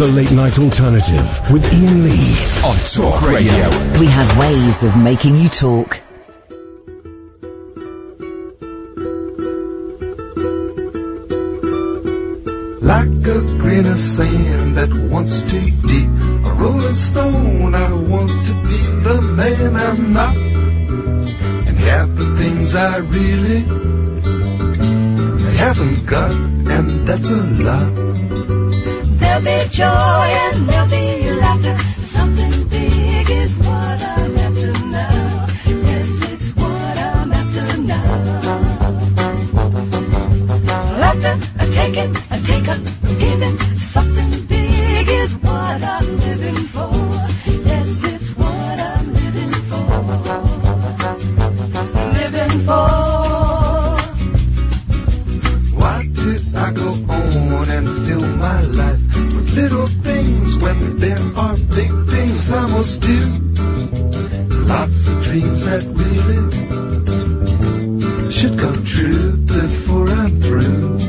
The Late Night Alternative with Iain Lee on Talk Radio. We have ways of making you talk. Like a grain of sand that wants to deep, a rolling stone, I want to be the man I'm not, and have the things I really haven't got, and that's a lot. There'll be joy and there'll be laughter, something big is what I'm after now. Yes, it's what I'm after now. Laughter, a taking, a take up, a giving, something big is what I'm living for. Yes, it's what I'm living for. Living for. Why did I go on and fill my life with little things when there are big things I must do? Lots of dreams that really should come true before I'm through.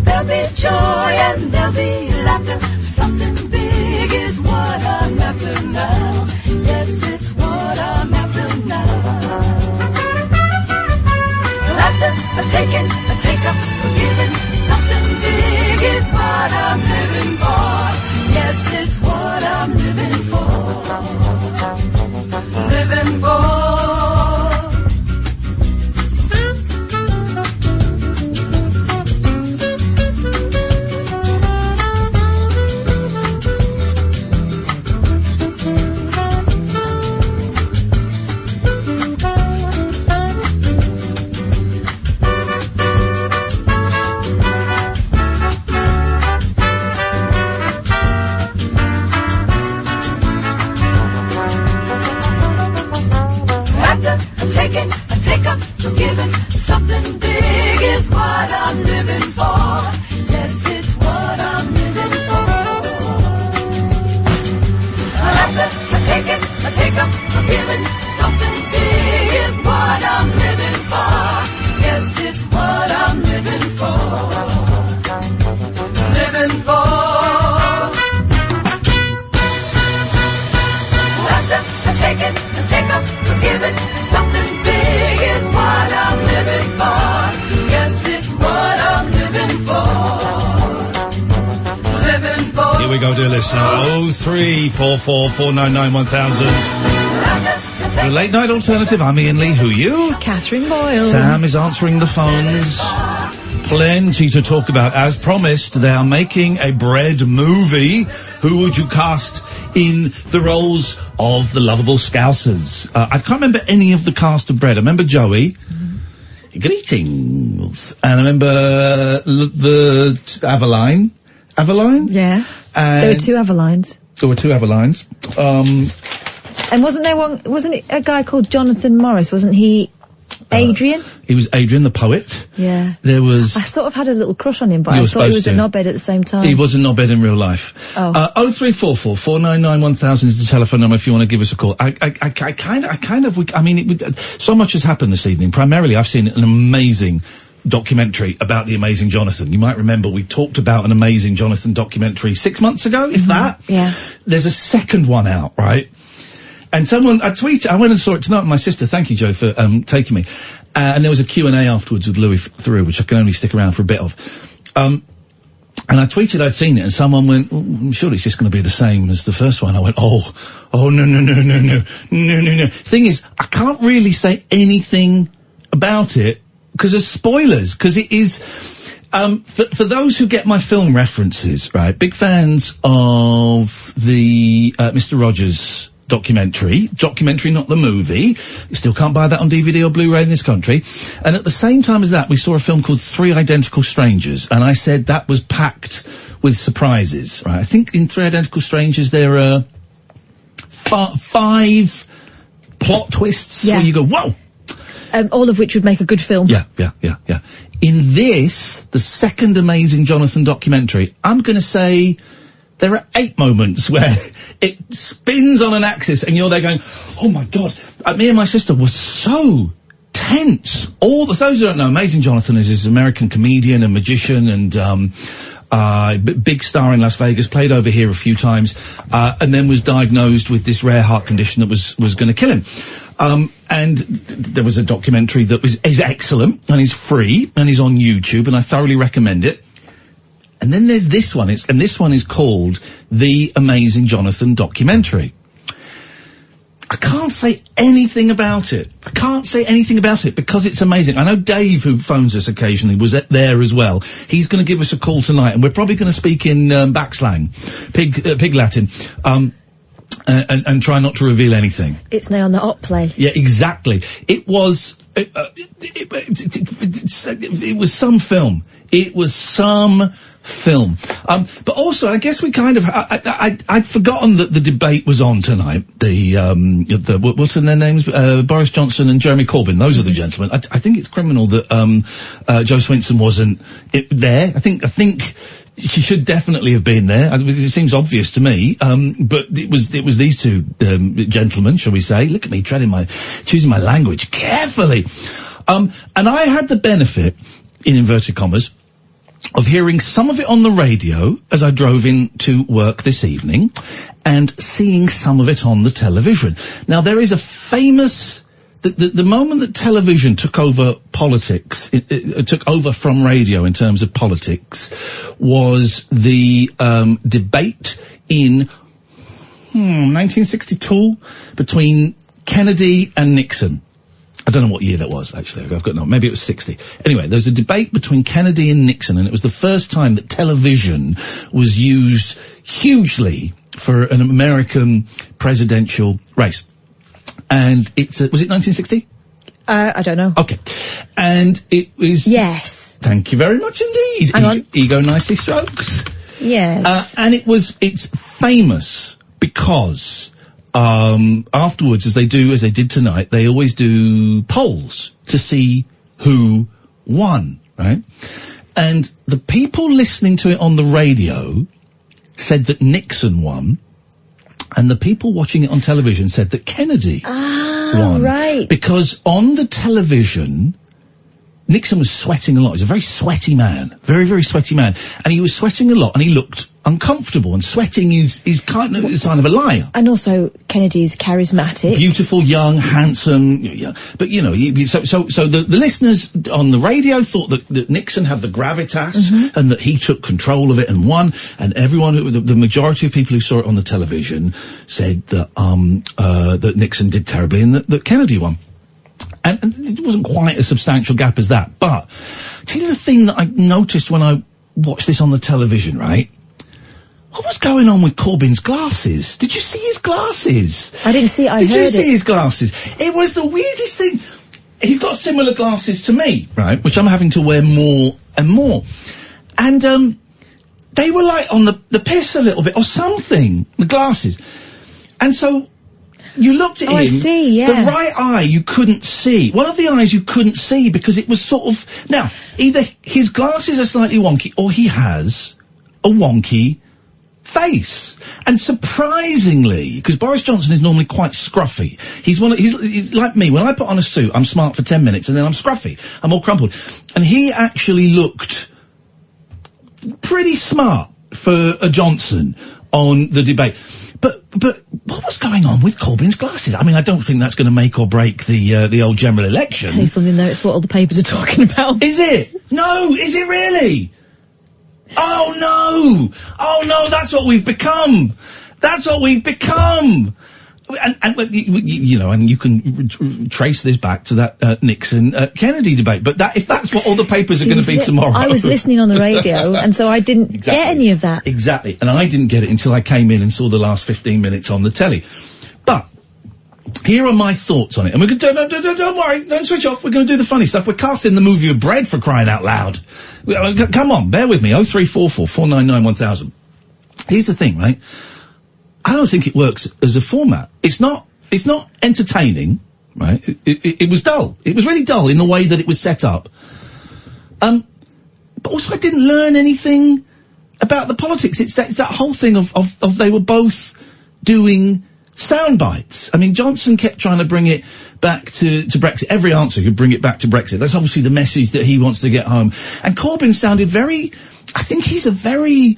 There'll be joy and there'll be laughter, something big is what I'm after now. Yes, it's what I'm after now. Laughter, a taking, a take up, a giving, something big is what I'm living for. Yes, it's what I'm living for. Living for. Listener 03444991000. The Late Night Alternative. I'm Iain Lee. Who are you? Katherine Boyle. Sam is answering the phones. Plenty to talk about. As promised, they are making a Bread movie. Who would you cast in the roles of the lovable Scousers? I can't remember any of the cast of Bread. I remember Joey. Greetings. And I remember the Aveline. Aveline? Yeah. There were two Avelines. There were two Avelines. And wasn't it a guy called Jonathan Morris? Wasn't he Adrian? He was Adrian, the poet. Yeah. There was... I sort of had a little crush on him, but I thought he was a knobhead at the same time. He was a knobhead in real life. Oh. 03444991000 is the telephone number if you want to give us a call. So much has happened this evening. Primarily, I've seen an amazing documentary about the amazing Jonathan. You might remember we talked about an amazing Jonathan documentary 6 months ago, if that. Yeah. There's a second one out, right? And I went and saw it tonight with my sister. Thank you, Joe, for taking me. And there was a Q&A afterwards with Louis Theroux, which I can only stick around for a bit of. And I tweeted I'd seen it, and someone went, I'm sure it's just going to be the same as the first one. I went, no. Thing is, I can't really say anything about it because of spoilers, because it is, for those who get my film references, right, big fans of the, Mr. Rogers documentary, not the movie. You still can't buy that on DVD or Blu-ray in this country. And at the same time as that, we saw a film called Three Identical Strangers, and I said that was packed with surprises, right? I think in Three Identical Strangers there are 5 plot twists where you go, whoa! All of which would make a good film. Yeah. In this, the second amazing Jonathan documentary, I'm going to say there are 8 moments where it spins on an axis and you're there going, oh my God. Me and my sister were so tense. Those who don't know, amazing Jonathan is this American comedian and magician and big star in Las Vegas, played over here a few times, and then was diagnosed with this rare heart condition that was going to kill him. And there was a documentary that is excellent and is free and is on YouTube, and I thoroughly recommend it. And then there's this one, and this one is called The Amazing Jonathan Documentary. I can't say anything about it. Because it's amazing. I know Dave, who phones us occasionally, was there as well. He's going to give us a call tonight, and we're probably going to speak in backslang, pig Latin, and try not to reveal anything. It's now on the op play. Yeah, exactly. It was some film. It was some film. But also, I guess we kind of, I'd forgotten that the debate was on tonight. The what's their names? Boris Johnson and Jeremy Corbyn. Those are the gentlemen. I think it's criminal that, Joe Swinson wasn't there. I think she should definitely have been there. It seems obvious to me. But it was these two, gentlemen, shall we say. Look at me choosing my language carefully. And I had the benefit, in inverted commas, of hearing some of it on the radio as I drove in to work this evening, and seeing some of it on the television. Now, there is a famous, the moment that television took over politics, it took over from radio in terms of politics, was the debate in 1962 between Kennedy and Nixon. I don't know what year that was, actually. Maybe it was 60. Anyway, there was a debate between Kennedy and Nixon, and it was the first time that television was used hugely for an American presidential race. And was it 1960? I don't know. Okay. And it was... Yes. Thank you very much indeed. Hang on. Ego nicely strokes. Yes. And it's famous because... afterwards, as they did tonight, they always do polls to see who won, right? And the people listening to it on the radio said that Nixon won, and the people watching it on television said that Kennedy won. Right. Because on the television, Nixon was sweating a lot. He's a very sweaty man. Very, very sweaty man. And he was sweating a lot, and he looked uncomfortable, and sweating is kind of a sign of a liar. And also, Kennedy's charismatic. Beautiful, young, handsome, yeah. But, so the listeners on the radio thought that Nixon had the gravitas, and that he took control of it and won, and everyone, the majority of people who saw it on the television said that, that Nixon did terribly and that Kennedy won. And it wasn't quite a substantial gap as that. But, tell you the thing that I noticed when I watched this on the television, right? What was going on with Corbyn's glasses? Did you see his glasses? I didn't see it, I heard it. Did you see his glasses? It was the weirdest thing. He's got similar glasses to me, right? Which I'm having to wear more and more. And, they were like on the piss a little bit or something, the glasses. And so... you looked at him. I see, yeah. The right eye you couldn't see. One of the eyes you couldn't see because it was sort of... Now, either his glasses are slightly wonky or he has a wonky face. And surprisingly, because Boris Johnson is normally quite scruffy. He's like me. When I put on a suit, I'm smart for 10 minutes and then I'm scruffy. I'm all crumpled. And he actually looked pretty smart for a Johnson on the debate. But what was going on with Corbyn's glasses? I mean, I don't think that's going to make or break the old general election. Tell you something though, it's what all the papers are talking about. Is it? No, is it really? Oh no, that's what we've become. And you can trace this back to that Nixon Kennedy debate. But if that's what all the papers are going to be tomorrow, I was listening on the radio, and so I didn't get any of that. Exactly, and I didn't get it until I came in and saw the last 15 minutes on the telly. But here are my thoughts on it. And we're going to don't worry, don't switch off. We're going to do the funny stuff. We're casting the movie of Bread, for crying out loud. Come on, bear with me. 0344 499 1000. Here's the thing, right? I don't think it works as a format. It's not entertaining, right? It was dull. It was really dull in the way that it was set up. But also I didn't learn anything about the politics. It's that whole thing of they were both doing sound bites. I mean, Johnson kept trying to bring it back to Brexit. Every answer could bring it back to Brexit. That's obviously the message that he wants to get home. And Corbyn sounded very I think he's a very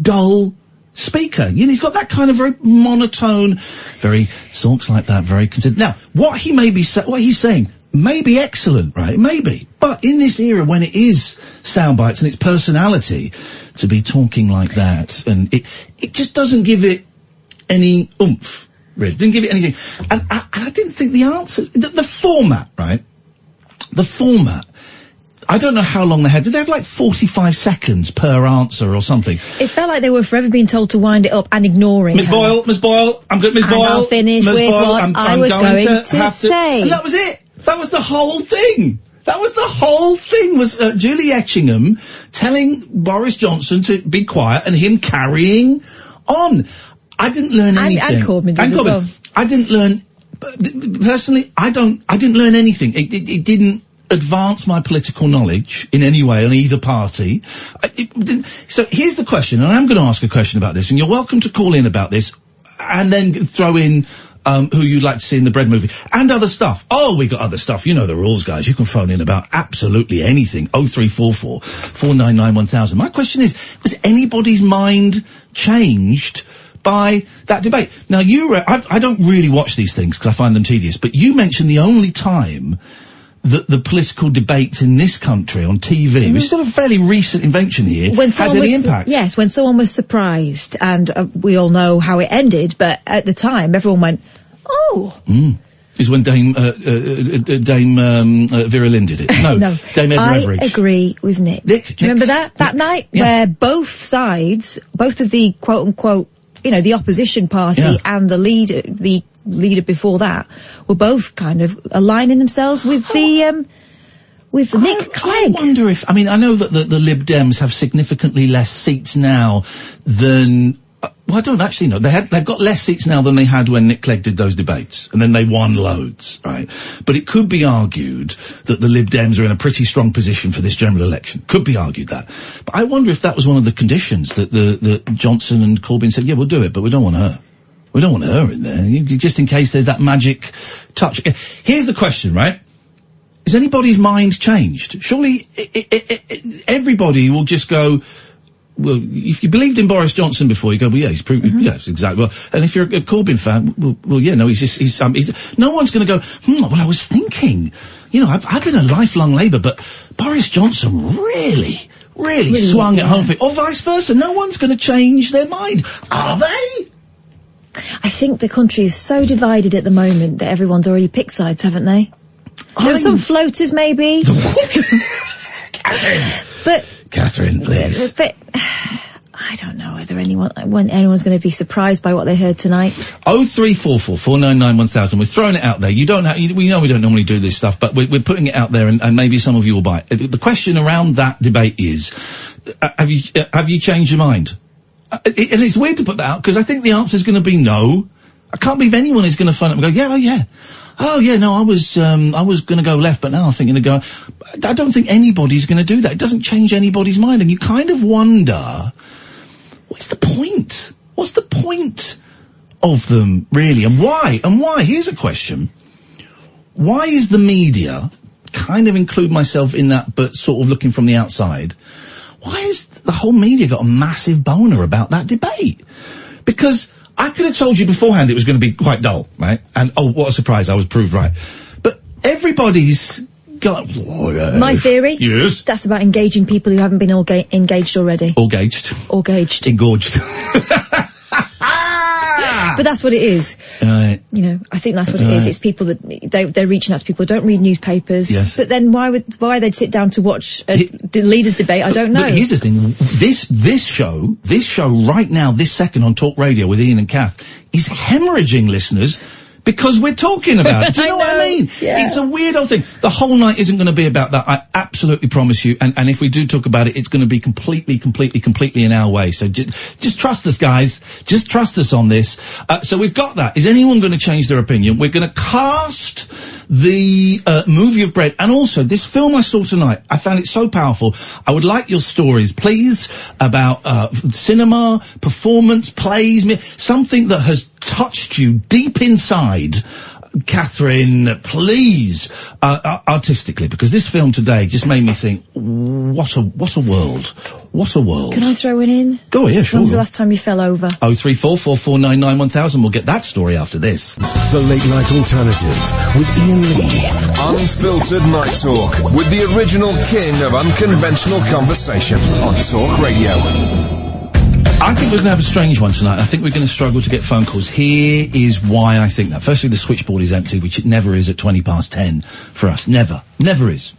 dull speaker. You know, he's got that kind of very monotone, very talks like that, very considered. Now, what he's saying may be excellent, right? Maybe. But in this era when it is sound bites and its personality, to be talking like that, and it just doesn't give it any oomph, really. Didn't give it anything. And I didn't think the answers, the format, right? The format. I don't know how long they had. Did they have like 45 seconds per answer or something? It felt like they were forever being told to wind it up and ignoring Miss Boyle, I'm good, Miss Boyle. And I'll finish Ms. with Boyle, what I was going to say. And that was it. That was the whole thing. That was the whole thing, was Julie Etchingham telling Boris Johnson to be quiet and him carrying on. I didn't learn anything. And Corbyn did as well. I didn't learn, personally, I didn't learn anything. It didn't advance my political knowledge in any way on either party. So here's the question, and I'm going to ask a question about this, and you're welcome to call in about this, and then throw in who you'd like to see in the Bread movie, and other stuff. Oh, we got other stuff. You know the rules, guys. You can phone in about absolutely anything. 0344 499 1000. My question is, was anybody's mind changed by that debate? Now, I don't really watch these things because I find them tedious, but you mentioned the only time that the political debates in this country on TV, which is a fairly recent invention here, had any impact. Yes, when someone was surprised, and we all know how it ended, but at the time everyone went, oh. Is when Dame Vera Lynn did it. No, Dame Edna Everage. I agree with Nick. Do you remember that night where both sides, both of the quote-unquote, you know, the opposition party and the leader before that, were both kind of aligning themselves with Nick Clegg. I wonder if, I mean, I know that the Lib Dems have significantly less seats now than, well, I don't actually know. They've got less seats now than they had when Nick Clegg did those debates, and then they won loads, right? But it could be argued that the Lib Dems are in a pretty strong position for this general election. Could be argued that. But I wonder if that was one of the conditions that Johnson and Corbyn said, yeah, we'll do it, but we don't want her. We don't want her in there, just in case there's that magic touch. Here's the question, right? Has anybody's mind changed? Surely everybody will just go, well, if you believed in Boris Johnson before, you go, well, yeah, he's proven, yes, exactly. Well, and if you're a Corbyn fan, well, yeah, no, he's no one's going to go, well, I was thinking, you know, I've been a lifelong Labour, but Boris Johnson really swung it home for me. Or vice versa. No one's going to change their mind. Are they? I think the country is so divided at the moment that everyone's already picked sides, haven't they? There are some floaters, maybe. Catherine, please. But I don't know whether anyone's going to be surprised by what they heard tonight. 0344 499 1000. We're throwing it out there. We know we don't normally do this stuff, but we're putting it out there, and maybe some of you will buy it. The question around that debate is, have you changed your mind? And it's weird to put that out, because I think the answer's going to be no. I can't believe anyone is going to phone up and go, oh yeah, no, I was going to go left, but now I'm thinking to go. I don't think anybody's going to do that. It doesn't change anybody's mind, and you kind of wonder, what's the point? What's the point of them, really? And why? Here's a question. Why is the media, kind of include myself in that, but sort of looking from the outside, why has the whole media got a massive boner about that debate? Because I could have told you beforehand it was going to be quite dull, right? And, oh, what a surprise, I was proved right. But everybody's got... My theory? Yes? That's about engaging people who haven't been engaged already. Engaged. Engorged. But that's what it is. Right. You know, I think that's what it is. It's people that they're reaching out to people who don't read newspapers. Yes. But then why they'd sit down to watch a leaders debate, I don't know. But here's the thing. This show right now, this second on Talk Radio with Iain and Kath, is hemorrhaging listeners because we're talking about it. Do you know what I mean? Yeah. It's a weird old thing. The whole night isn't going to be about that. I absolutely promise you. And if we do talk about it, it's going to be completely in our way. So just trust us, guys. Just trust us on this. So we've got that. Is anyone going to change their opinion? We're going to cast the movie of Bread, and also this film I saw tonight. I found it so powerful. I would like your stories, please, about cinema, performance, plays, something that has touched you deep inside Katherine, please, artistically, because this film today just made me think, what a world. What a world. Can I throw it in? Go, yeah, sure. When was the last time you fell over? 034 4499 1000. We'll get that story after this. The Late Night Alternative with Iain Lee. Unfiltered Night Talk with the original king of unconventional conversation on Talk Radio. I think we're going to have a strange one tonight. I think we're going to struggle to get phone calls. Here is why I think that. Firstly, the switchboard is empty, which it never is at 10 for us. Never Is.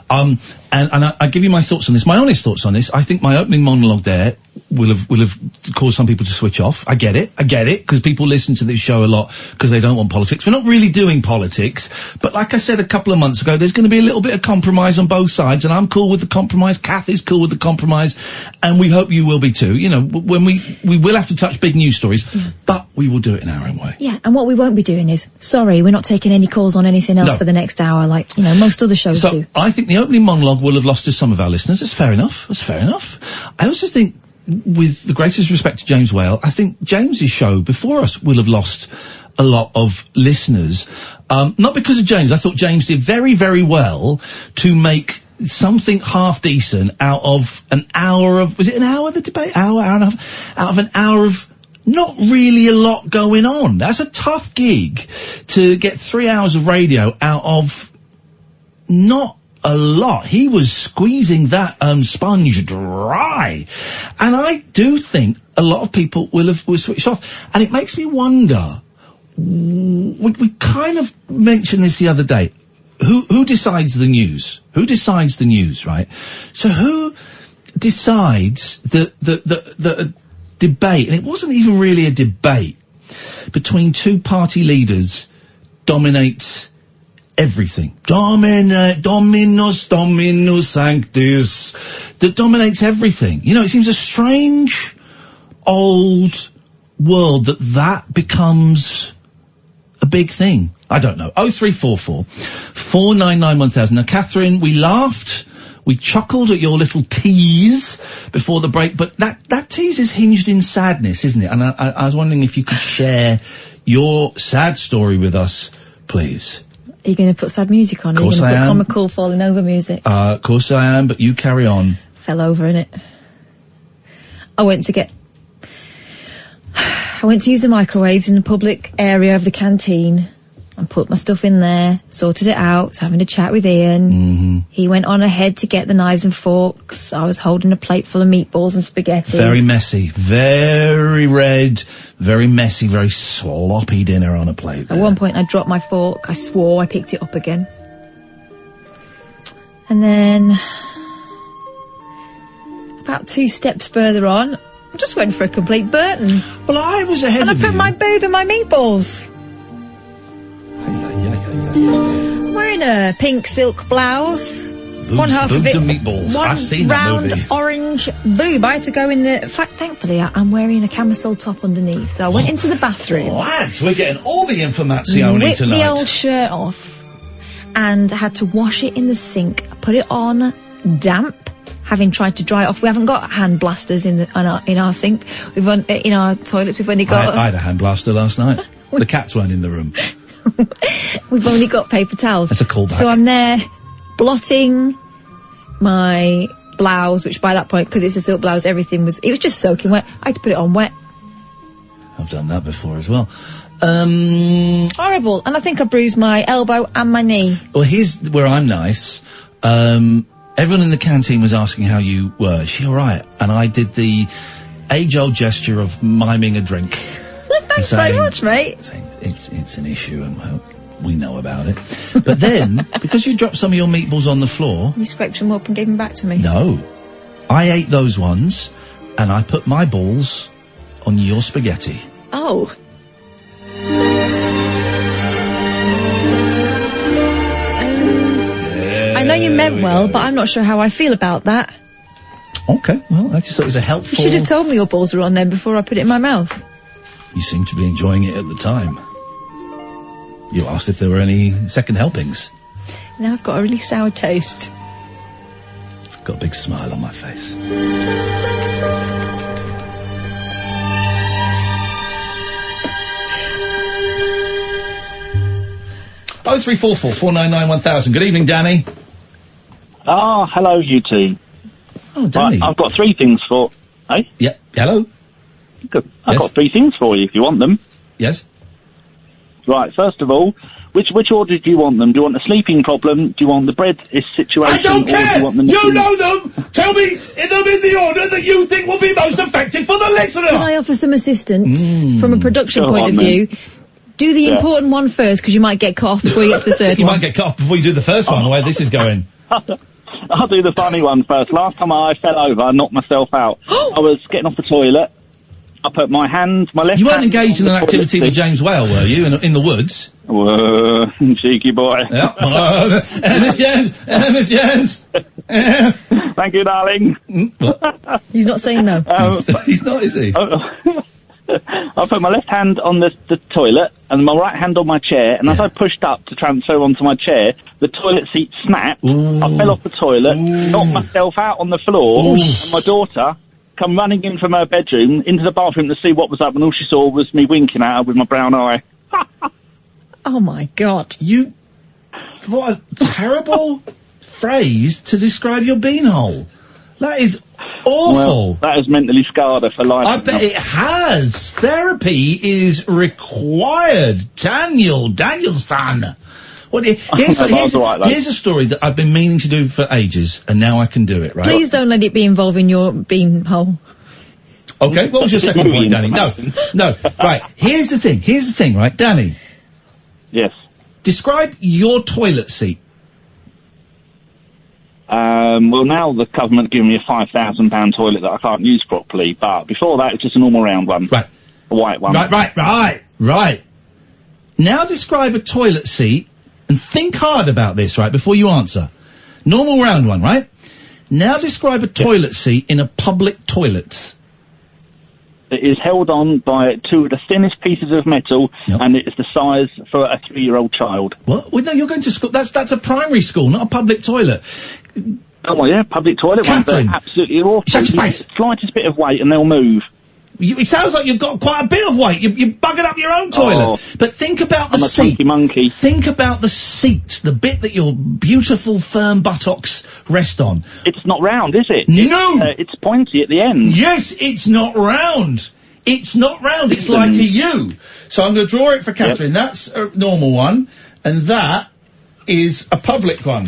And I give you my thoughts on this, my honest thoughts on this. I think my opening monologue there will have caused some people to switch off. I get it, because people listen to this show a lot because they don't want politics. We're not really doing politics, but like I said a couple of months ago, there's going to be a little bit of compromise on both sides, and I'm cool with the compromise. Kath is cool with the compromise, and we hope you will be too. You know, when we will have to touch big news stories, but we will do it in our own way. Yeah, and what we won't be doing is, sorry, we're not taking any calls on anything else for the next hour, like, you know, most other shows do. I think the opening monologue will have lost to some of our listeners. That's fair enough. I also think, with the greatest respect to James Whale, I think James's show before us will have lost a lot of listeners. Not because of James. I thought James did very, very well to make something half decent out of an hour of, was it an hour, the debate? Hour and a half? Out of an hour of not really a lot going on. That's a tough gig to get 3 hours of radio out of not a lot. He was squeezing that sponge dry, and I do think a lot of people will switch off, and it makes me wonder. We kind of mentioned this the other day. Who decides the news? Who decides the news, right? So who decides the debate? And it wasn't even really a debate between two party leaders dominates everything. Dominus Sanctus. That dominates everything. You know, it seems a strange old world that becomes a big thing. I don't know. 0344 499 1000. Now, Katherine, we laughed, we chuckled at your little tease before the break, but that tease is hinged in sadness, isn't it? And I was wondering if you could share your sad story with us, please. Are you going to put sad music on? Are you going to put comical falling over music? Of course I am, but you carry on. Fell over, innit? I went to use the microwaves in the public area of the canteen and put my stuff in there, sorted it out, was having a chat with Iain. Mm-hmm. He went on ahead to get the knives and forks. I was holding a plate full of meatballs and spaghetti. Very messy, very red, very messy, very sloppy dinner on a plate. At one point I dropped my fork. I swore I picked it up again. And then, about 2 steps further on, I just went for a complete Burton. Well, I was ahead of you. And I put my boob in my meatballs. I'm wearing a pink silk blouse. One half of it. Boobs and meatballs. I've seen that movie. Round orange boob. I had to go in the... Thankfully, I'm wearing a camisole top underneath. So I went into the bathroom. Lads, we're getting all the informazione tonight. Whipped the old shirt off. And I had to wash it in the sink. I put it on damp. Having tried to dry it off. We haven't got hand blasters in our sink. In our toilets, we've only got... I had a hand blaster last night. The cats weren't in the room. We've only got paper towels. That's a callback. So I'm there blotting my blouse, which by that point, because it's a silk blouse, it was just soaking wet. I had to put it on wet. I've done that before as well. Horrible. And I think I bruised my elbow and my knee. Well, here's where I'm nice. Everyone in the canteen was asking how you were. Is she all right? And I did the age-old gesture of miming a drink. Thanks very much, mate. Saying it's an issue and well, we know about it. But then, because you dropped some of your meatballs on the floor... You scraped them up and gave them back to me. No. I ate those ones, and I put my balls on your spaghetti. Oh. I know you meant well, but I'm not sure how I feel about that. Okay, well, I just thought it was a helpful... You should have told me your balls were on there before I put it in my mouth. You seemed to be enjoying it at the time. You asked if there were any second helpings. Now I've got a really sour taste. I've got a big smile on my face. 0344 499 1000. Good evening, Danny. Ah, hello, you two. Oh, Danny. I've got 3 things for... Hey? Yeah, hello. Good. I've got 3 things for you if you want them. Yes. Right, first of all, which order do you want them? Do you want the sleeping problem? Do you want the bread situation? I don't care! Do you want them you know them! Tell me them in the order that you think will be most effective for the listener! Can I offer some assistance from a production point of view? Do the important one first, because you might get cut off before you get to the third one. You might get cut off before you do the first one, the way this is going. I'll do the funny one first. Last time I fell over, I knocked myself out. I was getting off the toilet. I put my left hand... You weren't engaged in an activity with James Whale, were you, in the woods? Cheeky boy. Yeah. Miss James! Thank you, darling. He's not saying no. He's not, is he? I put my left hand on the toilet and my right hand on my chair, and as I pushed up to transfer onto my chair, the toilet seat snapped. I fell off the toilet, knocked myself out on the floor, and my daughter come running in from her bedroom into the bathroom to see what was up, and all she saw was me winking at her with my brown eye. Oh my God. What a terrible phrase to describe your beanhole. That is awful. Well, that has mentally scarred her for life. I bet it has. Therapy is required. Danielson. Here's a story that I've been meaning to do for ages, and now I can do it, right? Please don't let it be involving your beanhole. Okay, what was your second point, Danny? No. Right, here's the thing, right? Danny. Yes. Describe your toilet seat. Well, now the government giving me a £5,000 toilet that I can't use properly, but before that, it's just a normal round one. Right. A white one. Right. Now describe a toilet seat, and think hard about this, right, before you answer. Normal round one, right? Now describe a toilet seat in a public toilet. It is held on by 2 of the thinnest pieces of metal, and it is the size for a 3-year-old child. What? Well, no, you're going to school. That's a primary school, not a public toilet. Oh, well, yeah, public toilet ones. They're absolutely awful. Shut your face. Slightest bit of weight and they'll move. It sounds like you've got quite a bit of weight. You buggered up your own toilet. But think about the seat. I'm a chunky monkey. Think about the seat, the bit that your beautiful firm buttocks rest on. It's not round, is it? No! It's pointy at the end. Yes, it's not round. It's not round. It's like a U. So I'm going to draw it for Katherine. Yep. That's a normal one, and that is a public one.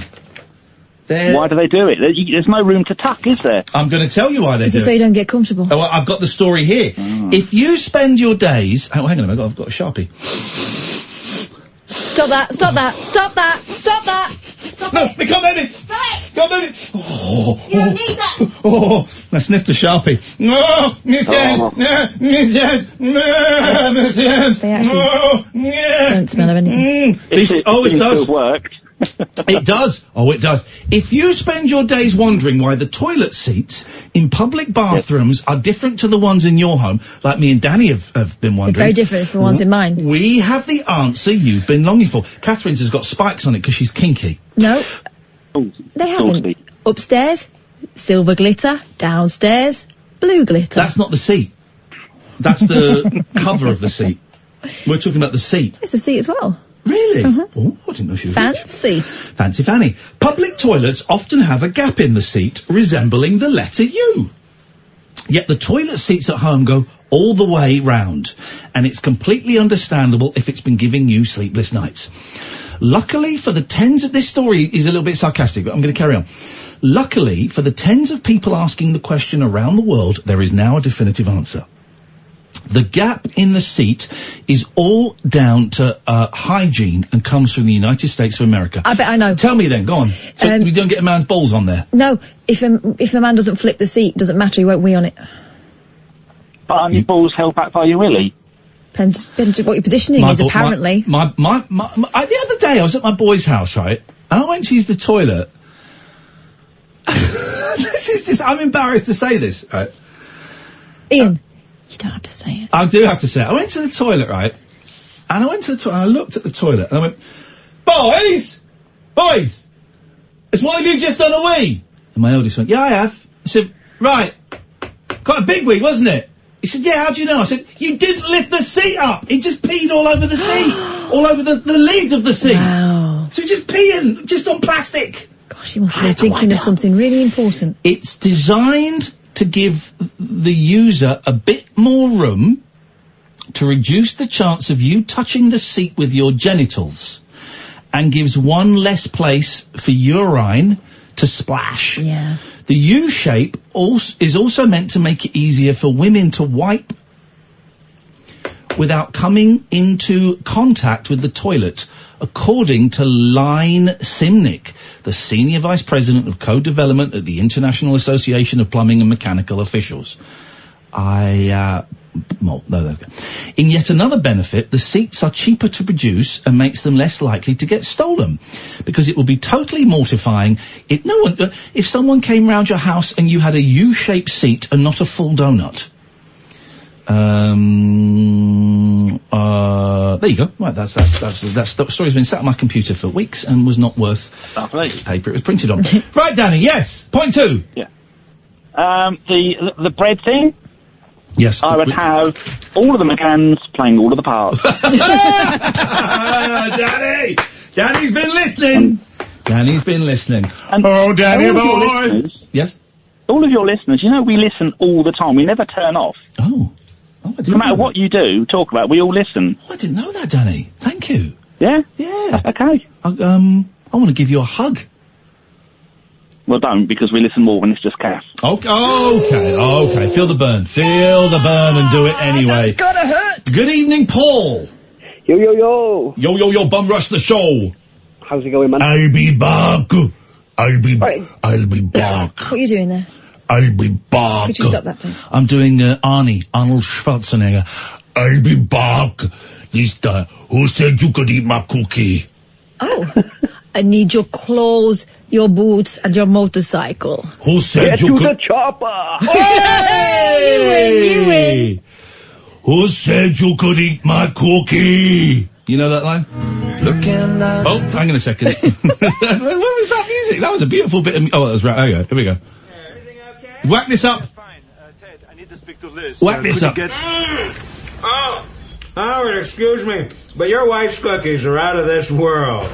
Why do they do it? There's no room to tuck, is there? I'm going to tell you why they do it. So you don't get comfortable. Oh, well, I've got the story here. If you spend your days... Oh, hang on a minute, I've got a Sharpie. Stop that. No, we can't move it. Can't move it. You don't need that. Oh, I sniffed a Sharpie. No, Miss James. Miss James. Miss James. They actually don't smell of anything. It does. Worked. It does. Oh, it does. If you spend your days wondering why the toilet seats in public bathrooms are different to the ones in your home, like me and Danny have been wondering. They're very different from the ones in mine. We have the answer you've been longing for. Catherine's has got spikes on it because she's kinky. No. They haven't. Upstairs, silver glitter. Downstairs, blue glitter. That's not the seat. That's the cover of the seat. We're talking about the seat. It's the seat as well. Really? Oh, I didn't know she was fancy. Rich. Fancy Fanny. Public toilets often have a gap in the seat resembling the letter U. Yet the toilet seats at home go all the way round, and it's completely understandable if it's been giving you sleepless nights. Luckily for the tens of... This story is a little bit sarcastic, but I'm going to carry on. Luckily for the tens of people asking the question around the world, there is now a definitive answer. The gap in the seat is all down to hygiene and comes from the United States of America. I bet I know. Tell me then, go on. So we don't get a man's balls on there? No, if a man doesn't flip the seat, doesn't matter, he won't wee on it. But aren't your balls held back by your willy? Depends what your positioning is, apparently. The other day I was at my boy's house, right, and I went to use the toilet. I'm embarrassed to say this, right? Ian. You don't have to say it. I do have to say it. I went to the toilet, right? And I went to the toilet, and I looked at the toilet, and I went, Boys! Has one of you just done a wee? And my eldest went, yeah, I have. I said, right. Quite a big wee, wasn't it? He said, yeah, how do you know? I said, you didn't lift the seat up. He just peed all over the seat. All over the lid of the seat. Wow. So just peeing, just on plastic. Gosh, you must have been thinking of something really important. It's designed to give the user a bit more room to reduce the chance of you touching the seat with your genitals, and gives one less place for urine to splash. Yeah. The U-shape is also meant to make it easier for women to wipe without coming into contact with the toilet, according to Line Simnick, the Senior Vice President of Co-Development at the International Association of Plumbing and Mechanical Officials. In yet another benefit, the seats are cheaper to produce and makes them less likely to get stolen, because it will be totally mortifying if someone came round your house and you had a U-shaped seat and not a full donut. There you go. Right, that story's been sat on my computer for weeks and was not worth the paper it was printed on. Right, Danny. Yes. Point 2. Yeah. The bread thing. Yes. I would have all of the McCanns playing all of the parts. Danny! Danny's been listening! Danny's been listening. And Danny boy! Yes? All of your listeners, you know we listen all the time. We never turn off. Oh, I didn't No matter know what you do, talk about, we all listen. I didn't know that, Danny. Thank you. Yeah? Yeah. Okay. I want to give you a hug. Well, don't, because we listen more when it's just Kath. Okay. Feel the burn. Feel the burn and do it anyway. That's gotta hurt. Good evening, Paul. Yo. Yo, bum rush the show. How's it going, man? I'll be back. I'll be back. What are you doing there? I'll be back. Could you stop that, please? I'm doing Arnie, Arnold Schwarzenegger. I'll be back. Lista, who said you could eat my cookie? Oh. I need your clothes, your boots, and your motorcycle. Who said you could... Get to the chopper! Hey! You win. Who said you could eat my cookie? You know that line? Looking at... Oh, hang on a second. What was that music? That was a beautiful bit of... Oh, that was right. Here we go. Everything okay? Whack this up. Fine. Ted, I need to speak to Liz. Whack this up. Oh, Howard, excuse me, but your wife's cookies are out of this world.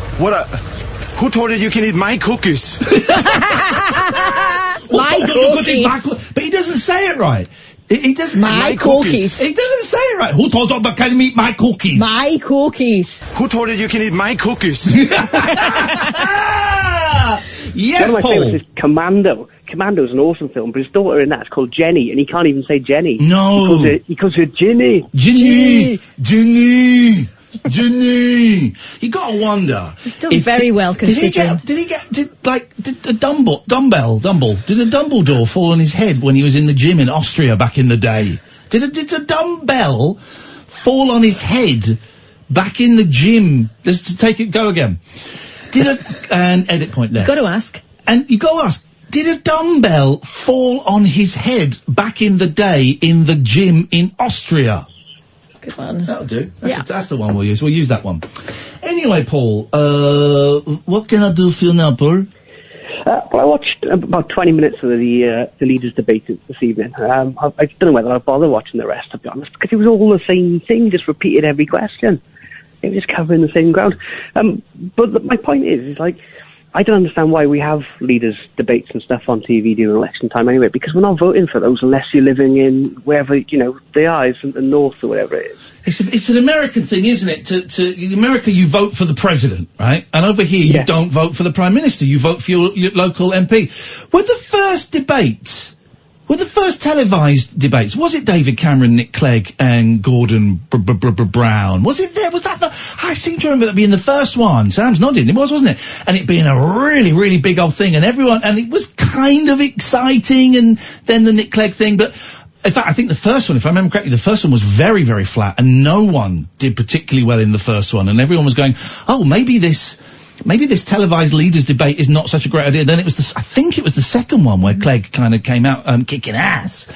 Who told you you can eat my cookies? My cookies. But he doesn't say it right. He doesn't. My cookies. He doesn't say it right. Who told you I can eat my cookies? My cookies. Who told you you can eat my cookies? Yes, One of my Paul. favourites is Commando. Commando's an awesome film, but his daughter in that's called Jenny, and he can't even say Jenny. No. He calls her Ginny. Ginny. You gotta wonder. He's done very well considering. Did a Did a Dumbledore fall on his head when he was in the gym in Austria back in the day? Did a dumbbell fall on his head back in the gym? Just to go again. And edit point there. You've got to ask. And you got to ask, did a dumbbell fall on his head back in the day in the gym in Austria? Good one. That'll do. That's the one we'll use. We'll use that one. Anyway, Paul, what can I do for you now, Paul? Well, I watched about 20 minutes of the leaders' debate this evening. I don't know whether I'll bother watching the rest, to be honest, because it was all the same thing, just repeated every question. It was just covering the same ground. But my point is like, I don't understand why we have leaders' debates and stuff on TV during election time anyway, because we're not voting for those unless you're living in wherever, they are, in the north or whatever it is. It's an American thing, isn't it? In America, you vote for the president, right? And over here, you don't vote for the prime minister. You vote for your local MP. Were the first televised debates, was it David Cameron, Nick Clegg, and Gordon Brown? Was it there? Was that I seem to remember that being the first one. Sam's nodding. It was, wasn't it? And it being a really, really big old thing, and it was kind of exciting, and then the Nick Clegg thing, but in fact, I think the first one, if I remember correctly, the first one was very, very flat, and no one did particularly well in the first one, and everyone was going, oh, maybe this maybe this televised leaders debate is not such a great idea. Then I think it was the second one where Clegg kind of came out, kicking ass.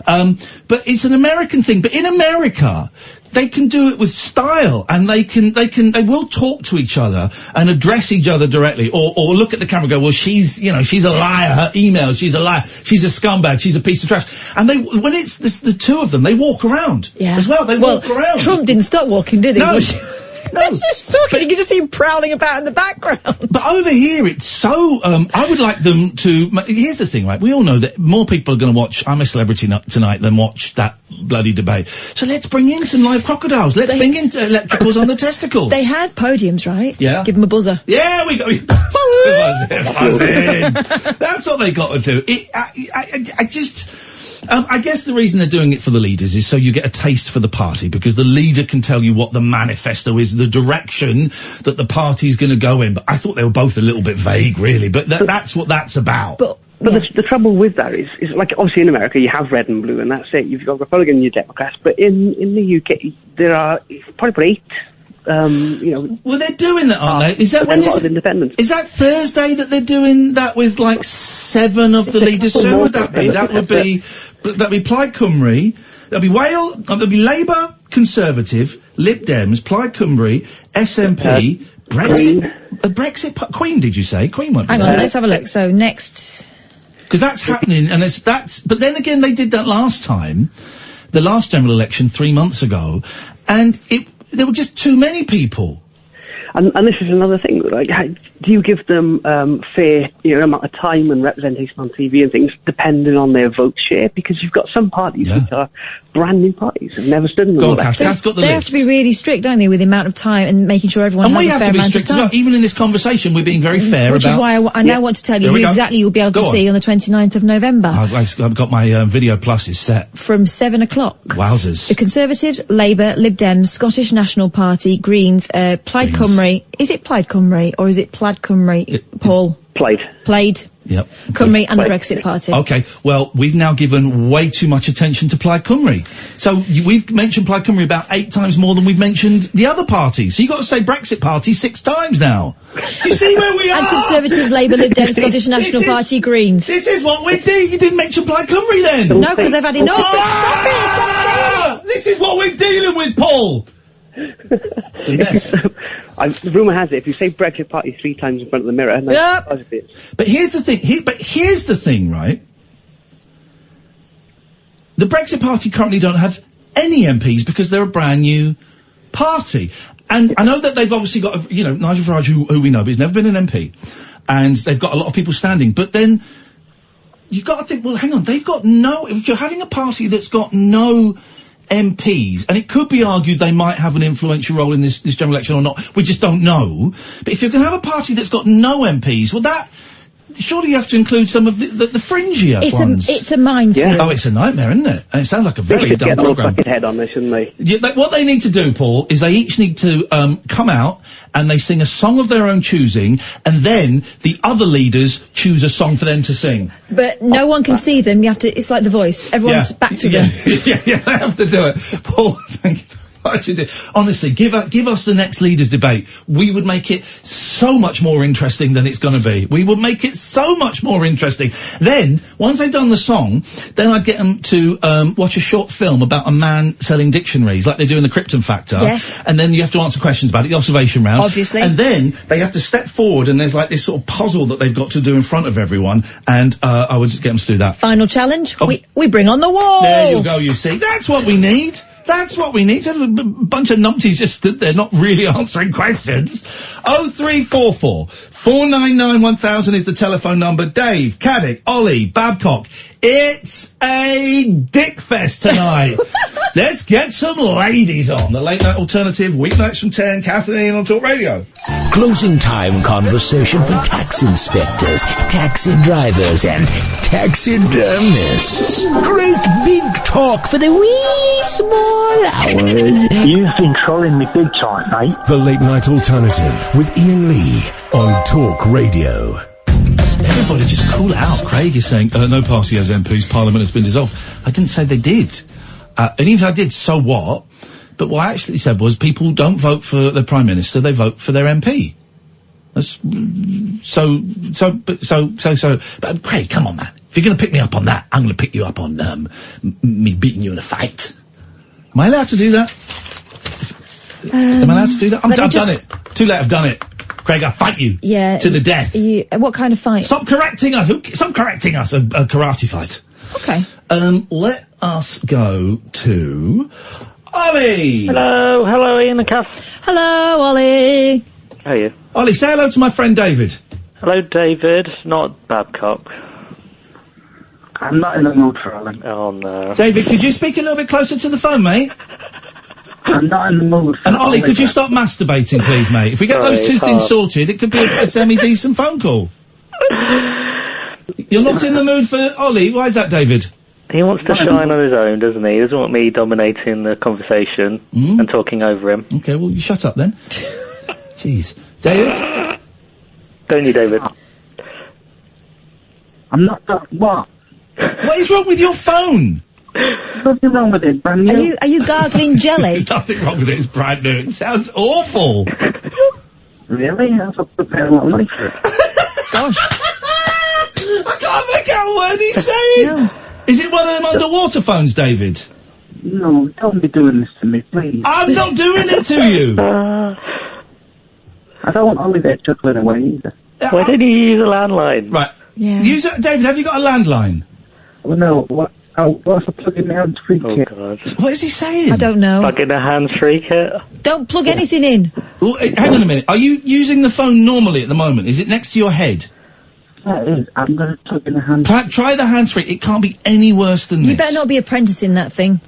But it's an American thing. But in America, they can do it with style, and they will talk to each other and address each other directly, or look at the camera and go, well, she's a liar, her emails, she's a liar, she's a scumbag, she's a piece of trash. And when it's the two of them, they walk around as well. They walk around. Trump didn't stop walking, did he? No. No. Just talking, you can just see him prowling about in the background. But over here, it's so, I would like them to, here's the thing, right, we all know that more people are going to watch I'm a Celebrity tonight than watch that bloody debate. So let's bring in some live crocodiles, let's bring in electricals on the testicles. They had podiums, right? Yeah. Give them a buzzer. Yeah, we got, buzz in. That's what they got to do. I guess the reason they're doing it for the leaders is so you get a taste for the party, because the leader can tell you what the manifesto is, the direction that the party's going to go in. But I thought they were both a little bit vague, really. But that's what that's about. But the trouble with that is like, obviously in America you have red and blue, and that's it. You've got Republicans and your Democrats. But in the UK there are probably 8. Well, they're doing that, aren't they? Is that when a lot of independents? Is that Thursday that they're doing that with like 7 of the leaders? So who would that be? That'd be Plaid Cymru. There'll be there'll be Labour, Conservative, Lib Dems, Plaid Cymru, SNP, Brexit. Queen, did you say? Queen won't be Hang there. on, let's have a look. So next, because that's happening, and but then again, they did that last time, the last general election 3 months ago, and there were just too many people. And this is another thing, like, do you give them fair, amount of time and representation on TV and things, depending on their vote share? Because you've got some parties which are brand new parties, have never stood in the election. They have to be really strict, don't they, with the amount of time and making sure everyone has a fair amount of time. And we have to be strict as well. Even in this conversation, we're being very fair Which is why I now want to tell you who exactly you'll be able to see on the 29th of November. I've got my Video Pluses set. From 7 o'clock. Wowzers. The Conservatives, Labour, Lib Dems, Scottish National Party, Greens, Plaid Cymru. Is it Plaid Cymru or is it Plaid Cymru, Paul? Plaid. Yep. Cymru and the Brexit Party. Okay, well, we've now given way too much attention to Plaid Cymru. So we've mentioned Plaid Cymru about 8 times more than we've mentioned the other parties. So you've got to say Brexit Party 6 times now. You see where we are? And Conservatives, Labour, Lib Dems, Scottish National Party, Greens. This is what we do. You didn't mention Plaid Cymru then. No, because they've had enough. Stop it. This is what we're dealing with, Paul. It's a mess. Rumour has it, if you say Brexit Party 3 times in front of the mirror, But here's the thing. Here's the thing, right? The Brexit Party currently don't have any MPs because they're a brand new party. And I know that they've obviously got, Nigel Farage, who we know, but he's never been an MP. And they've got a lot of people standing. But then you've got to think, well, hang on, if you're having a party that's got no MPs, and it could be argued they might have an influential role in this general election or not, we just don't know. But if you're going to have a party that's got no MPs, well, surely you have to include some of the fringier ones. It's a minefield. Yeah. Oh, it's a nightmare, isn't it? And it sounds like a very dumb programme. They should get head on this, shouldn't they? Yeah, what they need to do, Paul, is they each need to come out and they sing a song of their own choosing, and then the other leaders choose a song for them to sing. But no one can see them. You have to. It's like The Voice. Everyone's back to them. Yeah, they have to do it. Paul, thank you. Honestly, give us the next leaders debate. We would make it so much more interesting than it's going to be. We would make it so much more interesting. Then, once they've done the song, then I'd get them to watch a short film about a man selling dictionaries, like they do in the Krypton Factor. Yes. And then you have to answer questions about it, the observation round. Obviously. And then they have to step forward, and there's like this sort of puzzle that they've got to do in front of everyone. And I would just get them to do that. Final challenge. We bring on the wall. There you go. You see, that's what we need. That's what we need. So a bunch of numpties just stood there not really answering questions. 0344 499 1000 is the telephone number. Dave, Caddick, Ollie, Babcock. It's a dick fest tonight. Let's get some ladies on. The Late Night Alternative, weeknights from 10, Katherine on Talk Radio. Closing time conversation for tax inspectors, taxi drivers and taxidermists. Great big talk for the wee small hours. You've been trolling me big time, mate. The Late Night Alternative with Iain Lee on Talk Radio. Everybody just cool out. Craig is saying, no party has MPs, Parliament has been dissolved. I didn't say they did. And even if I did, so what? But what I actually said was people don't vote for their Prime Minister, they vote for their MP. But Craig, come on, man. If you're going to pick me up on that, I'm going to pick you up on me beating you in a fight. Am I allowed to do that? Am I allowed to do that? I've done it. Too late. I've done it. Craig, I'll fight you. Yeah. To the death. What kind of fight? Stop correcting us. Stop correcting us. A karate fight. Okay. Let us go to Ollie. Hello, Ian and Kath. Hello, Ollie. How are you? Ollie, say hello to my friend David. Hello, David. Not Babcock. I'm not in the mood for Alan. Oh, no. David, could you speak a little bit closer to the phone, mate? I'm not in the mood for And Ollie, could you stop masturbating, please, mate? If we get those two things sorted, it could be a semi-decent phone call. You're not in the mood for Ollie? Why is that, David? He wants to shine on his own, doesn't he? He doesn't want me dominating the conversation and talking over him. Okay, well, you shut up then. Jeez. David? Don't you, David? I'm not what? What is wrong with your phone? Nothing wrong with it, brand new. Are you gargling jelly? There's nothing wrong with it, it's brand new. It sounds awful. Really? I've got to pay a lot of money for it. Gosh. I can't make out a word he's saying. No. Is it one of them underwater phones, David? No, don't be doing this to me, please. I'm not doing it to you. I don't want Ollie there chuckling away either. Why don't you use a landline? Right. Yeah. David, have you got a landline? Well, no. What's the plug in the hands-free kit? God. What is he saying? I don't know. Plug in a hands-free kit? Don't plug anything in. Well, hang on a minute. Are you using the phone normally at the moment? Is it next to your head? That is. I'm going to plug in the hands. Try the hands-free. It can't be any worse than this. You better not be apprenticing that thing.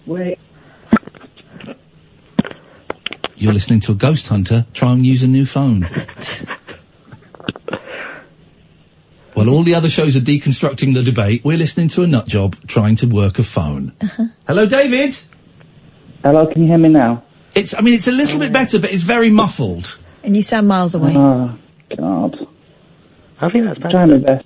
Wait. You're listening to a ghost hunter try and use a new phone. While all the other shows are deconstructing the debate, we're listening to a nut job trying to work a phone. Hello, David? Hello, can you hear me now? It's a little bit better, but it's very muffled. And you sound miles away. Oh, God. I think that's better. Trying my best.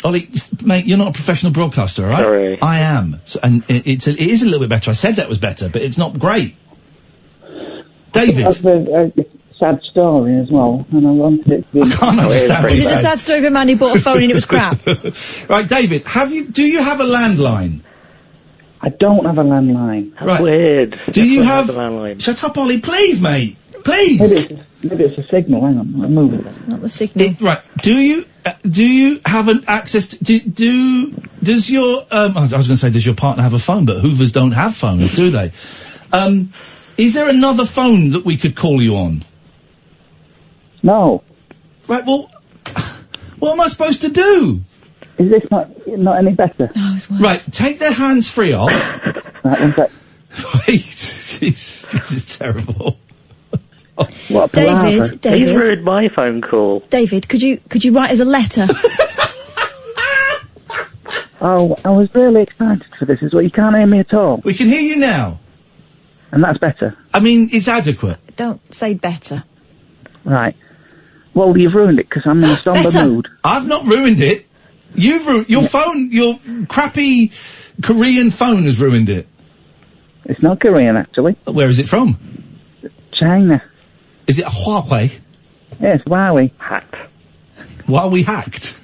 Ollie, mate, you're not a professional broadcaster, all right? Sorry. I am. So, and it is a little bit better. I said that was better, but it's not great. David. That's a sad story as well, and I wanted it to be... I can't understand what Is it a sad story of a man who bought a phone and it was crap? Right, David, do you have a landline? I don't have a landline. That's weird. Do you have a landline? Shut up, Ollie, please, mate. Please. Maybe it's a signal. Hang on, I'm moving it. Not the signal. Right. Do you have an access to, does your, I was going to say, does your partner have a phone, but Hoovers don't have phones, do they? Is there another phone that we could call you on? No. Right, well, what am I supposed to do? Is this not any better? Oh, it's worse. Right, take their hands-free off. Right, one sec. Wait, jeez, this is terrible. What a palaver. David. He's ruined my phone call. David, could you write us a letter? Oh, I was really excited for this as well. You can't hear me at all. We can hear you now. And that's better. I mean, it's adequate. Don't say better. Right. Well, you've ruined it because I'm in a somber mood. I've not ruined it. You've ruined your phone. Your crappy Korean phone has ruined it. It's not Korean, actually. Where is it from? China. Is it a Huawei? Yes, Huawei. Hacked. Huawei hacked.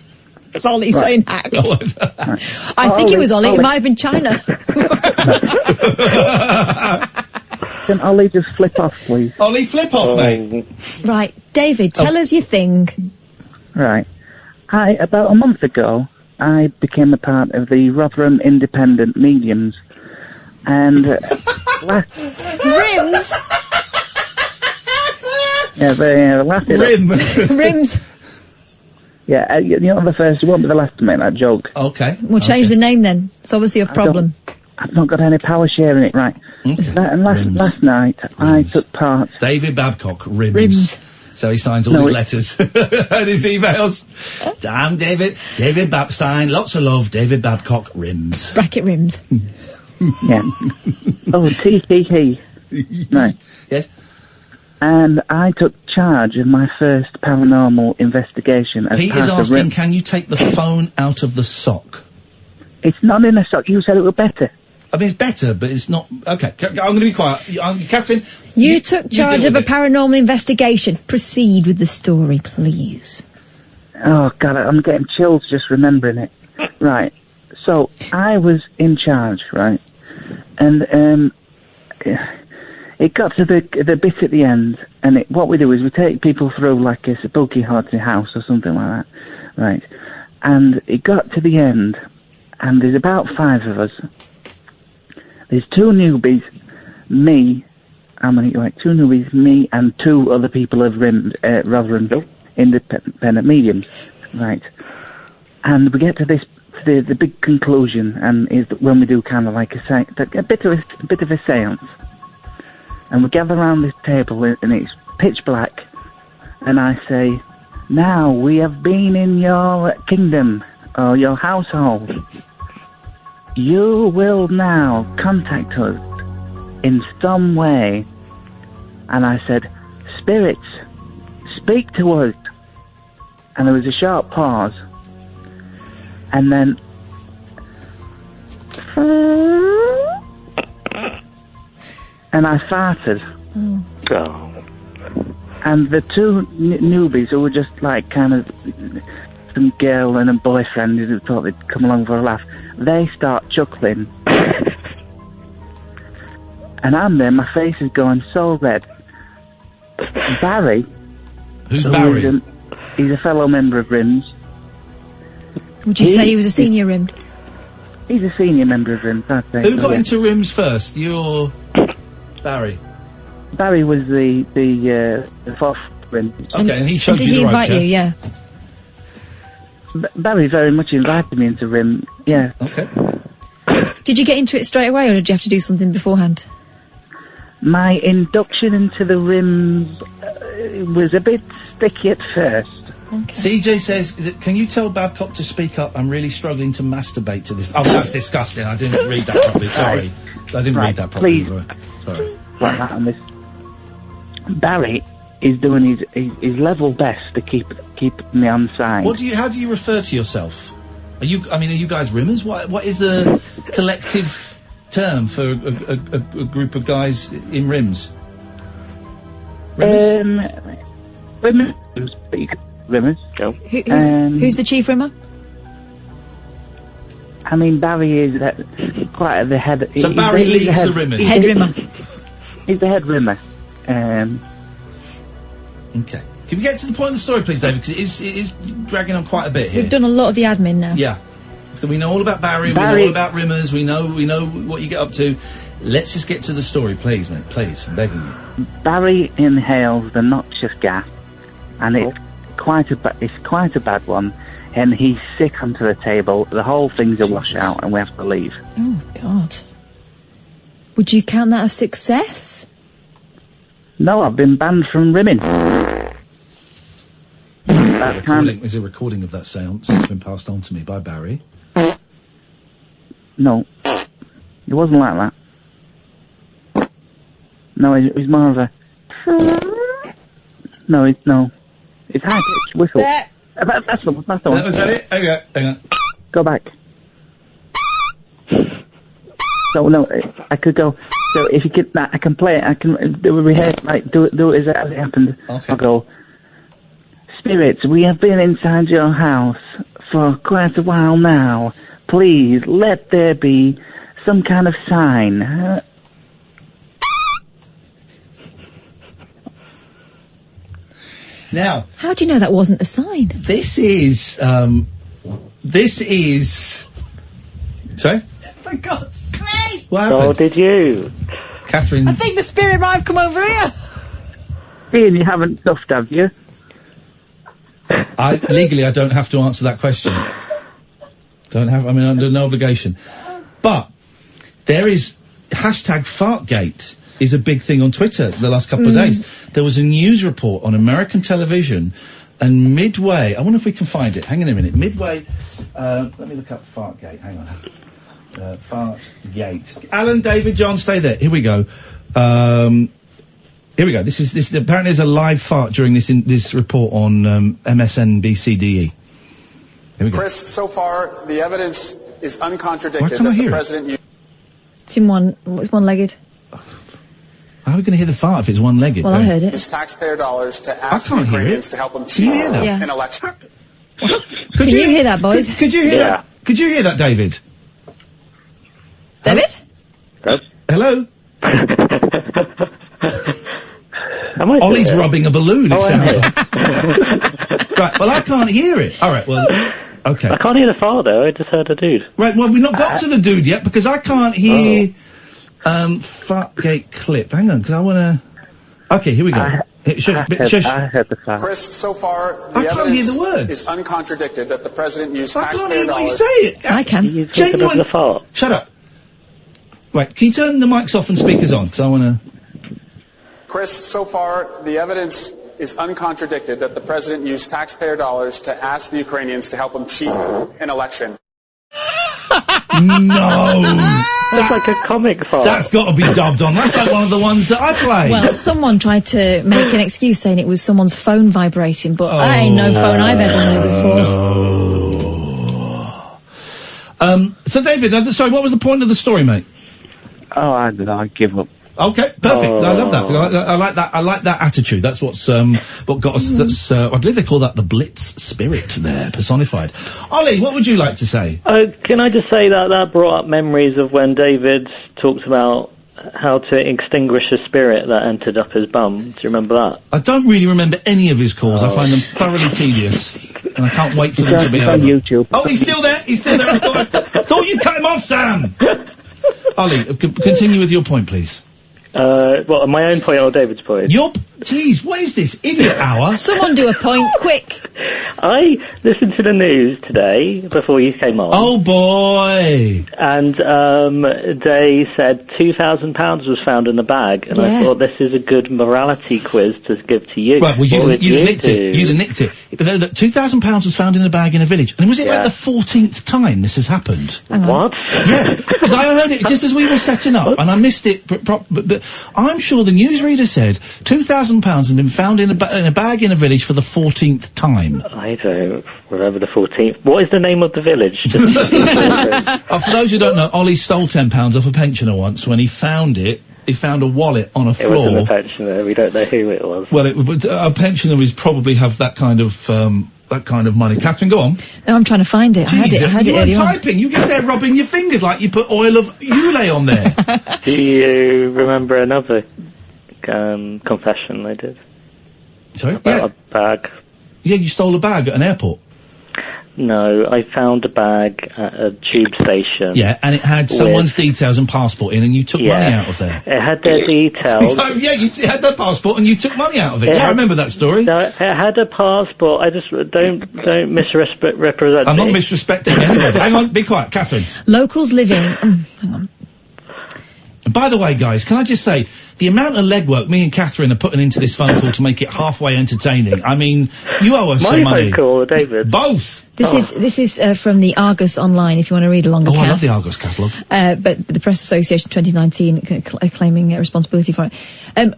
That's Ollie saying hacked. I think it was Ollie. It might have been China. Can Ollie just flip off, please? Ollie, flip off, mate. Right, David, tell us your thing. Right. About a month ago, I became a part of the Rotherham Independent Mediums. And, Rims? Yeah, they laughed it up. Rims. Yeah, you know the first, you won't be the last to make that joke. Okay. We'll change the name then. It's obviously a problem. I've not got any power sharing it, right. Okay. And last night, I took part... David Babcock, Rims. So he signs all his letters and his emails. Damn, David Babstein, lots of love, David Babcock, Rims. Bracket Rims. Yeah. Oh, tee. Right. Yes. And I took charge of my first paranormal investigation as Pete part is of... asking, can you take the phone out of the sock? It's not in a sock. You said it were better. I mean, it's better, but it's not... Okay, I'm going to be quiet. Katherine... You took charge of a paranormal investigation. Proceed with the story, please. Oh, God, I'm getting chills just remembering it. Right. So, I was in charge, right? And, it got to the bit at the end, and what we do is we take people through like a spooky haunted house or something like that, right? And it got to the end, and there's about 5 of us. There's 2 newbies, me, how many, like 2 newbies, me, and 2 other people of Rotherham independent mediums, right? And we get to this, the big conclusion, and is when we do kind of like a bit of a seance. And we gather around this table, and it's pitch black, and I say, now we have been in your kingdom, or your household. You will now contact us in some way. And I said, spirits, speak to us. And there was a sharp pause. And then... and I farted. Oh. And the 2 newbies who were just like kind of some girl and a boyfriend who thought they'd come along for a laugh, they start chuckling. And I'm there, my face is going so red. Barry. Who's Barry? He's a fellow member of RIMS. Would you say he was a senior RIM? He's a senior member of RIMS, I'd say. Who got into RIMS first? You or Barry? Barry was the fourth RIMS. Okay, and he showed you the the right ropes, you, yeah? Barry very much invited me into RIM, yeah. Okay. Did you get into it straight away, or did you have to do something beforehand? My induction into the RIM was a bit sticky at first. Okay. CJ says, can you tell Babcock to speak up? I'm really struggling to masturbate to this. Oh, that's disgusting. I didn't read that properly. Sorry. I didn't read that properly. Please. Sorry. Like that on this. Barry is doing his level best to keep me on side. How do you refer to yourself? Are you guys rimmers? What is the collective term for a group of guys in rims? Rimmers? Rimmers. Go. Who's the chief rimmer? I mean, Barry is quite at the head. So Barry leads the rimmers. Head rimmer. He's the head rimmer. Okay. Can we get to the point of the story, please, David? Because it is dragging on quite a bit here. We've done a lot of the admin now. Yeah. So we know all about Barry, we know all about rimmers, we know what you get up to. Let's just get to the story, please, mate. Please, I'm begging you. Barry inhales the noxious gas, and it's quite a bad one. And he's sick onto the table. The whole thing's a washout, and we have to leave. Oh God! Would you count that a success? No, I've been banned from rimming. There's a recording of that séance that's been passed on to me by Barry. No, it wasn't like that. No, it was more of a... No. It's high-pitched whistle. That's the one. Was that it? Okay, hang on. Go back. So, no, I could go... So, if you could... I can play it. I can do it as it happened. Okay. I'll go... Spirits, we have been inside your house for quite a while now. Please, let there be some kind of sign. Now... How do you know that wasn't a sign? This is... Sorry? For God's sake! What happened? So did you. Katherine... I think the spirit might have come over here. Ian, you haven't stuffed, have you? Legally, I don't have to answer that question. Under no obligation. But there is #Fartgate is a big thing on Twitter the last couple of days. There was a news report on American television, and midway, I wonder if we can find it. Hang on a minute. Midway, let me look up Fartgate. Hang on. Fartgate. Alan, David, John, stay there. Here we go. Here we go. This is apparently there's a live fart during this report on MSNBCDE. Here we go. Chris, so far the evidence is uncontradicted Why can't I that hear the president. It's one-legged. How are we going to hear the fart if it's one-legged? Well, I heard it. Use taxpayer dollars to ask I can't hear Ukrainians it. to help them Can cheat you hear that? Yeah. an election. Could you hear that, boys? Could you hear that? Could you hear that, David? David? Hello? Am I Ollie's there? rubbing a balloon, it Oh, sounds like. Right, well, I can't hear it. All right, well, okay. I can't hear the fart though. I just heard a dude. Right, well, we've not got to the dude yet because I can't hear fartgate clip. Hang on, because I want to... Okay, here we go. I heard the fart. Chris, so far, I the can't hear evidence the words. is uncontradicted that the president used I can't taxpayer hear what you dollars. say it. I can. Genuine. The fart. Shut up. Right, can you turn the mics off and speakers on? Because I want to... Chris, so far, the evidence is uncontradicted that the president used taxpayer dollars to ask the Ukrainians to help him cheat an election. No! That's like a comic fart. That's got to be dubbed on. That's like one of the ones that I play. Well, someone tried to make an excuse saying it was someone's phone vibrating, but that ain't no phone I've ever heard before. So David, sorry, what was the point of the story, mate? Oh, I don't know. I give up. Okay, perfect. I love that. I like that. I like that attitude. That's what got us. That's I believe they call that the Blitz spirit there personified. Ollie, what would you like to say? Can I just say that brought up memories of when David talked about how to extinguish a spirit that entered up his bum. Do you remember that? I don't really remember any of his calls. I find them thoroughly tedious, and I can't wait for them to be over. on YouTube. Oh, he's still there. He's still there. I thought you cut him off, Sam. Ollie, continue with your point, please. What, my own point or David's point? Jeez, what is this? Idiot hour? Someone do a point, quick. I listened to the news today before you came on. Oh boy! And they said £2,000 was found in the bag, and I thought this is a good morality quiz to give to you. Right, well you'd have nicked it. You'd have nicked it. But £2,000 was found in a bag in a village, and was it like the 14th time this has happened? What? Yeah, because I heard it just as we were setting up, and I missed it. But I'm sure the newsreader said £2,000 had been found in a bag in a village for the 14th time. I don't remember the 14th. What is the name of the village? For those who don't know, Ollie stole £10 off a pensioner once when he found it. He found a wallet on a floor. It wasn't a pensioner. We don't know who it was. Well, a pensioner would probably have that kind of money. Katherine, go on. No, I'm trying to find it. Jeez, I had it you earlier weren't on. typing. You just there rubbing your fingers like you put oil of Ulay on there. Do you remember another confession I did? Sorry? About a bag. Yeah, you stole a bag at an airport. No, I found a bag at a tube station. Yeah, and it had someone's details and passport in, and you took money out of there. It had their details. Oh, yeah, you had their passport, and you took money out of it. I remember that story. No, it had a passport. I just don't misrepresent. I'm not misrespecting anybody. Hang on, be quiet, Katherine. Locals living... hang on. And by the way, guys, can I just say, the amount of legwork me and Katherine are putting into this phone call to make it halfway entertaining, I mean, you owe us some money. My phone call, David? Both! This is from the Argus Online, if you want to read along the I love the Argus catalogue. But the Press Association 2019 claiming responsibility for it.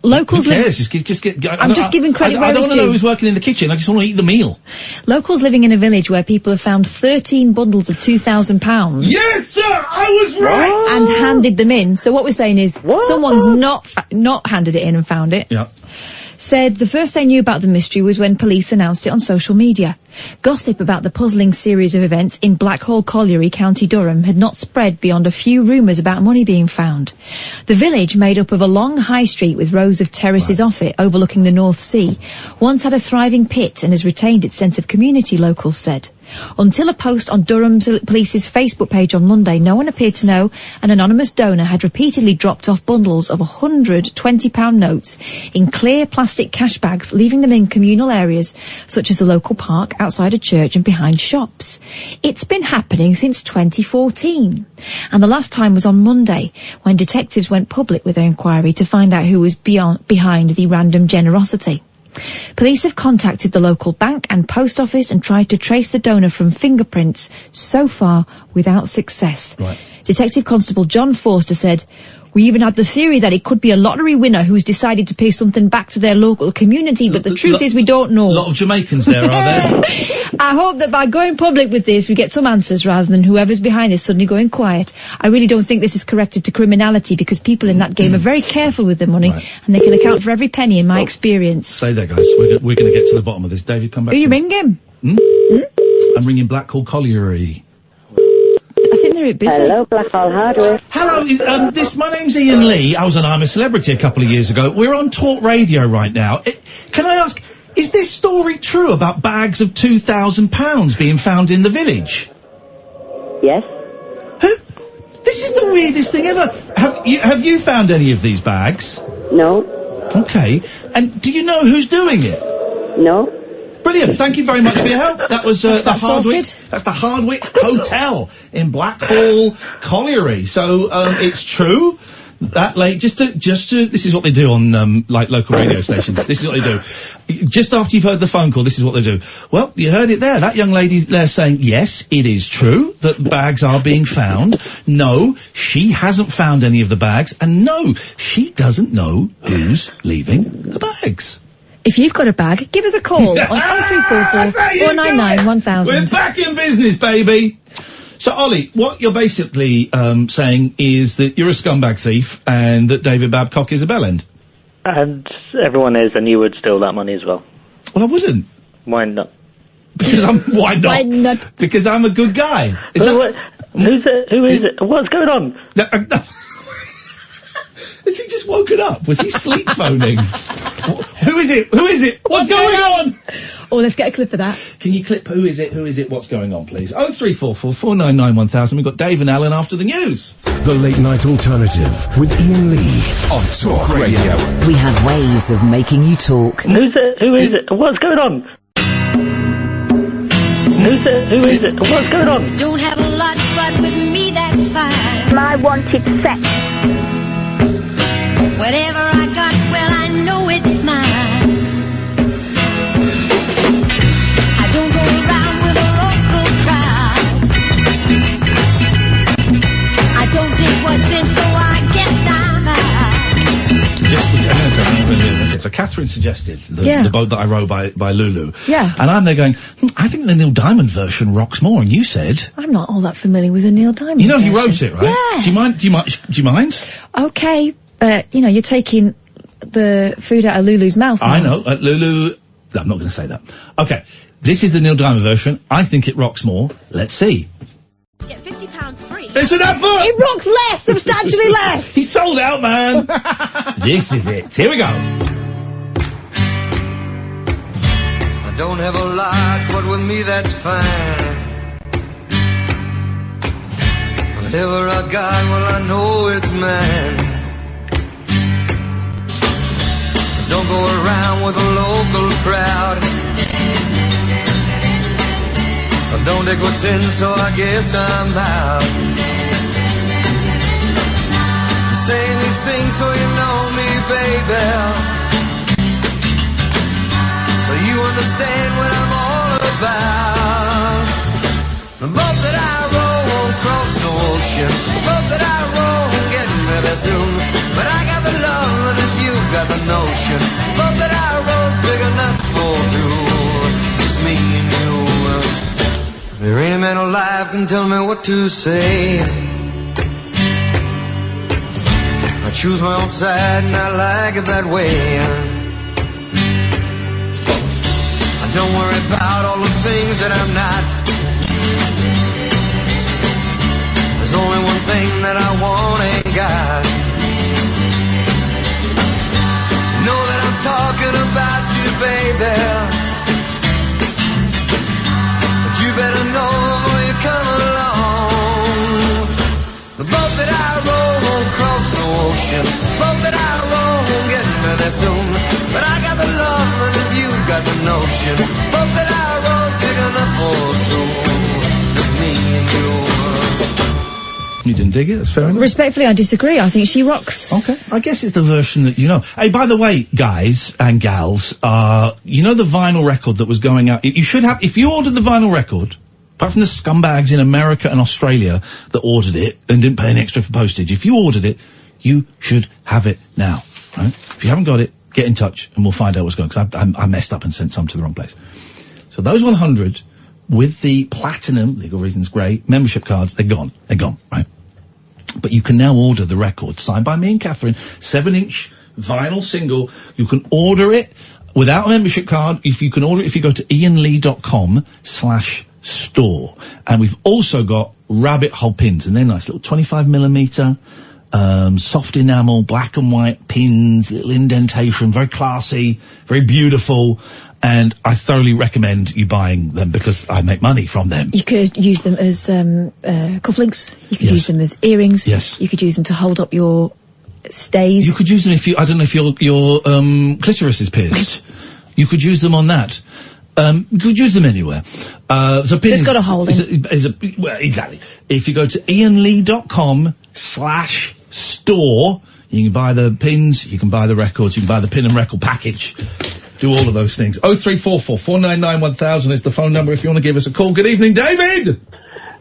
Locals... Who cares? Just get... I'm just giving credit where I don't it's want to know due. who's working in the kitchen, I just want to eat the meal. Locals living in a village where people have found 13 bundles of £2,000. Yes, sir! I was right! And handed them in. So what we're saying is, someone's not handed it in and found it. Yeah. Said the first they knew about the mystery was when police announced it on social media. Gossip about the puzzling series of events in Blackhall Colliery, County Durham, had not spread beyond a few rumours about money being found. The village, made up of a long high street with rows of terraces off it overlooking the North Sea, once had a thriving pit and has retained its sense of community, locals said. Until a post on Durham Police's Facebook page on Monday, no one appeared to know an anonymous donor had repeatedly dropped off bundles of £120 notes in clear plastic cash bags, leaving them in communal areas such as the local park, outside a church and behind shops. It's been happening since 2014. And the last time was on Monday, when detectives went public with their inquiry to find out who was behind the random generosity. Police have contacted the local bank and post office and tried to trace the donor from fingerprints, so far without success. Right. Detective Constable John Forster said, We even had the theory that it could be a lottery winner who's decided to pay something back to their local community, but the truth is we don't know. A lot of Jamaicans there, are there? I hope that by going public with this, we get some answers rather than whoever's behind this suddenly going quiet. I really don't think this is corrected to criminality because people in that game are very careful with their money and they can account for every penny in my experience. Stay there, guys. We're going to get to the bottom of this. David, come back. Who are you ringing? I'm ringing Blackhall Colliery. I think they're a bit busy. Hello, Blackhall Hardware. Hello, my name's Iain Lee. I was on I'm a Celebrity a couple of years ago. We're on Talk Radio right now. Can I ask, is this story true about bags of £2,000 being found in the village? Yes. This is the weirdest thing ever. Have you found any of these bags? No. Okay. And do you know who's doing it? No. Brilliant. Thank you very much for your help. That was the Hardwick. That's the Hardwick Hotel in Blackhall Colliery. So it's true. That late, just to, this is what they do on, like, local radio stations. This is what they do. Just after you've heard the phone call, this is what they do. Well, you heard it there. That young lady there saying, yes, it is true that bags are being found. No, she hasn't found any of the bags. And no, she doesn't know who's leaving the bags. If you've got a bag, give us a call on 0344 499 1000. We're back in business, baby. So, Ollie, what you're basically saying is that you're a scumbag thief and that David Babcock is a bellend. And everyone is, and you would steal that money as well. Well, I wouldn't. Why not? Because why not? Why not? Because I'm a good guy. Who is it? What's going on? Has he just woken up? Was he sleep phoning? Who is it? What's going on? Oh, let's get a clip of that. Can you clip who is it? What's going on, please? 0344 499 1000. We've got Dave and Alan after the news. The Late Night Alternative with Iain Lee on Talk Radio. We have ways of making you talk. Who is it? What's going on? Who is it? What's going on? Don't have a lot, but with me that's fine. I wanted sex. Whatever I got, well, I know it's mine. I don't go around with a local crowd. I don't dig what's in, so I guess I'm out. Okay, so Katherine suggested the boat that I rode by Lulu. Yeah. And I'm there going, I think the Neil Diamond version rocks more, and you said... I'm not all that familiar with the Neil Diamond You know version. he wrote it, right? Yeah. Do you mind? Okay, but, you're taking the food out of Lulu's mouth now. I know, Lulu... I'm not going to say that. Okay, this is the Neil Diamond version. I think it rocks more. Let's see. Get £50 free. It's an advert! It rocks less, substantially less! He sold out, man! This is it. Here we go. I don't have a lot, but with me that's fine. Whatever I got, well, I know it's mine. I don't go around with a local crowd. I don't dig what's in, so I guess I'm out. I'm saying these things so you know me, baby. So you understand what I'm all about. The boat that I row won't cross the ocean. The boat that I row won't get me there soon. But I got the love and if you got the notion, the boat that I row's big enough for two. It's me and you. There ain't a man alive can tell me what to say. I choose my own side and I like it that way. I don't worry about all the things that I'm not. There's only one thing that I want and got. You know that I'm talking about you, baby. You better know before you come along. The boat that I row won't cross the ocean. The boat that I row won't get me there soon. But I got the love and if you got the notion, the boat that I row's big enough for two. Just me and you. You didn't dig it? That's fair enough. Respectfully, I disagree. I think she rocks. Okay. I guess it's the version that you know. Hey, by the way, guys and gals, you know the vinyl record that was going out? You should have, if you ordered the vinyl record, apart from the scumbags in America and Australia that ordered it and didn't pay any extra for postage, if you ordered it, You should have it now, right? If you haven't got it, get in touch and we'll find out what's going on, because I messed up and sent some to the wrong place. So those 100 with the platinum, legal reasons grey, membership cards, they're gone, right? But you can now order the record signed by me and Katherine, 7-inch vinyl single. You can order it without a membership card. If you can order it, if you go to iainlee.com/store. And we've also got rabbit hole pins, and they're nice little 25mm, soft enamel, black and white pins, little indentation, very classy, very beautiful. And I thoroughly recommend you buying them because I make money from them. You could use them as cufflinks. You could use them as earrings. Yes. You could use them to hold up your stays. You could use them if I don't know if your clitoris is pierced. You could use them on that. You could use them anywhere. So pins. It's got a hole in. Well, exactly. If you go to iainlee.com/store, you can buy the pins, you can buy the records, you can buy the pin and record package. Do all of those things. 0344 499 1000 is the phone number if you want to give us a call. Good evening, David!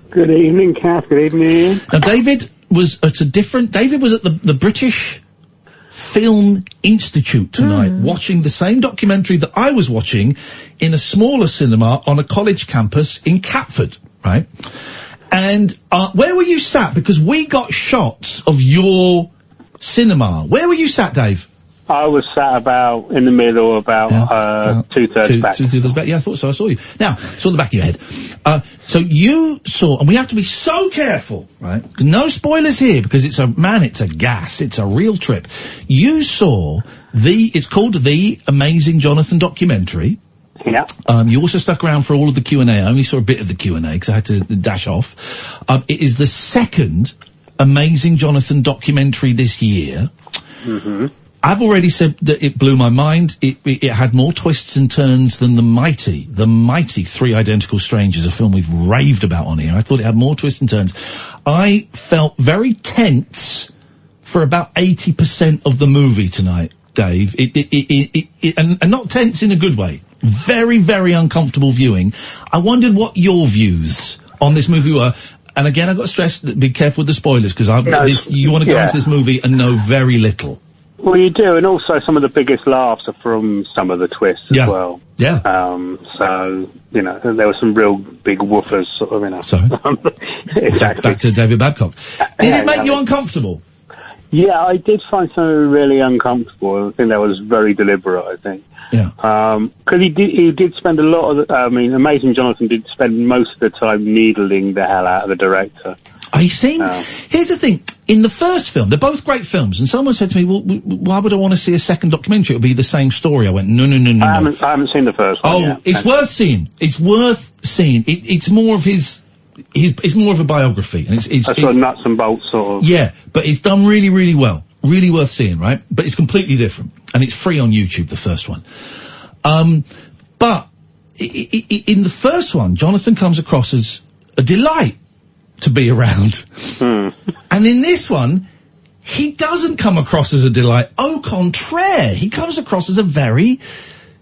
Good evening, Kath. Good evening, Ian. Now, David was at the British Film Institute tonight, watching the same documentary that I was watching in a smaller cinema on a college campus in Catford, right? And, where were you sat? Because we got shots of your cinema. Where were you sat, Dave? I was sat about in the middle, about 2/3 back. 2/3 back. Yeah, I thought so. I saw you. Now, saw the back of your head. So you saw, and we have to be so careful, right? No spoilers here, because it's a gas. It's a real trip. You saw it's called The Amazing Jonathan Documentary. Yeah. You also stuck around for all of the Q&A. I only saw a bit of the Q&A because I had to dash off. It is the second Amazing Jonathan documentary this year. Mm-hmm. I've already said that it blew my mind. It had more twists and turns than the mighty Three Identical Strangers, a film we've raved about on here. I thought it had more twists and turns. I felt very tense for about 80% of the movie tonight, Dave. And not tense in a good way. Very, very uncomfortable viewing. I wondered what your views on this movie were. And again, I got to stress that be careful with the spoilers, because you want to go into this movie and know very little. Well, you do, and also some of the biggest laughs are from some of the twists as well. Yeah. So, there were some real big woofers, sort of, So? Exactly. Back to David Babcock. Did it make you uncomfortable? Yeah, I did find something really uncomfortable. I think that was very deliberate, I think. Yeah. Because he did spend a lot of Amazing Jonathan did spend most of the time needling the hell out of the director. Here's the thing. In the first film, they're both great films, and someone said to me, well, why would I want to see a second documentary? It'll be the same story. I went, no. I haven't seen the first one yet. It's worth seeing. It's worth seeing. It's more of it's more of a biography. And it's sort of nuts and bolts sort of. Yeah, but it's done really, really well. Really worth seeing, right? But it's completely different. And it's free on YouTube, the first one. But in the first one, Jonathan comes across as a delight to be around. And in this one, he doesn't come across as a delight. Au contraire, he comes across as a very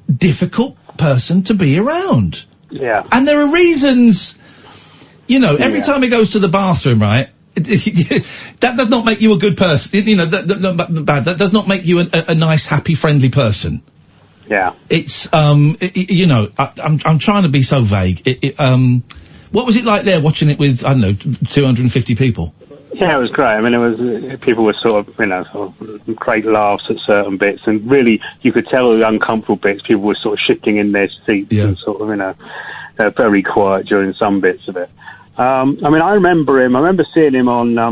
difficult person to be around. Yeah. And there are reasons, every time he goes to the bathroom, right, that does not make you a good person. That does not make you a nice, happy, friendly person. Yeah. It's, I'm trying to be so vague. What was it like there watching it with, 250 people? Yeah, it was great. I mean, people were sort of great laughs at certain bits, and really, you could tell the uncomfortable bits, people were sort of shifting in their seats and sort of, very quiet during some bits of it. I remember seeing him on, I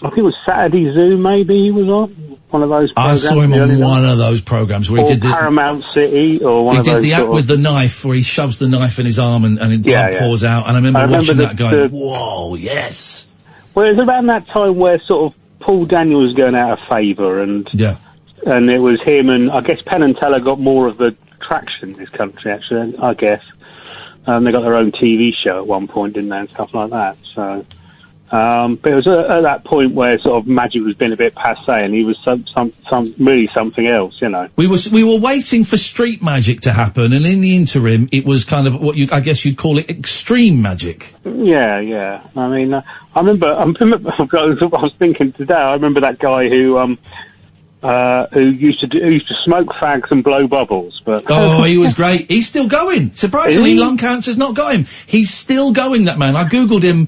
think it was Saturday Zoo, maybe he was on one of those programs. I saw him on one of those programs where he did Paramount City, or one of those. He did the act with the knife, where he shoves the knife in his arm and blood pours out, and I remember watching that going, whoa, yes. Well, it was around that time where sort of Paul Daniels was going out of favour, and it was him, and I guess Penn and Teller got more of the traction in this country, actually, I guess. They got their own TV show at one point, didn't they, and stuff like that, so. But it was at that point where sort of magic was being a bit passé, and he was really something else, you know. We were waiting for street magic to happen, and in the interim, it was kind of what I guess you'd call it extreme magic. Yeah. I mean, I remember. I was thinking today. I remember that guy who used to smoke fags and blow bubbles, but oh, he was great. He's still going. Surprisingly, lung cancer's not got him. He's still going. That man. I googled him.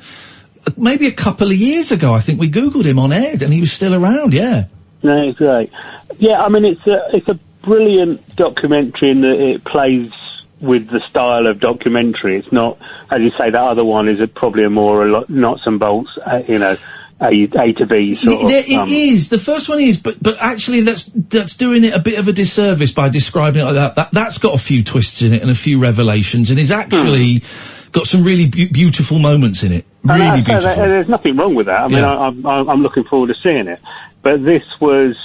Maybe a couple of years ago, I think we googled him on air, and he was still around. Yeah. No, he's great. Yeah, I mean, it's a brilliant documentary in that it plays with the style of documentary. It's not, as you say, that other one is probably a more nuts and bolts, you know, A to B sort of. It is. The first one is, but actually that's doing it a bit of a disservice by describing it like that. That's got a few twists in it and a few revelations, and is actually got some really beautiful moments in it. Really beautiful. There's nothing wrong with that. I mean, I'm looking forward to seeing it. But this was,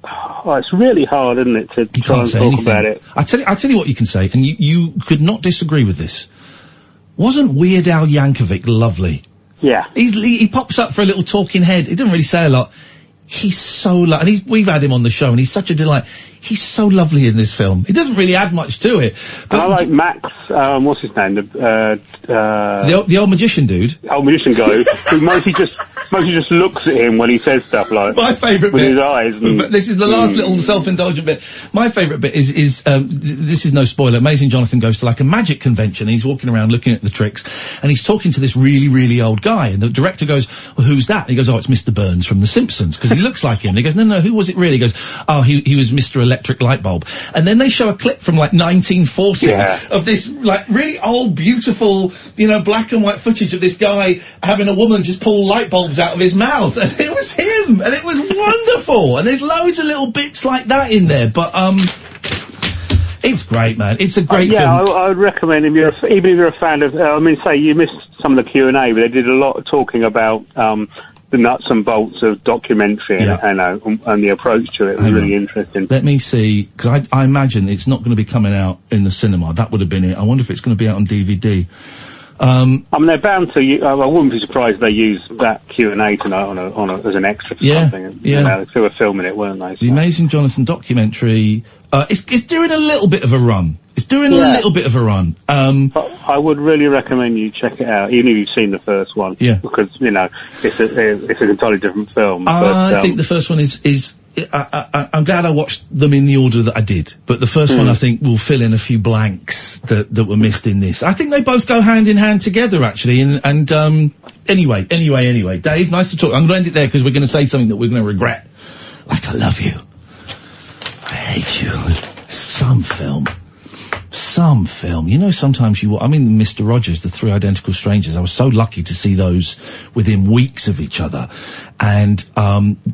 it's really hard, isn't it, to try and talk about it. I tell you what you can say, and you could not disagree with this. Wasn't Weird Al Yankovic lovely? Yeah. He pops up for a little talking head. He doesn't really say a lot. He's so and we've had him on the show, and he's such a delight. He's so lovely in this film. He doesn't really add much to it. But I like Max, what's his name? The old magician dude. Old magician guy, who mostly just looks at him when he says stuff like. My favourite with bit. his eyes. But this is the last little self-indulgent bit. My favourite bit is this is no spoiler. Amazing Jonathan goes to like a magic convention, and he's walking around looking at the tricks, and he's talking to this really, really old guy, and the director goes, well, who's that? And he goes, oh, it's Mr. Burns from The Simpsons, because he looks like him. And he goes, no, who was it really? He goes, oh, he was Mr. Electric Light Bulb. And then they show a clip from like 1940 of this like really old, beautiful, you know, black and white footage of this guy having a woman just pull light bulbs out of his mouth. And it was him, and it was wonderful. And there's loads of little bits like that in there, but it's great, man. It's a great film. I would recommend even if you're a fan of. I mean, say you missed some of the Q&A, but they did a lot of talking about the nuts and bolts of documentary and the approach to it was really interesting. Let me see, because I imagine it's not going to be coming out in the cinema. That would have been it. I wonder if it's going to be out on DVD. I mean, they're bound to. I wouldn't be surprised if they use that Q&A tonight as an extra for something. You know, they were filming it, weren't they? So. The Amazing Jonathan documentary. It's doing a little bit of a run. It's doing a little bit of a run. I would really recommend you check it out, even if you've seen the first one. Yeah. Because, you know, it's an entirely different film. I think the first one is I'm glad I watched them in the order that I did. But the first one, I think, will fill in a few blanks that were missed in this. I think they both go hand in hand together, actually. And anyway. Dave, nice to talk. I'm going to end it there because we're going to say something that we're going to regret. Like, I love you. I hate you. Some film. You know, sometimes Mr. Rogers, The Three Identical Strangers, I was so lucky to see those within weeks of each other. And,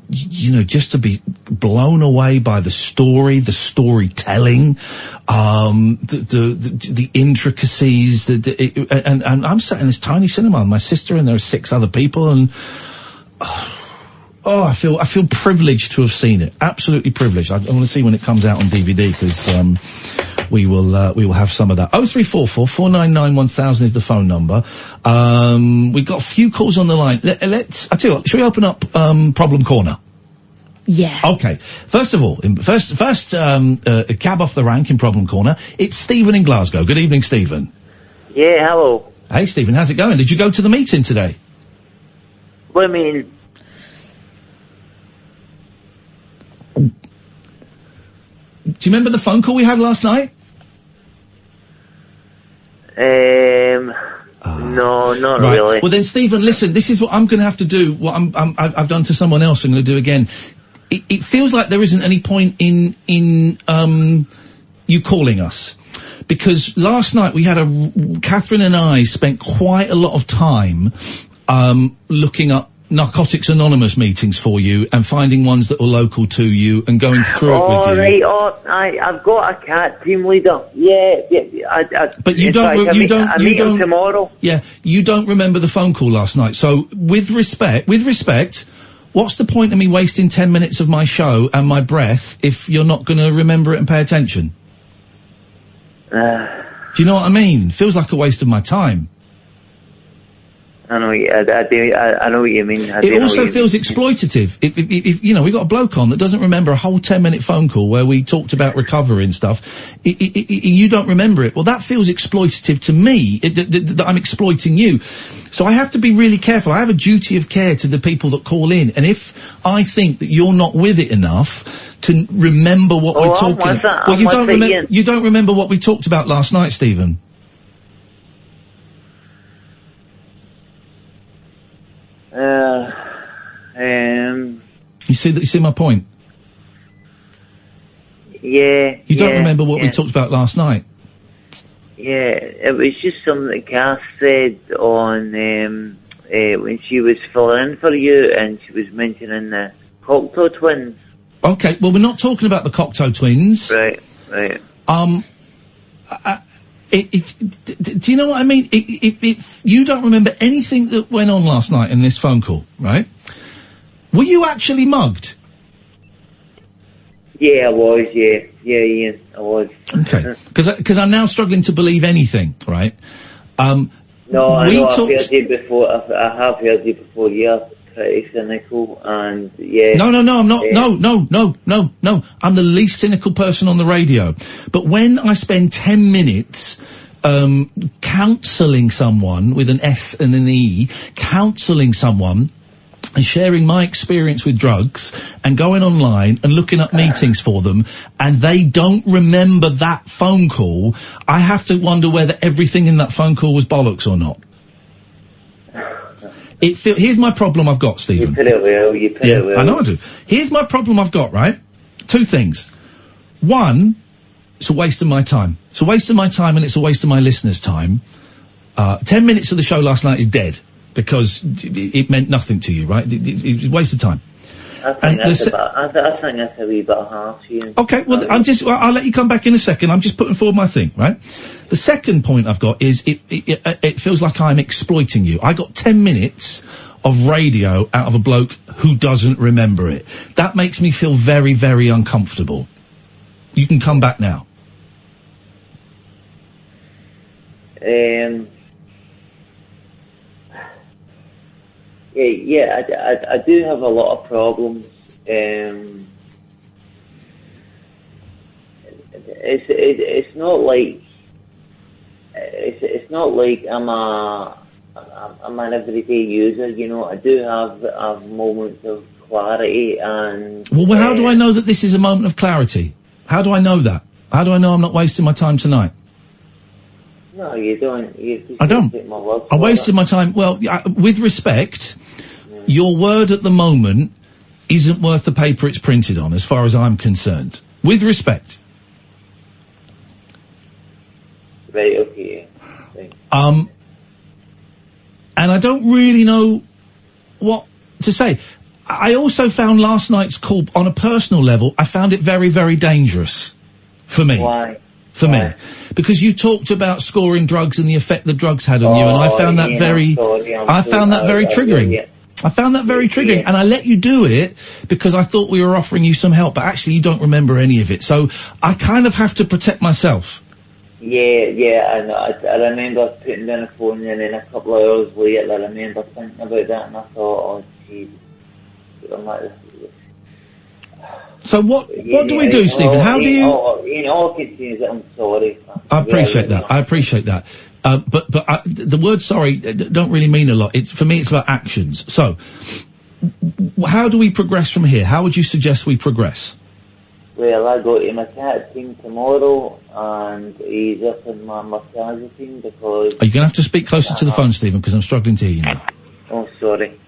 you know, just to be blown away by the story, the storytelling, the intricacies, and I'm sat in this tiny cinema with my sister, and there are 6 other people, and, I feel privileged to have seen it. Absolutely privileged. I want to see when it comes out on DVD, because, we will have some of that. 0344 499 1000 is the phone number. We've got a few calls on the line. I tell you what, shall we open up, Problem Corner? Yeah. Okay. First of all, first, a cab off the rank in Problem Corner. It's Stephen in Glasgow. Good evening, Stephen. Yeah, hello. Hey, Stephen, how's it going? Did you go to the meeting today? Well, I mean, do you remember the phone call we had last night? No, not really. Well then, Stephen, listen, this is what I'm going to have to do, what I've done to someone else, I'm going to do again. It feels like there isn't any point in you calling us. Because last night we had Katherine and I spent quite a lot of time, looking up Narcotics Anonymous meetings for you and finding ones that were local to you and going through it with you. I've got a CAT team leader. Yeah. But you meet him tomorrow. Yeah, you don't remember the phone call last night. So with respect, what's the point of me wasting 10 minutes of my show and my breath if you're not going to remember it and pay attention? Do you know what I mean? Feels like a waste of my time. I know. I know what you mean. It also feels exploitative. If you know, we got a bloke on that doesn't remember a whole 10-minute phone call where we talked about recovery and stuff. You don't remember it. Well, that feels exploitative to me. That I'm exploiting you. So I have to be really careful. I have a duty of care to the people that call in. And if I think that you're not with it enough to remember what we're talking about, well, you don't remember what we talked about last night, Stephen. You see my point? Yeah. You don't remember what we talked about last night? Yeah, it was just something that Kath said on, when she was filling in for you and she was mentioning the Cocteau twins. Okay, well, we're not talking about the Cocteau twins. Right. Do you know what I mean? If you don't remember anything that went on last night in this phone call, right? Were you actually mugged? Yeah, I was, yeah, Ian, I was. Okay, because I'm now struggling to believe anything, right? No, I know, I've heard you before, I have heard you before, you're pretty cynical, and yeah. No, I'm not, no, I'm the least cynical person on the radio. But when I spend 10 minutes, counselling someone with an S and an E, counselling someone, and sharing my experience with drugs and going online and looking up meetings for them, and they don't remember that phone call, I have to wonder whether everything in that phone call was bollocks or not. Here's my problem I've got, Stephen. You put it well, I know I do. Here's my problem I've got, right? Two things. One, it's a waste of my time. It's a waste of my time and it's a waste of my listeners' time. 10 minutes of the show last night is dead. Because it meant nothing to you, right? It's a waste of time. I think that's a wee bit harsh, Ian. Okay, well, I'll let you come back in a second. I'm just putting forward my thing, right? The second point I've got is it feels like I'm exploiting you. I got 10 minutes of radio out of a bloke who doesn't remember it. That makes me feel very, very uncomfortable. You can come back now. Yeah, I do have a lot of problems. It's not like I'm an everyday user. You know, I do have moments of clarity and. Well, how do I know that this is a moment of clarity? How do I know that? How do I know I'm not wasting my time tonight? No, you don't. I don't. I wasted my time. Well, with respect, your word at the moment isn't worth the paper it's printed on, as far as I'm concerned. With respect. Right, okay. And I don't really know what to say. I also found last night's call, on a personal level, I found it very, very dangerous. For me. Why? For me. Because you talked about scoring drugs and the effect the drugs had on you, and I found that very triggering. Yeah. I found that very triggering, and I let you do it because I thought we were offering you some help, but actually you don't remember any of it. So I kind of have to protect myself. Yeah, I remember putting down the phone, and then a couple of hours later I remember thinking about that, and I thought, oh, geez, I'm like this. So what do we do, Stephen? How do you... all I can say is that I'm sorry. I appreciate that. But the word sorry don't really mean a lot. For me, it's about actions. So, how do we progress from here? How would you suggest we progress? Well, I go to my cat team tomorrow, and he's up in my massage team because... Are you going to have to speak closer to the phone, Stephen, because I'm struggling to hear you now. Oh, sorry.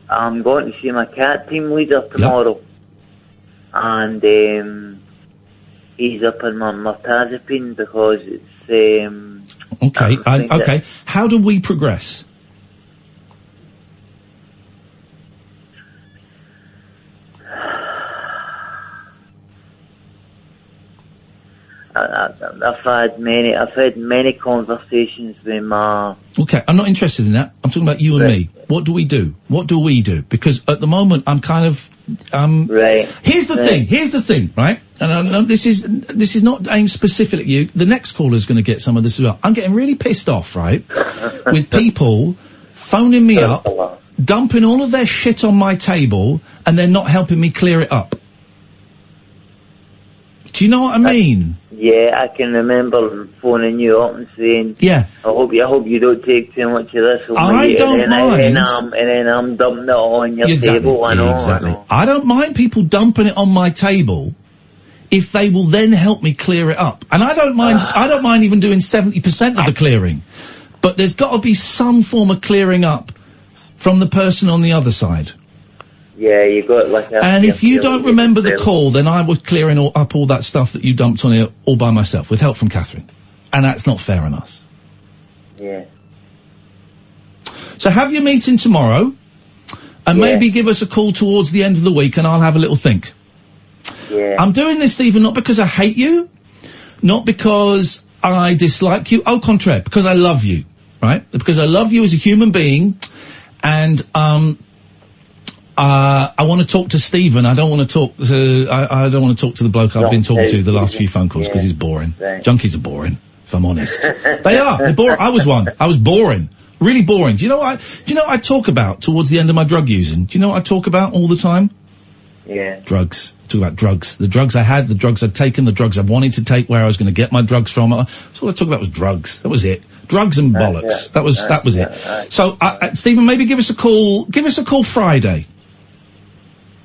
I'm going to see my cat team leader tomorrow. Yep. And he's up in my mirtazepine because it's... Okay, okay. How do we progress? I've had many conversations with my... Okay, I'm not interested in that. I'm talking about you and me. What do we do? What do we do? Because at the moment, I'm kind of... Right. Here's the thing, right? and this is not aimed specifically at you. The next caller's going to get some of this as well. I'm getting really pissed off, right, with people phoning me up, dumping all of their shit on my table, and they're not helping me clear it up. Do you know what I mean? Yeah, I can remember phoning you up and saying, yeah, I hope you don't take too much of this home I with you, don't mind. and then I'm dumping it on your table. Exactly. I don't mind people dumping it on my table if they will then help me clear it up. And I don't mind even doing 70% of the clearing. But there's got to be some form of clearing up from the person on the other side. Yeah, you got like a... And if you don't remember the call, then I was clearing up all that stuff that you dumped on here all by myself, with help from Katherine. And that's not fair on us. Yeah. So have your meeting tomorrow, and maybe give us a call towards the end of the week, and I'll have a little think. Yeah. I'm doing this, Stephen, not because I hate you, not because I dislike you, au contraire, because I love you, right? Because I love you as a human being, and, I want to talk to Stephen. I don't want to talk to, I don't want to talk to the bloke I've been talking to the last few phone calls, because he's boring. Junkies are boring, if I'm honest. They are. They're boring. I was one. I was boring. Really boring. Do you know what I talk about towards the end of my drug using? Do you know what I talk about all the time? Yeah. Drugs. Talk about drugs. The drugs I had, the drugs I'd taken, the drugs I wanted to take, where I was going to get my drugs from. So all I talk about was drugs. That was it. Drugs and bollocks. That was it. So, Stephen, maybe give us a call Friday.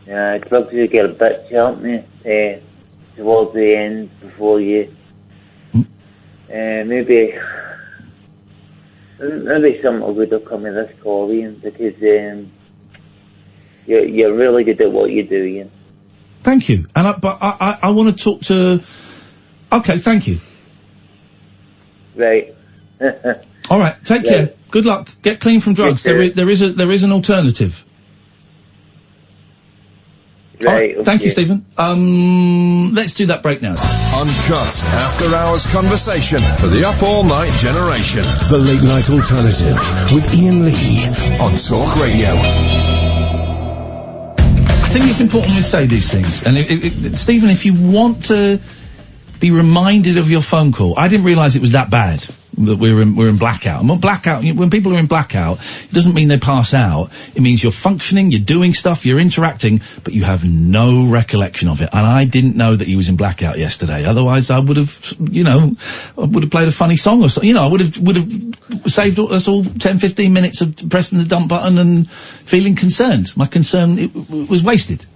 Yeah, drugs will get a bit, aren't they? Towards the end, before you... maybe something good will come of this call, Ian, because you're really good at what you do, Ian. Thank you. And I want to talk to... Okay, thank you. Right. All right, take care. Good luck. Get clean from drugs. There is an alternative. Right, okay. Thank you, Stephen. Let's do that break now. Uncut after-hours conversation for the up all-night generation. The Late Night Alternative with Iain Lee on Talk Radio. I think it's important we say these things. And Stephen, if you want to be reminded of your phone call, I didn't realise it was that bad. That we're in blackout. And when people are in blackout, it doesn't mean they pass out. It means you're functioning, you're doing stuff, you're interacting, but you have no recollection of it. And I didn't know that he was in blackout yesterday. Otherwise, I would have played a funny song or something. I would have saved us all 10, 15 minutes of pressing the dump button and feeling concerned. My concern, it was wasted.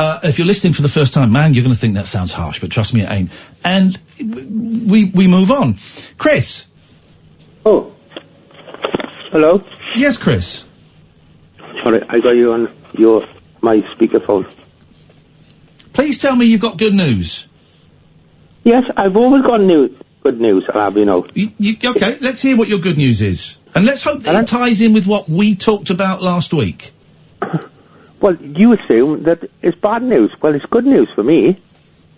If you're listening for the first time, man, you're going to think that sounds harsh, but trust me, it ain't. And we move on. Chris. Oh. Hello? Yes, Chris. Sorry, I got you on my speakerphone. Please tell me you've got good news. Yes, I've always got good news, I'll have you know. Okay, let's hear what your good news is. And let's hope that it ties in with what we talked about last week. Well, you assume that it's bad news. Well, it's good news for me,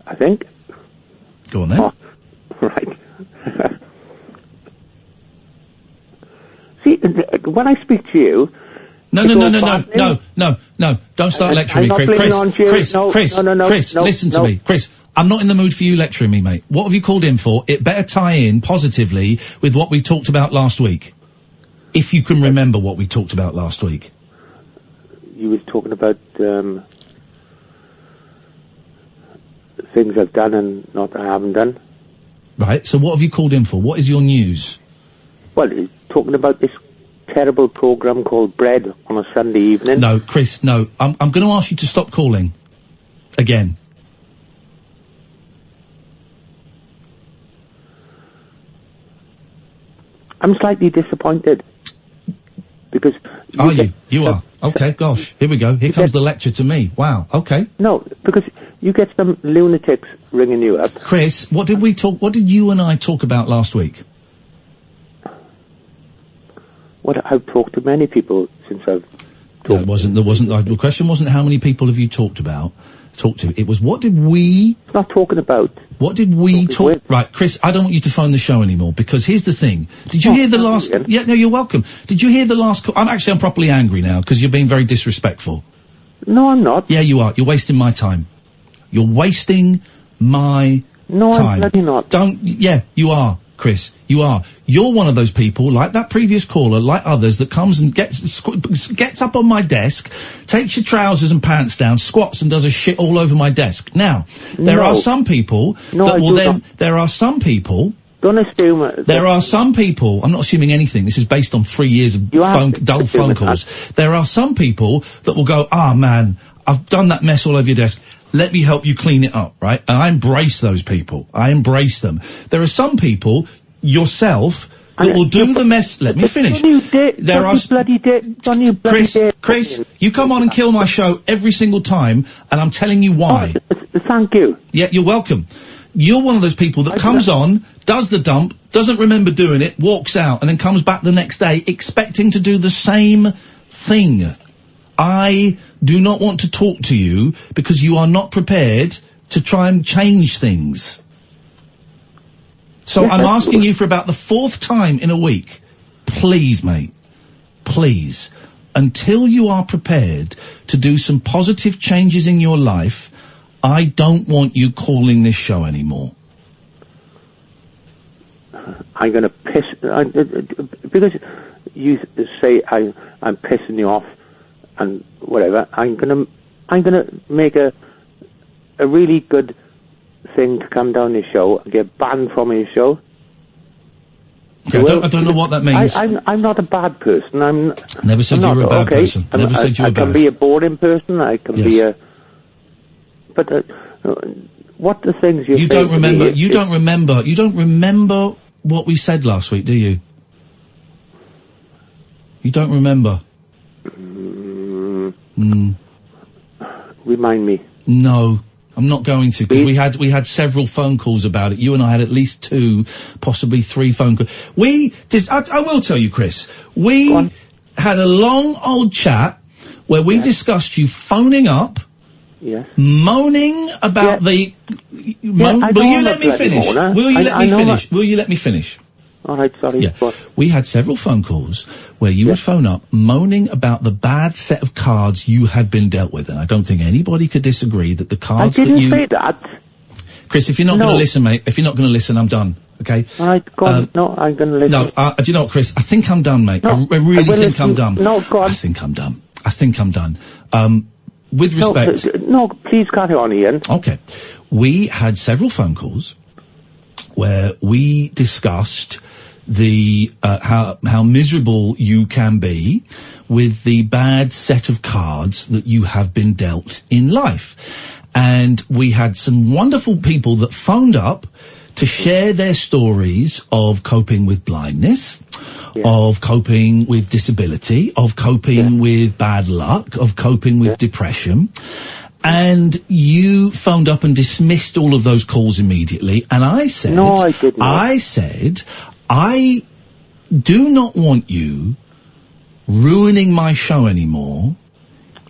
I think. Go on then. Oh, right. See, when I speak to you... No. Don't start lecturing me, Chris. Chris, listen to me. Chris, I'm not in the mood for you lecturing me, mate. What have you called in for? It better tie in positively with what we talked about last week. If you can remember what we talked about last week. You was talking about things I've done and not I haven't done. Right, so what have you called in for? What is your news? Well, talking about this terrible programme called Bread on a Sunday evening. No, Chris, no. I'm going to ask you to stop calling. Again. I'm slightly disappointed. Because... Are you? You are. Okay, gosh. Here we go. Here comes the lecture to me. Wow. Okay. No, because you get some lunatics ringing you up. Chris, what did you and I talk about last week? Well, I've talked to many people since I've talked. The question wasn't how many people have you talked to. It was what did we... It's not talking about. What did we talk... Right, Chris, I don't want you to phone the show anymore, because here's the thing. Did you hear the last... Yeah, no, you're welcome. Did you hear the last... I'm properly angry now, because you're being very disrespectful. No, I'm not. Yeah, you are. You're wasting my time. You're wasting my time. I'm bloody not. Yeah, you are, Chris. You are. You're one of those people, like that previous caller, like others, that comes and gets up on my desk, takes your trousers and pants down, squats and does a shit all over my desk. Now, there are some people there are some people... Don't assume it. There are some people, I'm not assuming anything, this is based on 3 years of dull phone calls. There are some people that will go, man, I've done that mess all over your desk. Let me help you clean it up, right? And I embrace those people. I embrace them. There are some people, yourself, that will do the mess. Let me finish. Chris, you come on and kill my show every single time, and I'm telling you why. Thank you. Yeah, you're welcome. You're one of those people that comes on, does the dump, doesn't remember doing it, walks out, and then comes back the next day expecting to do the same thing. I do not want to talk to you because you are not prepared to try and change things. So I'm asking you for about the 4th time in a week, please, mate, please, until you are prepared to do some positive changes in your life, I don't want you calling this show anymore. I'm going to piss... because you say I'm pissing you off and whatever, I'm going to make a really good thing to come down this show and get banned from his show. Okay, I don't know what that means. I'm not a bad person. Never said you were a bad person. Never said you were bad. I can be a boring person. I can be a... But what the things you don't remember what we said last week, do you? You don't remember? Remind me. No, I'm not going to, because we had several phone calls about it. You and I had at least 2, possibly 3 phone calls. I will tell you, Chris, we had a long old chat where we discussed you phoning up, moaning about will you let me finish? Will you let me finish? All right, sorry. Yeah. We had several phone calls where you would phone up moaning about the bad set of cards you had been dealt with, and I don't think anybody could disagree that the cards I didn't say that. Chris, if you're not going to listen, mate, if you're not going to listen, I'm done, okay? All right, go on. No, I'm going to listen. No, do you know what, Chris? I think I'm done, mate. No, I really think I'm done. No, go on. I think I'm done. With respect... No, please carry on, Ian. Okay. We had several phone calls where we discussed the how miserable you can be with the bad set of cards that you have been dealt in life. And we had some wonderful people that phoned up to share their stories of coping with blindness, of coping with disability, of coping with bad luck, of coping with depression. And you phoned up and dismissed all of those calls immediately. And I said... No, I didn't. I said, I do not want you ruining my show anymore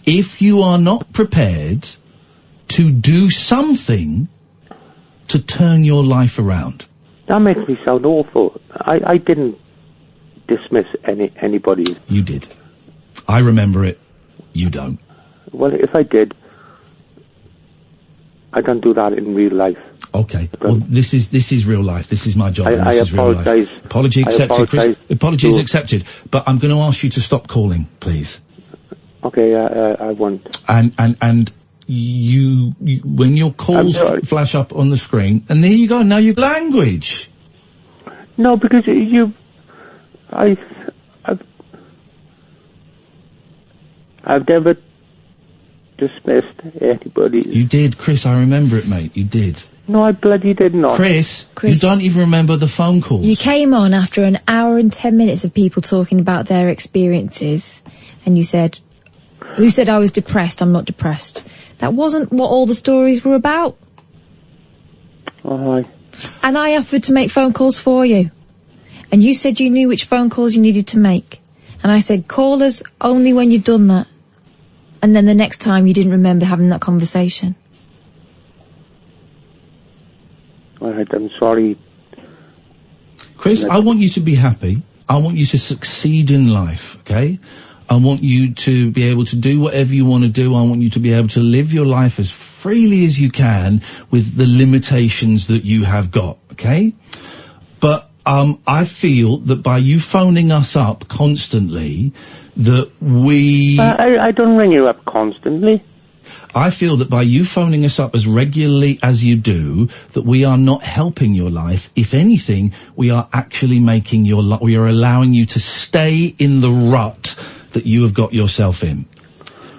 if you are not prepared to do something to turn your life around. That makes me sound awful. I didn't dismiss anybody. You did. I remember it. You don't. Well, if I did, I don't do that in real life. Okay. Well, this is real life. This is my job. I apologise. Apology accepted, Chris. Apologies accepted. But I'm going to ask you to stop calling, please. Okay, I won't. And you when your calls flash up on the screen, and there you go. Now your language. No, because I've never dismissed anybody. You did, Chris. I remember it, mate. You did. No, I bloody did not. Chris, you don't even remember the phone calls. You came on after an hour and 10 minutes of people talking about their experiences, and you said, "Who said I was depressed? I'm not depressed." That wasn't what all the stories were about. All right. And I offered to make phone calls for you. And you said you knew which phone calls you needed to make. And I said, call us only when you've done that. And then the next time you didn't remember having that conversation. All right, I'm sorry. Chris, I want you to be happy. I want you to succeed in life, okay? I want you to be able to do whatever you want to do. I want you to be able to live your life as freely as you can with the limitations that you have got, okay? But, I feel that by you phoning us up constantly, that we... I don't ring you up constantly. I feel that by you phoning us up as regularly as you do, that we are not helping your life. If anything, we are actually making we are allowing you to stay in the rut that you have got yourself in.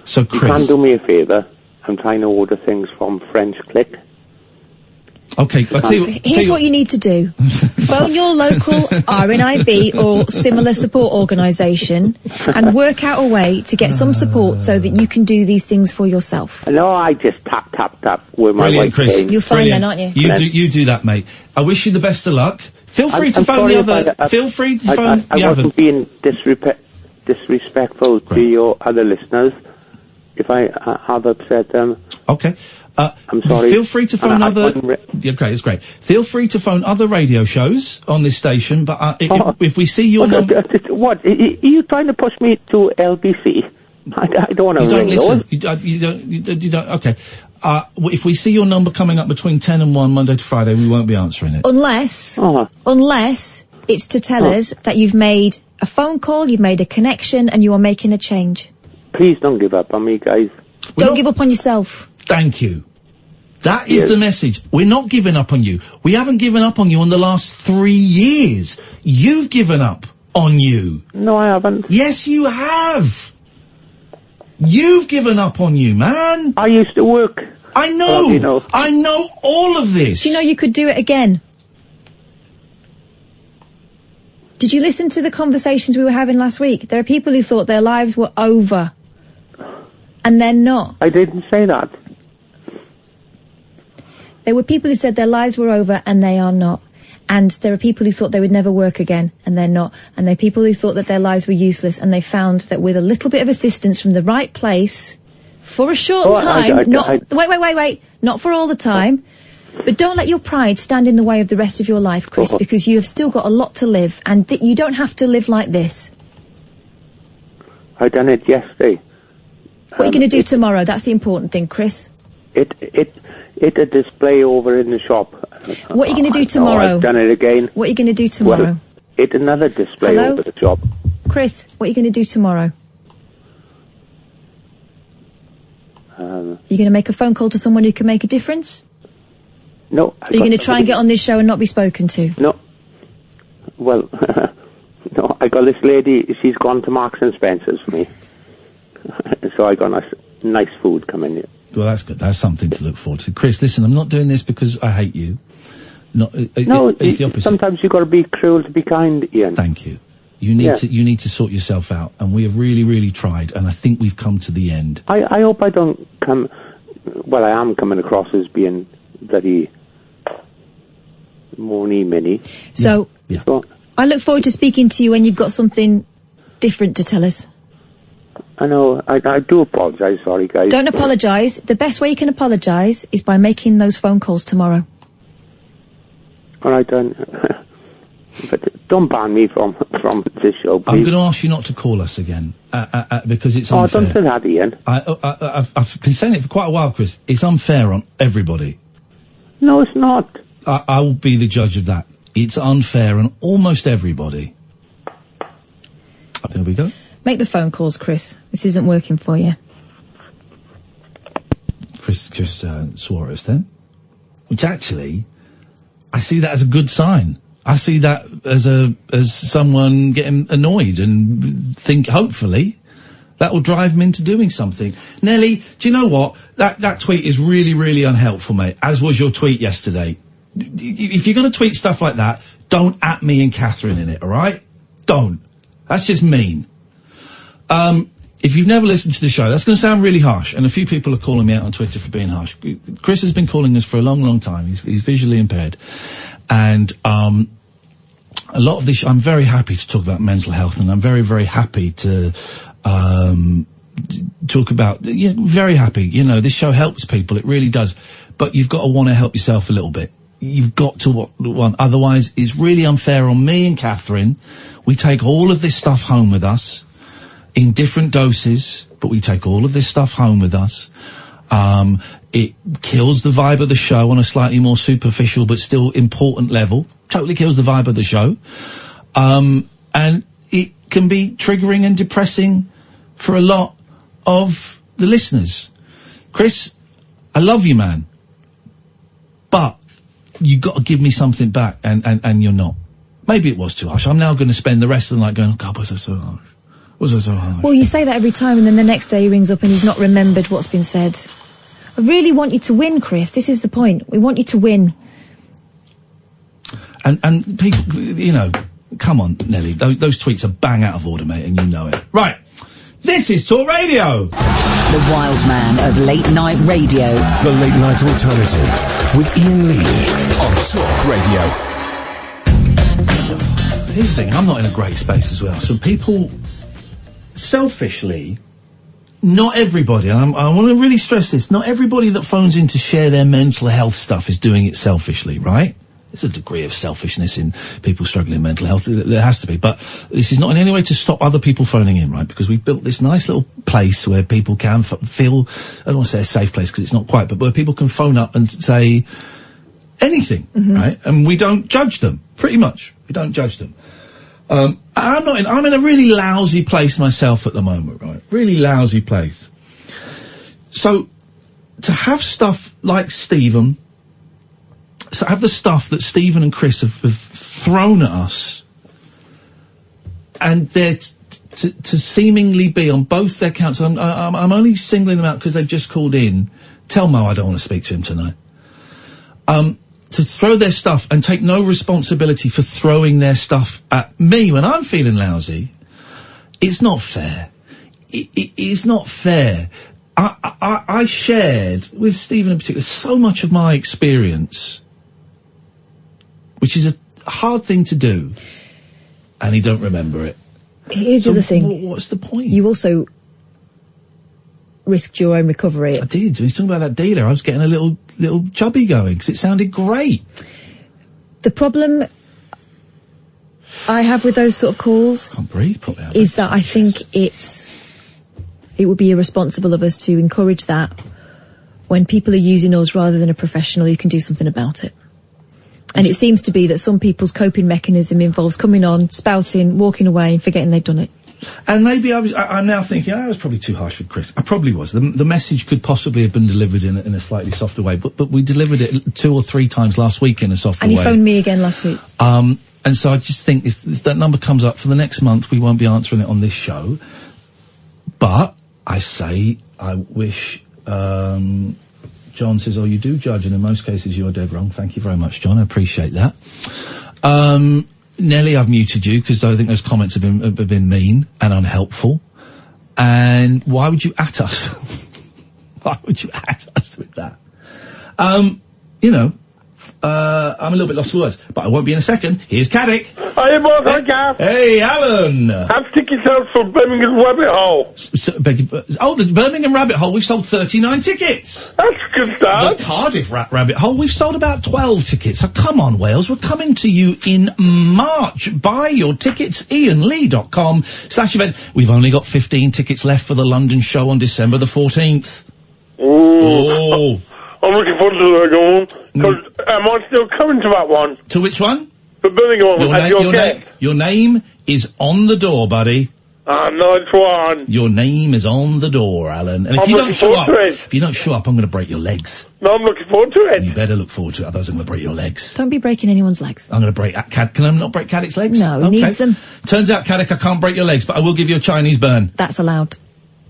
So, Chris... You can do me a favour. I'm trying to order things from French Click. Okay, I'll tell you, Here's what you need to do. Phone your local RNIB or similar support organisation and work out a way to get some support so that you can do these things for yourself. No, I just tap with my Brilliant, white Chris. cane. You're fine then, aren't you? You do that, mate. I wish you the best of luck. Feel free to I'm phone sorry the other... if I- feel free to phone... I wasn't being disrespectful to your other listeners. If I have upset them... Okay. I'm sorry. Feel free to phone other... Okay, it's great. Feel free to phone other radio shows on this station, but if we see your number... What? Are you trying to push me to LBC? I don't want to ring those. You don't... Okay. If we see your number coming up between 10 and 1, Monday to Friday, we won't be answering it. Unless it's to tell us that you've made a phone call, you've made a connection, and you are making a change. Please don't give up on me, guys. Don't give up on yourself. Thank you. That is the message. We're not giving up on you. We haven't given up on you in the last 3 years. You've given up on you. No, I haven't. Yes, you have. You've given up on you, man. I used to work. I know. Well, you know. I know all of this. Do you know you could do it again? Did you listen to the conversations we were having last week? There are people who thought their lives were over. And they're not. I didn't say that. There were people who said their lives were over and they are not. And there are people who thought they would never work again and they're not. And there are people who thought that their lives were useless and they found that with a little bit of assistance from the right place, for a short time, wait, not for all the time, but don't let your pride stand in the way of the rest of your life, Chris, because you have still got a lot to live and you don't have to live like this. I done it yesterday. What are you going to do tomorrow? That's the important thing, Chris. It a display over in the shop. What are you going to do tomorrow? I've done it again. What are you going to do tomorrow? Well, it another display over the shop. Chris, what are you going to do tomorrow? Are you going to make a phone call to someone who can make a difference? No. Are you going to try and get on this show and not be spoken to? No. Well, no, I got this lady, she's gone to Marks and Spencer's for me. So I got nice food coming in. Well, that's good. That's something to look forward to. Chris, listen, I'm not doing this because I hate you. No, it's the opposite. Sometimes you've got to be cruel to be kind, Ian. Thank you. You need to sort yourself out, and we have really, really tried, and I think we've come to the end. I hope I don't come... Well, I am coming across as being very... moany-mini. So, I look forward to speaking to you when you've got something different to tell us. I know. I do apologise. Sorry, guys. Don't apologise. The best way you can apologise is by making those phone calls tomorrow. All right, then. But don't ban me from this show, please. I'm going to ask you not to call us again, because it's unfair. Oh, don't say that, Ian. I've been saying it for quite a while, Chris. It's unfair on everybody. No, it's not. I will be the judge of that. It's unfair on almost everybody. There we go. Make the phone calls, Chris. This isn't working for you. Chris swore at us then. Which actually, I see that as a good sign. I see that as someone getting annoyed and think, hopefully, that will drive him into doing something. Nelly, do you know what? That tweet is really, really unhelpful, mate, as was your tweet yesterday. If you're going to tweet stuff like that, don't at me and Katherine in it, alright? Don't. That's just mean. If you've never listened to the show, that's going to sound really harsh, and a few people are calling me out on Twitter for being harsh. Chris has been calling us for a long, long time. He's visually impaired. And, a lot of this, I'm very happy to talk about mental health, and I'm very, very happy to, talk about, very happy. This show helps people. It really does. But you've got to want to help yourself a little bit. You've got to want, otherwise it's really unfair on me and Katherine. We take all of this stuff home with us in different doses, but we take all of this stuff home with us. It kills the vibe of the show on a slightly more superficial but still important level. Totally kills the vibe of the show. And it can be triggering and depressing for a lot of the listeners. Chris, I love you, man. But you got to give me something back, and you're not. Maybe it was too harsh. I'm now going to spend the rest of the night going, oh, God, was I so harsh? Was I so harsh? Well, you say that every time, and then the next day he rings up and he's not remembered what's been said. I really want you to win, Chris. This is the point. We want you to win. And people, you know, come on, Nelly. Those tweets are bang out of order, mate, and you know it. Right. This is Talk Radio. The wild man of late night radio. The late night alternative with Iain Lee on Talk Radio. Here's the thing, I'm not in a great space as well. So people, selfishly, not everybody, and I want to really stress this, not everybody that phones in to share their mental health stuff is doing it selfishly, right? There's a degree of selfishness in people struggling with mental health. There has to be. But this is not in any way to stop other people phoning in, right? Because we've built this nice little place where people can feel, I don't want to say a safe place because it's not quite, but where people can phone up and say anything, right? And we don't judge them, pretty much. We don't judge them. I'm in a really lousy place myself at the moment, right? Really lousy place. So, to have stuff like Stephen, so have the stuff that Stephen and Chris have thrown at us, and they're to seemingly be on both their counts. I'm only singling them out because they've just called in. Tell Mo I don't want to speak to him tonight. To throw their stuff and take no responsibility for throwing their stuff at me when I'm feeling lousy, it's not fair. It is not fair. I shared with Stephen in particular so much of my experience, which is a hard thing to do, and he don't remember it. Here's the other thing. What's the point? You also risked your own recovery. I did. When he's talking about that dealer, I was getting a little chubby going because it sounded great. The problem I have with those sort of calls is that I think it would be irresponsible of us to encourage that when people are using us rather than a professional who can do something about it. And it seems to be that some people's coping mechanism involves coming on, spouting, walking away and forgetting they've done it. And maybe I'm now thinking, I was probably too harsh with Chris. I probably was. The message could possibly have been delivered in a slightly softer way, but we delivered it 2 or 3 times last week in a softer way. And he phoned me again last week. And so I just think if that number comes up for the next month, we won't be answering it on this show. But I say, I wish, John says, oh, you do judge, and in most cases you're dead wrong. Thank you very much, John. I appreciate that. Nelly, I've muted you because I think those comments have been mean and unhelpful. And why would you at us? Why would you at us with that? You know, I'm a little bit lost for words, but I won't be in a second. Here's Caddick. Hiya, boss. Hi, Gav. Hey, Alan. Have tickets out for Birmingham Rabbit Hole. The Birmingham Rabbit Hole, we've sold 39 tickets. That's a good start. The Cardiff Rabbit Hole, we've sold about 12 tickets. So come on, Wales, we're coming to you in March. Buy your tickets, iainlee.com/event. We've only got 15 tickets left for the London show on December the 14th. Oh. I'm looking forward to that one. Because am I still coming to that one? To which one? The Birmingham one. Your name is on the door, buddy. Nice one. Your name is on the door, Alan. And if you don't show up, I'm going to break your legs. No, I'm looking forward to it. You better look forward to it, otherwise I'm going to break your legs. Don't be breaking anyone's legs. I'm going to break... Can I not break Caddick's legs? No, he needs them. Turns out, Caddick, I can't break your legs, but I will give you a Chinese burn. That's allowed.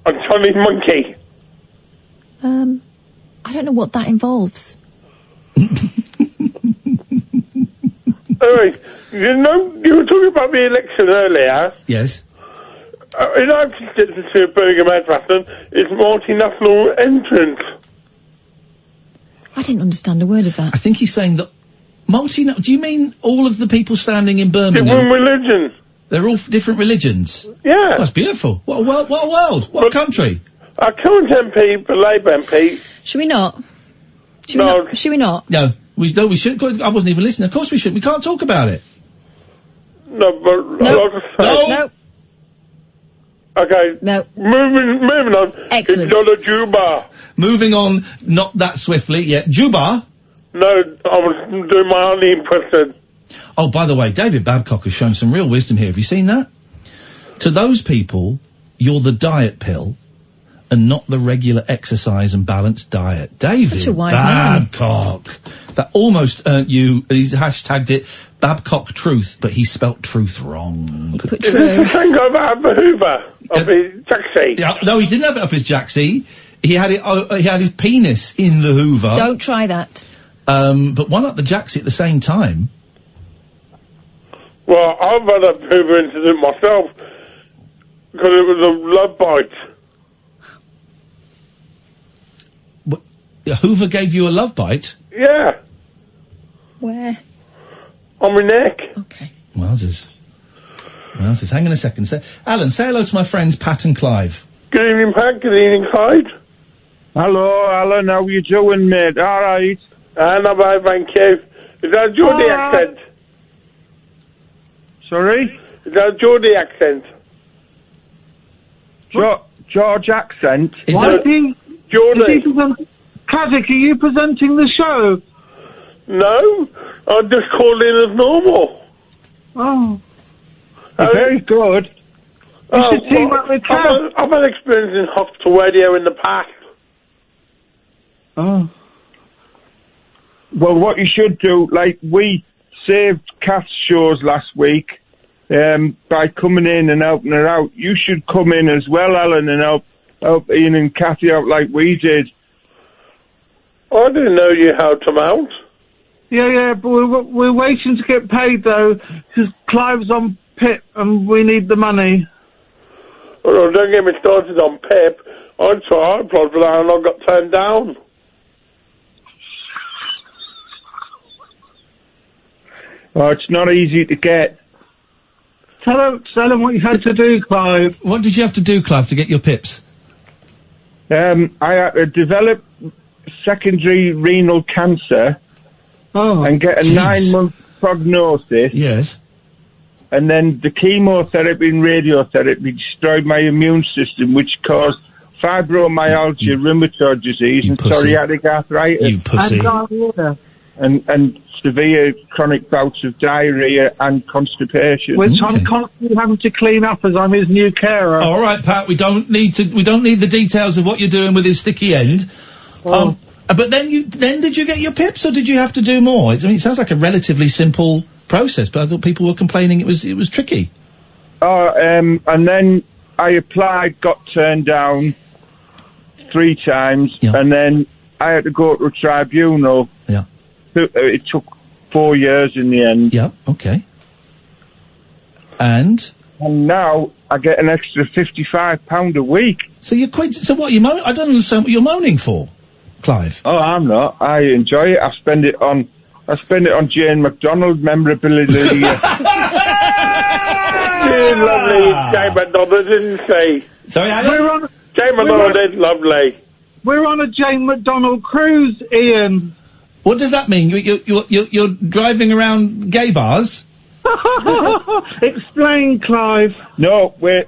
A Chinese monkey. I don't know what that involves. Anyway, you were talking about the election earlier. Yes. In our constituency of Birmingham Edmonton, it's multinational entrance. I didn't understand a word of that. I think he's saying that do you mean all of the people standing in Birmingham? Different religions. They're all different religions? Yeah. Oh, that's beautiful. What a world. What a country. Our current MP, the Labour MP... Should we not? Should we not? No, we shouldn't. I wasn't even listening. Of course we shouldn't. We can't talk about it. No, but... No. Okay. No. Moving on. Excellent. It's not a Juba. Moving on, not that swiftly. Yeah, Juba. No, I was doing my only impression. Oh, by the way, David Babcock has shown some real wisdom here. Have you seen that? To those people, you're the diet pill and not the regular exercise and balanced diet. David Such a wise man. Babcock. That almost earned you, he's hashtagged it Babcock Truth, but he spelt truth wrong. Is this the thing about the Hoover of his taxi? Yeah, no, he didn't have it up his jacksie. He had it. He had his penis in the Hoover. Don't try that. But one up the jacksie at the same time. Well, I've had a Hoover incident myself because it was a love bite. Hoover gave you a love bite? Yeah. Where? On my neck. Okay. Wowzers. Hang on a second. Alan, say hello to my friends Pat and Clive. Good evening, Pat. Good evening, Clyde. Hello, Alan. How you doing, mate? All right. Not bad, thank you. Is that a Geordie accent? Sorry? Is that a Geordie accent? George accent? Why is he... Geordie. Caddick, are you presenting the show? No, I just called in as normal. Oh. Very good. You should team up with Cat. I've had experience in hospital radio in the past. Oh. Well, what you should do, like we saved Kath's shows last week by coming in and helping her out. You should come in as well, Alan, and help Ian and Kathy out like we did. I didn't know you helped them out. Yeah, but we're waiting to get paid, though, because Clive's on PIP and we need the money. Well, don't get me started on PIP. I tried for that and I got turned down. Oh, it's not easy to get. Tell him what you had to do, Clive. What did you have to do, Clive, to get your PIPs? I had to develop secondary renal cancer and get a 9-month prognosis. Yes. And then the chemotherapy and radiotherapy destroyed my immune system, which caused fibromyalgia, rheumatoid disease, and psoriatic arthritis. You pussy. And severe chronic bouts of diarrhea and constipation. Which I'm constantly having to clean up as I'm his new carer. All right, Pat. We don't need the details of what you're doing with his sticky end. But then did you get your PIPs, or did you have to do more? I mean, it sounds like a relatively simple process, but I thought people were complaining it was tricky. And then I applied, got turned down 3 times, and then I had to go to a tribunal. Yeah. It took 4 years in the end. Yeah. Okay. And now I get an extra £55 a week. So you're quite. So what you moan? I don't understand what you're moaning for, Clive. Oh, I'm not. I enjoy it. I spend it on Jane McDonald memorabilia. Lovely. Jane McDonald didn't say. Sorry, Alan? Jane McDonald is lovely. We're on a Jane McDonald cruise, Ian. What does that mean? You're driving around gay bars? Explain, Clive. No, we're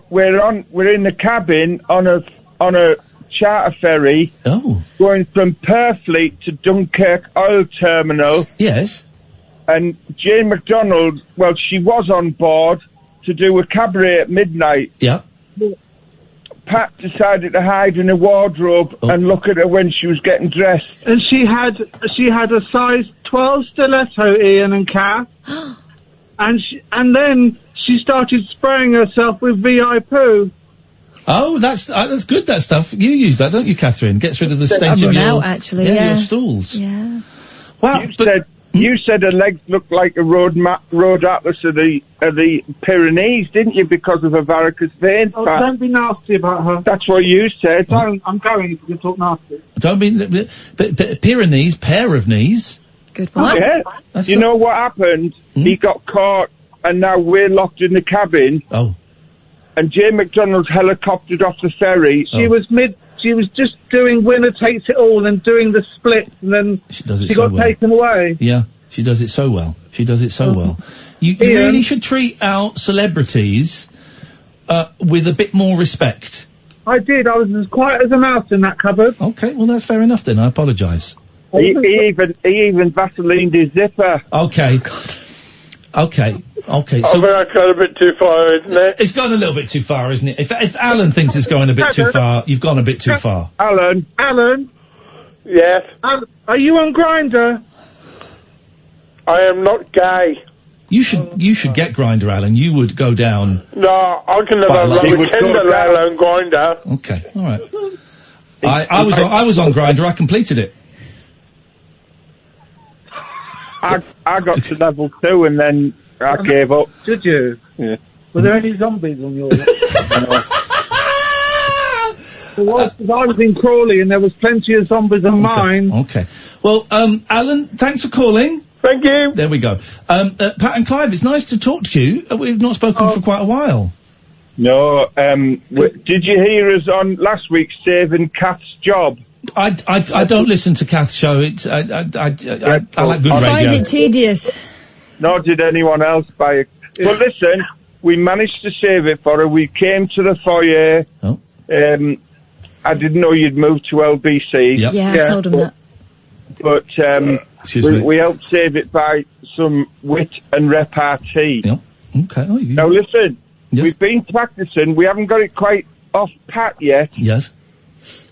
in the cabin on a charter ferry. Oh. Going from Purfleet to Dunkirk Oil Terminal. Yes. And Jane McDonald, well, she was on board to do a cabaret at midnight. Yeah. Pat decided to hide in a wardrobe and look at her when she was getting dressed. And she had a size 12 stiletto, Ian and Kath. and then she started spraying herself with VI poo. Oh, that's good, that stuff. You use that, don't you, Katherine? Gets rid of the stench of your stools. Yeah. Wow. You said her legs looked like a road atlas of the Pyrenees, didn't you, because of her varicose vein? Oh, don't be nasty about her. That's what you said. I'm going if you talk nasty. Don't be... But Pyrenees, pair of knees. Good one. Yeah. You know what happened? He got caught, and now we're locked in the cabin. Oh. And Jane McDonald's helicoptered off the ferry. She was just doing Winner Takes It All and doing the splits, and then she got taken away. Yeah, she does it so well. You really should treat our celebrities with a bit more respect. I did. I was as quiet as a mouse in that cupboard. Okay, well that's fair enough then. I apologise. He even Vaselined his zipper. Okay. God. Okay. I think that's gone a bit too far, isn't it? It's gone a little bit too far, isn't it? If Alan thinks it's going a bit too far, you've gone a bit too far. Alan. Yes. Are you on Grindr? I am not gay. You should get Grindr, Alan. You would go down. No, I can never love a Kindle on Grindr. Okay, all right. I was on Grindr. I completed it. I got to level 2 and then I gave up. Did you? Yeah. Were there any zombies on your Well, I was in Crawley and there was plenty of zombies on mine. Okay. Well, Alan, thanks for calling. Thank you. There we go. Pat and Clive, it's nice to talk to you. We've not spoken for quite a while. No, did you hear us on last week's Saving Kath's Job? I don't listen to Kath's show. It's I like good radio. I find it tedious. Nor did anyone else buy it. But listen, we managed to save it for her. We came to the foyer. Oh. I didn't know you'd moved to LBC. Yep. Yeah, I told him that. But we helped save it by some wit and repartee. Yep. Okay. Oh, now listen, we've been practicing. We haven't got it quite off pat yet. Yes.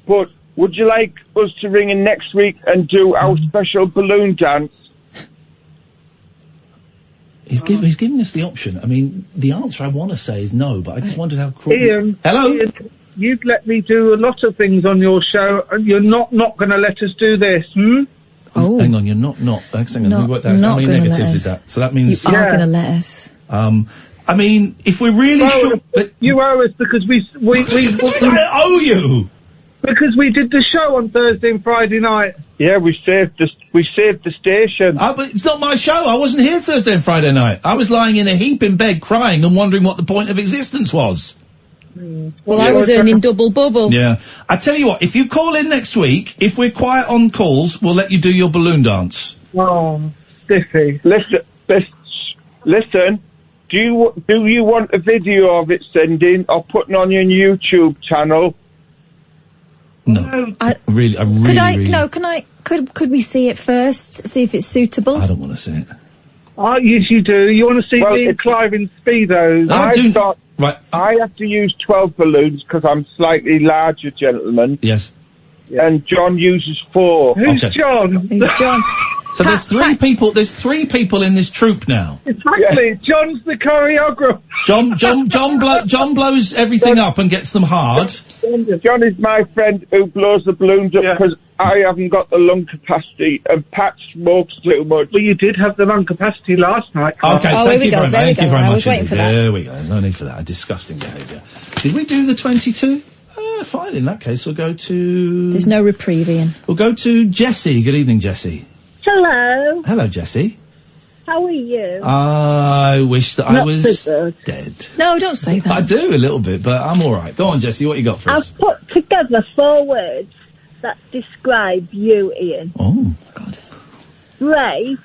But would you like us to ring in next week and do our special balloon dance? He's giving us the option. I mean, the answer I want to say is no, but I just wondered how cruel. Ian, hello. Ian, you've let me do a lot of things on your show, and you're not going to let us do this, Oh. Hang on, you're not. Hang on, let me work that out. How many negatives is that? So that means you are going to let us. I mean, if we're really sure, you owe us because we I owe you. Because we did the show on Thursday and Friday night. Yeah, we saved the station. But it's not my show. I wasn't here Thursday and Friday night. I was lying in a heap in bed crying and wondering what the point of existence was. Well, I was earning double bubble. Yeah. I tell you what, if you call in next week, if we're quiet on calls, we'll let you do your balloon dance. Oh, stiffy. Listen. Do you want a video of it sending or putting on your YouTube channel? No. Could we see it first? See if it's suitable? I don't want to see it. Oh, yes, you do. You want to see me and Clive in Speedos? Right. I have to use 12 balloons because I'm slightly larger gentleman. Yes. And John uses 4. Who's John? Who's John? So there's 3 people. There's 3 people in this troupe now. Exactly. John's the choreographer. John blows everything up and gets them hard. John is my friend who blows the balloons up because I haven't got the lung capacity and Pat smokes too much. Well, you did have the lung capacity last night. Okay, thank you very much. Thank you very much. Waiting for that. There we go. There's no need for that. Disgusting behaviour. Did we do the 22? Fine. In that case, we'll go to. There's no reprieve, Ian. We'll go to Jessie. Good evening, Jessie. Hello. Hello, Jessie. How are you? I wish that I was dead. No, don't say that. I do a little bit, but I'm all right. Go on, Jessie. What you got for us? I've put together 4 words that describe you, Ian. Oh God. Brave.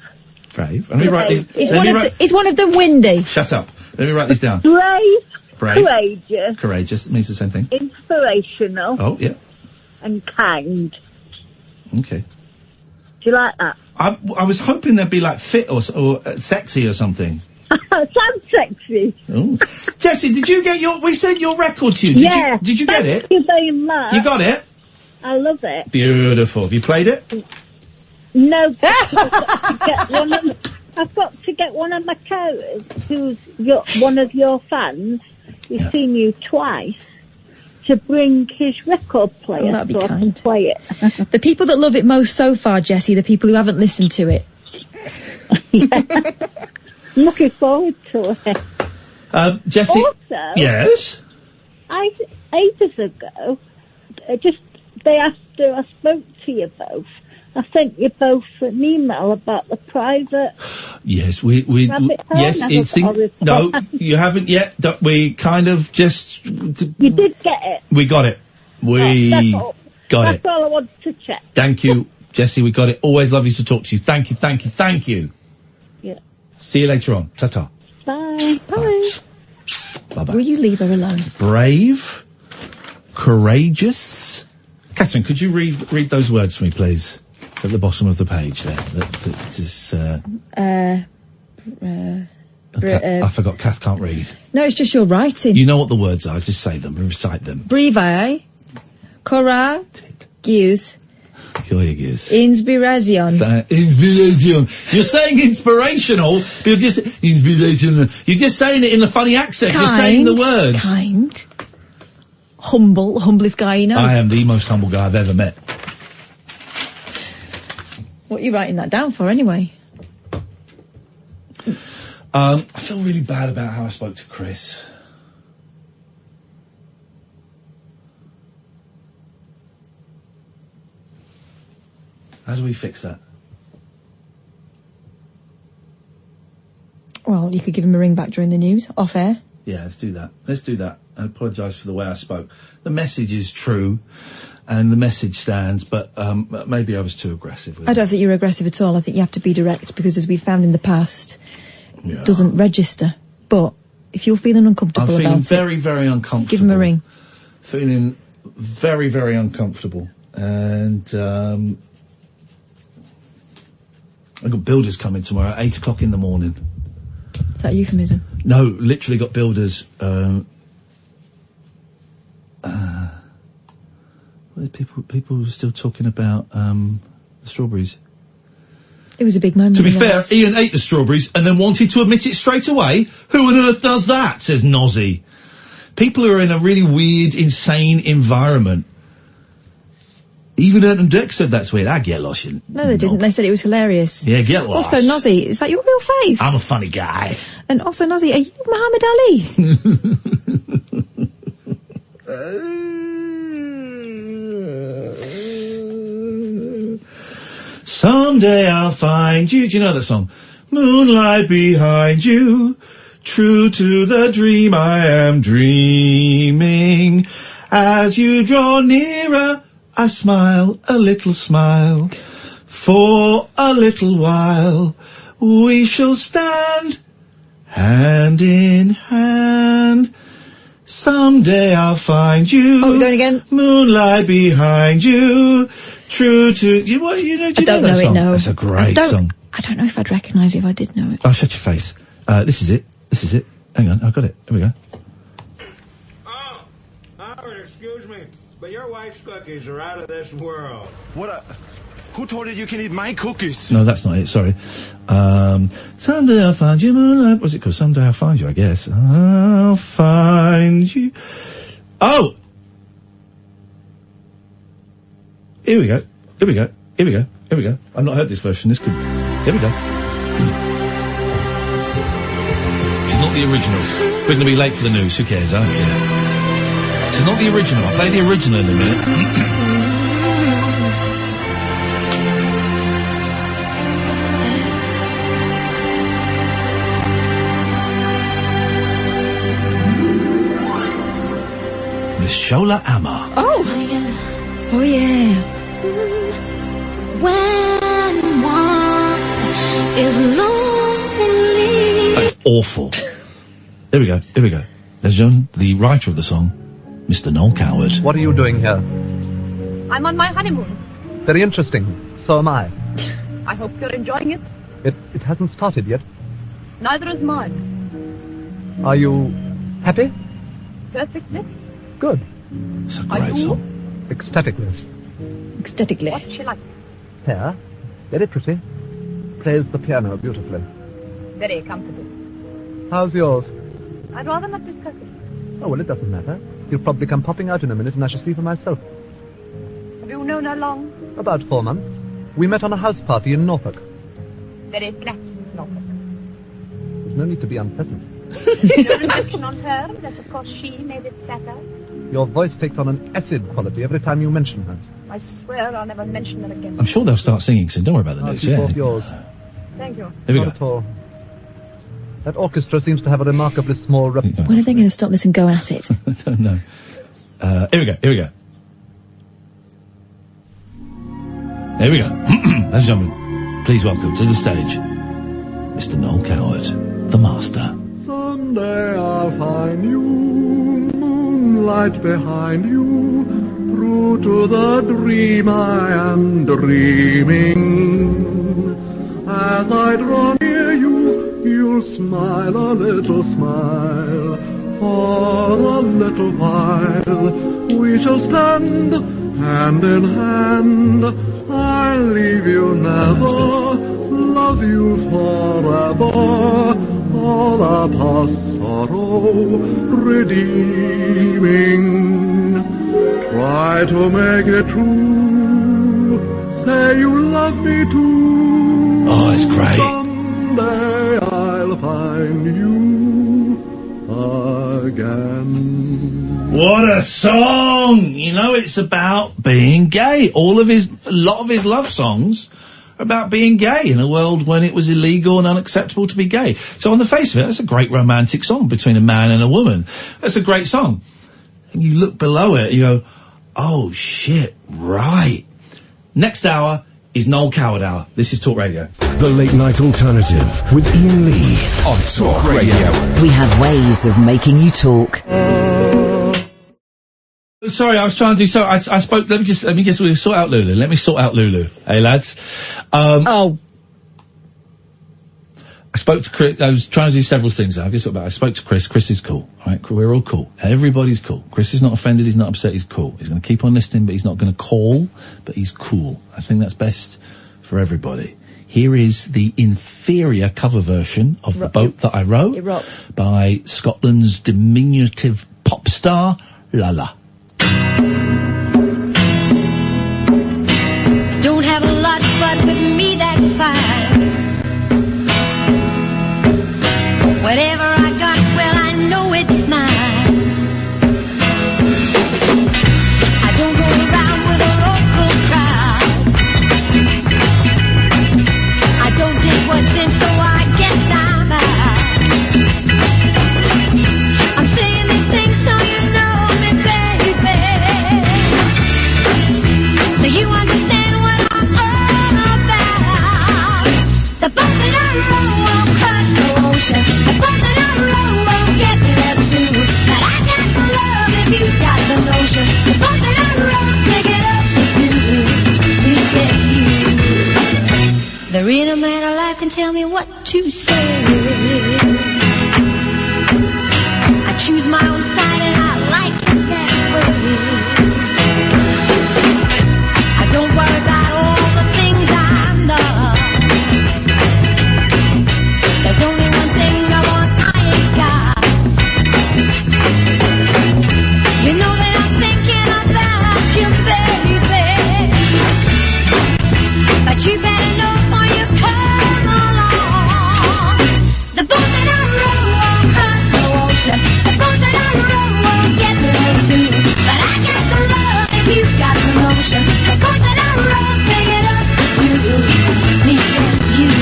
Let me write these. Is one of them windy? Shut up. Let me write these down. Brave. Courageous. Courageous means the same thing. Inspirational. Oh, yeah. And kind. Okay. Do you like that? I was hoping they'd be like fit or sexy or something. Sounds sexy. Oh. Jessie, did you get we sent your record to you. Did you get it? Thank you very much. You got it? I love it. Beautiful. Have you played it? No. I've got to get one of my carers, who's one of your fans, who's seen you twice, to bring his record player that'd be so I kind. can play it. The people that love it most so far, Jessie, the people who haven't listened to it. I'm looking forward to it. Jessie. Also, yes. Ages ago, day after I spoke to you both, I sent you both an email about the private. Yes, yes, it's no, you haven't yet. We kind of just. You did get it. We got it. That's Got it. That's all I wanted to check. Thank you, Jessie. We got it. Always lovely to talk to you. Thank you. Yeah. See you later on. Ta-ta. Bye. Bye. Bye-bye. Will you leave her alone? Brave. Courageous. Katherine, could you read those words for me, please? At the bottom of the page there. I forgot. Kath can't read. No, it's just your writing. You know what the words are. Just say them. Recite them. Breve. Courageous. Inspiration. Inspiration. You're saying inspirational, but you're just inspirational. You're just saying it in a funny accent. You're saying the words. Kind. Humblest guy he knows. I am the most humble guy I've ever met. What are you writing that down for, anyway? I feel really bad about how I spoke to Chris. How do we fix that? Well, you could give him a ring back during the news, off air. Yeah, let's do that. I apologise for the way I spoke. The message is true, and the message stands, but maybe I was too aggressive with I don't think you're aggressive at all. I think you have to be direct, because as we've found in the past, it doesn't register. But if you're feeling uncomfortable about it... I'm feeling very, very uncomfortable. Give him a ring. Feeling very, very uncomfortable. And, I've got builders coming tomorrow at 8 o'clock in the morning. Is that a euphemism? No, literally got builders, people were still talking about, the strawberries. It was a big moment. To be fair, Iain ate the strawberries and then wanted to admit it straight away. Who on earth does that? Says Nozzy. People are in a really weird, insane environment. Even Ert and Dick said that's weird. I get lost. No, they didn't. They said it was hilarious. Yeah, get lost. Also, Nozzy, is that your real face? I'm a funny guy. And also, Nozzy, are you Muhammad Ali? Someday I'll find you. Do you know that song? Moonlight behind you. True to the dream I am dreaming. As you draw nearer, I smile, a little smile. For a little while, we shall stand hand in hand. Someday I'll find you. Oh, we're going again. Moonlight behind you. True to you. What you know? Do you know that song? No. It's a great song. I don't know if I'd recognise it if I did know it. Oh, shut your face. This is it. Hang on, I've got it. Here we go. Howard, excuse me, but your wife's cookies are out of this world. Who told you you can eat my cookies? No, that's not it, sorry. Someday I'll find you, moonlight. What's it called? Someday I'll find you, I guess. I'll find you. Oh! Here we go. I've not heard this version. Here we go. She's not the original. We're going to be late for the news. Who cares? I don't care. She's not the original. I'll play the original in a minute. Miss Shola Amma. Oh yeah. When one is lonely. That's awful. Here we go. There's John, the writer of the song, Mr. Noel Coward. What are you doing here? I'm on my honeymoon. Very interesting. So am I. I hope you're enjoying it. It hasn't started yet. Neither is mine. Are you happy? Perfectly. Good. It's a great song. Ecstatically. What's she like? Hair. Very pretty. Plays the piano beautifully. Very comfortable. How's yours? I'd rather not discuss it. Oh, well, it doesn't matter. He'll probably come popping out in a minute and I shall see for myself. Have you known her long? About 4 months. We met on a house party in Norfolk. Very flat, Norfolk. There's no need to be unpleasant. Your reflection on her, that of course she made it flatter. Your voice takes on an acid quality every time you mention her. I swear I'll never mention her again. I'm sure they'll start singing soon. Don't worry about the news. Keep off yours. Thank you. Here we Not at all. That orchestra seems to have a remarkably small repertoire. When are they going to stop this and go at it? I don't know. Here we go. Ladies and gentlemen, please welcome to the stage, Mr. Noel Coward, the master. Someday I'll I'll find you, moonlight behind you, true to the dream I am dreaming. As I draw near you, you'll smile a little smile. For a little while we shall stand hand in hand. I'll leave you never, love you forever. All our past sorrow redeeming. Try to make it true. Say you love me too. Oh, it's great. Someday I'll find you again. What a song! You know, it's about being gay. A lot of his love songs are about being gay in a world when it was illegal and unacceptable to be gay. So on the face of it, that's a great romantic song between a man and a woman. That's a great song. And you look below it, you go, oh shit, right. Next hour is Noel Coward Hour. This is Talk Radio. The Late Night Alternative with Iain Lee on Talk Radio. We have ways of making you talk. Sorry, I was trying to do so. I spoke. Let me guess. We'll sort out Lulu. Let me sort out Lulu. Hey, lads. I spoke to Chris. I was trying to do several things. I spoke to Chris. Chris is cool. All right, we're all cool. Everybody's cool. Chris is not offended. He's not upset. He's cool. He's going to keep on listening, but he's not going to call. But he's cool. I think that's best for everybody. Here is the inferior cover version of The Boat That I Wrote by Scotland's diminutive pop star Lala. Don't have a lot, but with me that's fine. Whatever I got, well, I know it's mine. I don't go around with a local crowd. I don't dig what's in, so I guess I'm out. I'm saying these things so you know me, baby. So you understand what I'm all about. The boat that I row won't cross the ocean. The boat that I row won't get there soon. But I got the love if you got the notion. The boat that I row, take it up for two. Me and you. There ain't a man alive can tell me what to say. I choose my own side and I like it that way. I don't worry about all the things I'm not. There's only one thing I want I ain't got. You know that I'm thinking about you, baby. But you better know before you come along. The boat that I row won't cross the ocean. The boat that I row won't get there soon. But I got the love if you got the notion. The boat that I row, take it up to me and you.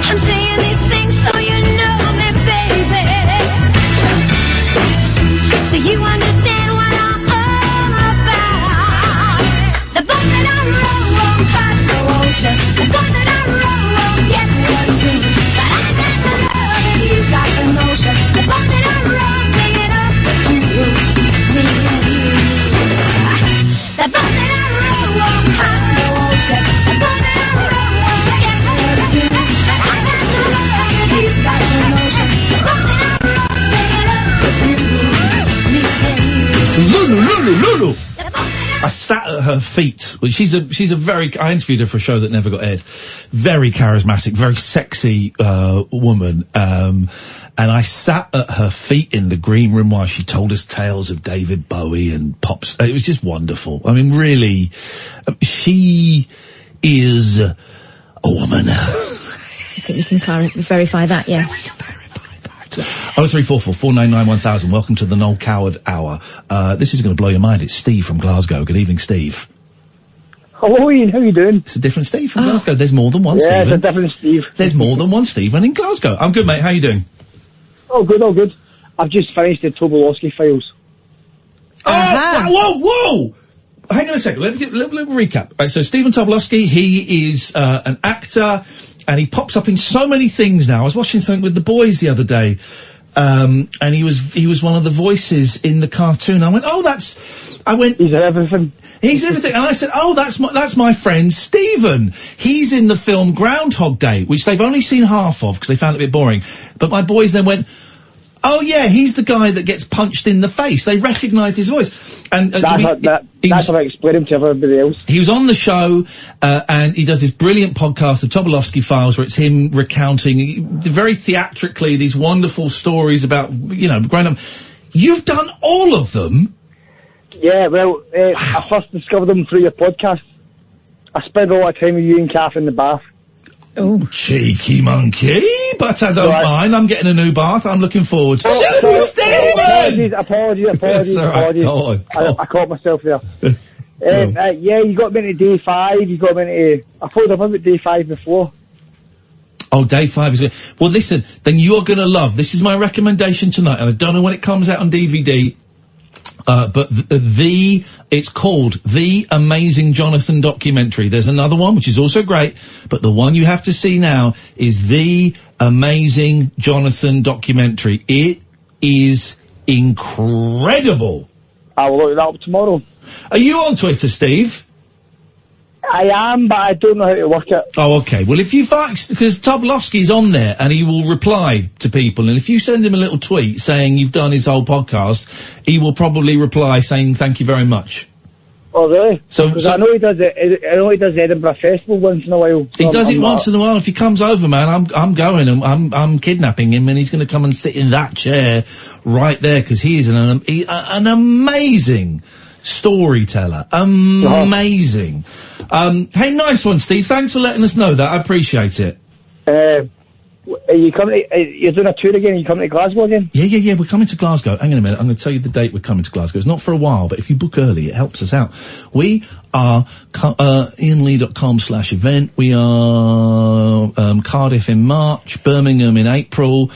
I'm saying these things so you know me, baby. So you understand what I'm all about. The boat that I row won't cross the ocean. The boat that I row won't get there soon. But I got the love and you got the notion. The boat that I row, take it up to me and you. The boat that I row won't cross the ocean. The boat that I row won't get there soon. But I got the love and you got the notion. The boat that I row, take it up to me and you. Lulu. I sat at her feet. Well, she's a very. I interviewed her for a show that never got aired. Very charismatic, very sexy woman. And I sat at her feet in the green room while she told us tales of David Bowie and pops. It was just wonderful. I mean, really, she is a woman. I think you can verify that, yes. 0344 499 1000. Welcome to the Noel Coward Hour. This is going to blow your mind. It's Steve from Glasgow. Good evening, Steve. Hello, Ian. How you doing? It's a different Steve from Glasgow. There's more than one Yeah, Stephen. it's a different Steve. There's more than one Stephen in Glasgow. I'm good, mate. How you doing? Oh, good, all good. I've just finished the Tobolowsky files. Whoa! Hang on a second. Let me recap. Right, so Stephen Tobolowsky, he is an actor, and he pops up in so many things now. I was watching something with the boys the other day, and he was one of the voices in the cartoon. I went, he's everything. He's everything. And I said, that's my friend Stephen. He's in the film Groundhog Day, which they've only seen half of because they found it a bit boring. But my boys then went, oh yeah, he's the guy that gets punched in the face. They recognised his voice. And that's how I explain him to everybody else. He was on the show, and he does this brilliant podcast, the Tobolowsky Files, where it's him recounting very theatrically these wonderful stories about, growing up. You've done all of them? Yeah, well, I first discovered them through your podcast. I spent a lot of time with you and Kath in the bath. Oh, cheeky monkey, but I don't mind. I'm getting a new bath. I'm looking forward to it. Stephen! Apologies. Right. Go on. I caught myself there. Yeah, you got me into day 5. You got me into... I thought about day 5 before. Oh, day 5 is good. Well, listen, then you're going to love... This is my recommendation tonight, and I don't know when it comes out on DVD... but it's called The Amazing Jonathan Documentary. There's another one, which is also great, but the one you have to see now is The Amazing Jonathan Documentary. It is incredible. I will look that up tomorrow. Are you on Twitter, Steve? I am, but I don't know how to work it. Oh, okay. Well, if you because Tobolowsky's on there and he will reply to people, and if you send him a little tweet saying you've done his whole podcast, he will probably reply saying thank you very much. Oh, really? Because I know he does it. I know he does the Edinburgh Festival once in a while. He does it once in a while. If he comes over, man, I'm going and I'm kidnapping him, and he's going to come and sit in that chair right there because he is an amazing storyteller. Amazing. Hey, nice one, Steve. Thanks for letting us know that. I appreciate it. Are you coming? You're doing a tour again? Are you coming to Glasgow again? Yeah. We're coming to Glasgow. Hang on a minute. I'm going to tell you the date we're coming to Glasgow. It's not for a while, but if you book early, it helps us out. We are IanLee.com/event. We are Cardiff in March, Birmingham in April,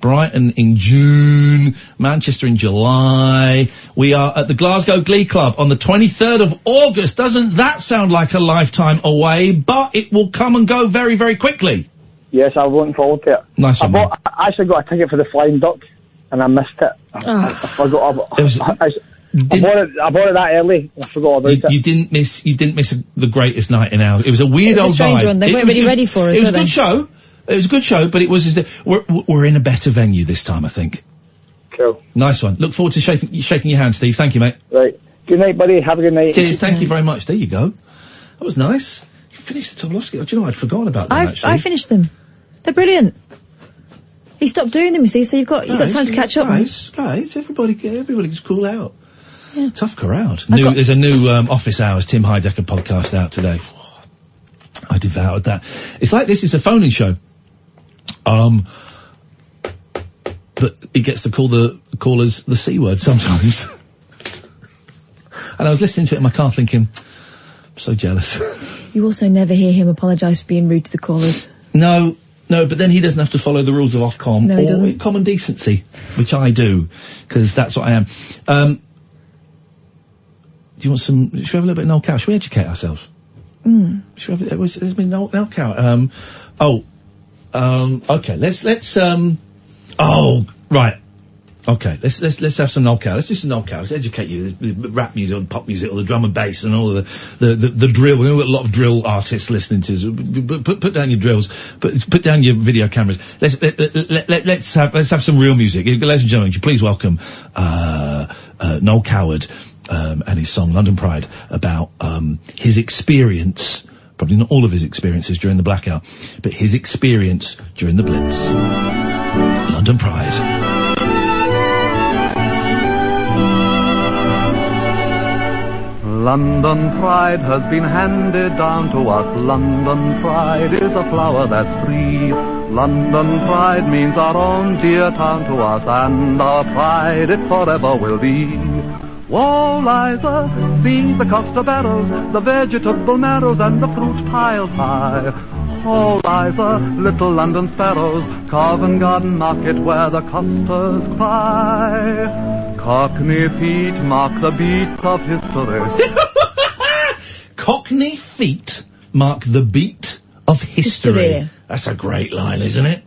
Brighton in June, Manchester in July. We are at the Glasgow Glee Club on the 23rd of August. Doesn't that sound like a lifetime away? But it will come and go very, very quickly. Yes, I'm looking forward to it. Nice one. I actually got a ticket for the Flying Duck, and I missed it. I forgot about it. I bought it that early. I forgot about it. You didn't miss the greatest night in our. It was a weird old strange vibe. One. They weren't really ready for us. It was a good show. It was a good show, but it was we're in a better venue this time, I think. Cool. Nice one. Look forward to shaking your hand, Steve. Thank you, mate. Right. Good night, buddy. Have a good night. Cheers. Thank you very much. There you go. That was nice. You finished the Tobolowsky. Do you know I'd forgotten about them actually. I finished them. They're brilliant. He stopped doing them, you see, so you've got time to catch up. Guys, everybody just cool out. Yeah. Tough crowd. There's a new Office Hours Tim Heidecker podcast out today. I devoured that. It's like this is a phone-in show. But he gets to call the callers the C word sometimes. And I was listening to it in my car thinking, I'm so jealous. You also never hear him apologise for being rude to the callers. No, but then he doesn't have to follow the rules of Ofcom he doesn't. Common decency, which I do, because that's what I am. Do you want should we have a little bit of Noel Coward? Should we educate ourselves? Should we have there's been Noel Coward. Okay, let's okay, let's have some Noel Coward. Let's do some Noel Coward. Let's educate you. The rap music, or the pop music, or the drum and bass, and all the drill. We know a lot of drill artists listening to us. Put down your drills. Put down your video cameras. Let's have some real music. Ladies and gentlemen, would you please welcome Noel Coward and his song London Pride, about his experience. Probably not all of his experiences during the blackout, but his experience during the Blitz. London Pride. London Pride has been handed down to us. London Pride is a flower that's free. London Pride means our own dear town to us, and our pride it forever will be. Whoa, Liza, see the Costa barrels, the vegetable marrows, and the fruit piled high. Oh, Liza, little London sparrows, Covent Garden Market where the costers cry. Cockney feet mark the beat of history. Cockney feet mark the beat of history. That's a great line, isn't it?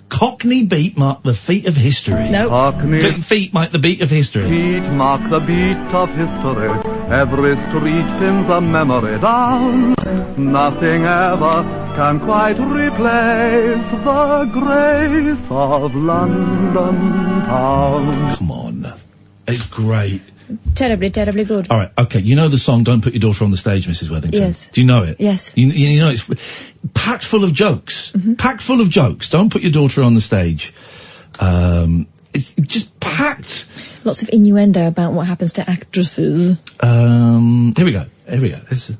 Cockney beat mark the feet of history. No. Cockney feet mark the beat of history. Feet mark the beat of history. Every street pins a memory down. Nothing ever can quite replace the grace of London town. Come on. It's great. Terribly, terribly good. All right, okay. You know the song "Don't Put Your Daughter on the Stage," Mrs. Worthington? Yes. Do you know it? Yes. You know it's packed full of jokes. Packed full of jokes. Don't put your daughter on the stage. It's just packed. Lots of innuendo about what happens to actresses. Here we go. This is...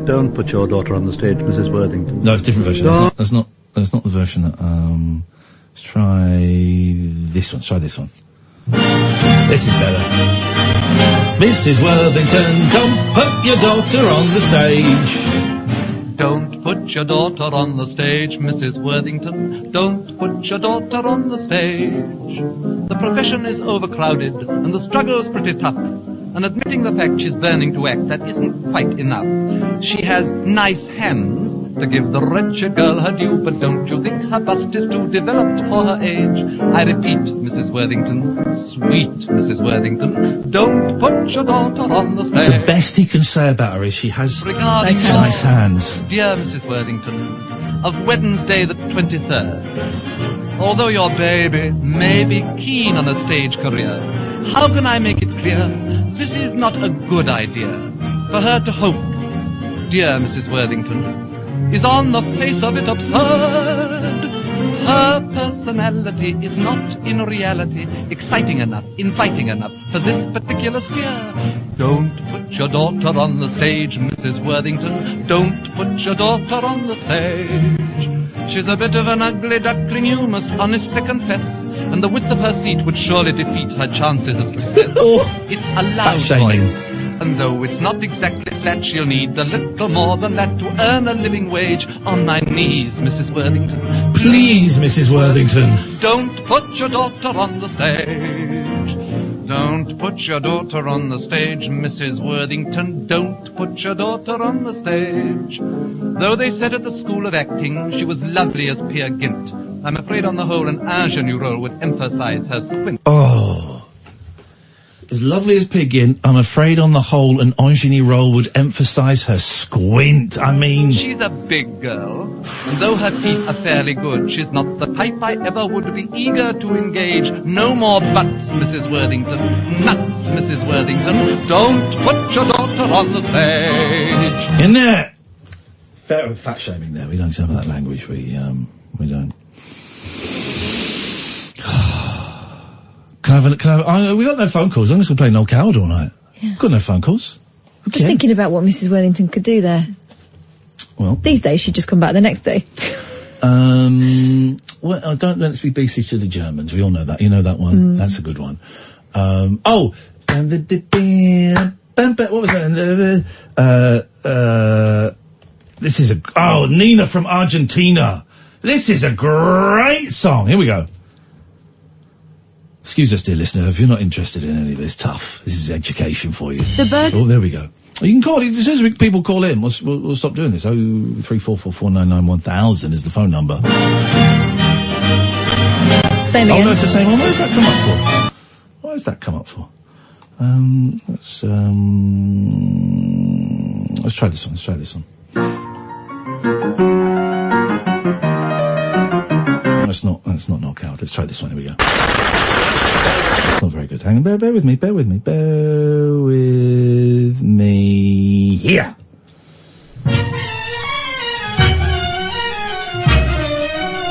Don't put your daughter on the stage, Mrs. Worthington. No, it's a different version. That's not the version that, let's try this one. This is better. Mrs. Worthington, don't put your daughter on the stage. Don't put your daughter on the stage, Mrs. Worthington. Don't put your daughter on the stage. The profession is overcrowded and the struggle's pretty tough. And admitting the fact she's burning to act, that isn't quite enough. She has nice hands to give the wretched girl her due, but don't you think her bust is too developed for her age? I repeat, Mrs. Worthington, sweet Mrs. Worthington, don't put your daughter on the stage. The best he can say about her is she has Regarding nice hands. Dear Mrs. Worthington, of Wednesday the 23rd, although your baby may be keen on a stage career, how can I make it clear this is not a good idea for her to hope, dear Mrs. Worthington, is on the face of it absurd. Her personality is not in reality exciting enough, inviting enough for this particular sphere. Don't put your daughter on the stage, Mrs. Worthington. Don't put your daughter on the stage. She's a bit of an ugly duckling, you must honestly confess, and the width of her seat would surely defeat her chances of success. It's a loud voice, and though it's not exactly flat, she'll need a little more than that to earn a living wage. On my knees, Mrs. Worthington. Please, Mrs. Worthington. Don't put your daughter on the stage. Don't put your daughter on the stage, Mrs. Worthington. Don't put your daughter on the stage. Though they said at the School of Acting she was lovely as Peer Gynt, I'm afraid on the whole an ingenue role would emphasize her squint. Oh. As lovely as Peer Gynt, I'm afraid on the whole an ingenue role would emphasize her squint. I mean... She's a big girl, and though her teeth are fairly good, she's not the type I ever would be eager to engage. No more buts, Mrs. Worthington. Nuts, Mrs. Worthington. Don't put your daughter on the stage. In there! Fair fat shaming there. We don't have that language. We don't. We got no phone calls. I'm just going to play Noel Coward all night. Yeah. Got no phone calls. I'm just thinking about what Mrs. Worthington could do there. Well, these days she'd just come back the next day. Well, don't let's be beastly to the Germans. We all know that. You know that one. That's a good one. And what was that? This is Nina from Argentina. This is a great song. Here we go. Excuse us, dear listener, if you're not interested in any of this, tough. This is education for you. The bird. Oh, there we go. You can call. As soon as people call in, we'll stop doing this. 03444991000 is the phone number. Same again. Oh no, it's the same one. What does that come up for? What does that come up for? Let's try this one. That's not knock out. Let's try this one. Here we go. It's not very good. Hang on, bear with me. Here. Do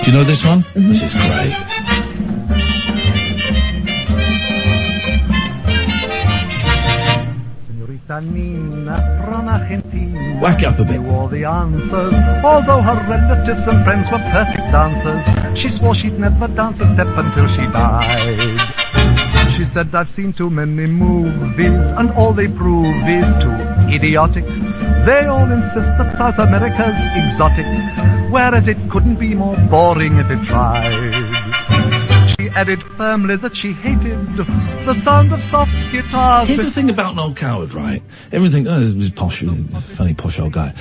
you know this one? Mm-hmm. This is great. Whack it up a bit. All the answers, although her relatives and friends were perfect dancers. She swore she'd never dance a step until she died. She said, I've seen too many movies, and all they prove is too idiotic. They all insist that South America's exotic, whereas it couldn't be more boring if it tried. She added firmly that she hated the sound of soft guitars. Here's the thing about Noel Coward, right? Everything, this was posh, funny posh old guy.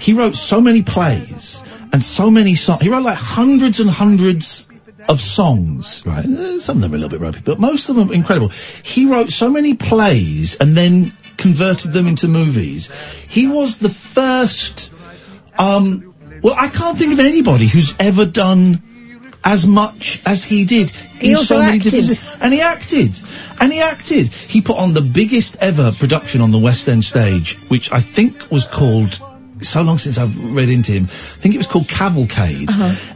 He wrote so many plays and so many songs. He wrote like hundreds and hundreds of songs, right? Some of them are a little bit ropey, but most of them are incredible. He wrote so many plays and then converted them into movies. He was the first, well, I can't think of anybody who's ever done as much as he did in so many different. And he acted. He put on the biggest ever production on the West End stage, which I think was called, so long since I've read into him, I think it was called Cavalcade,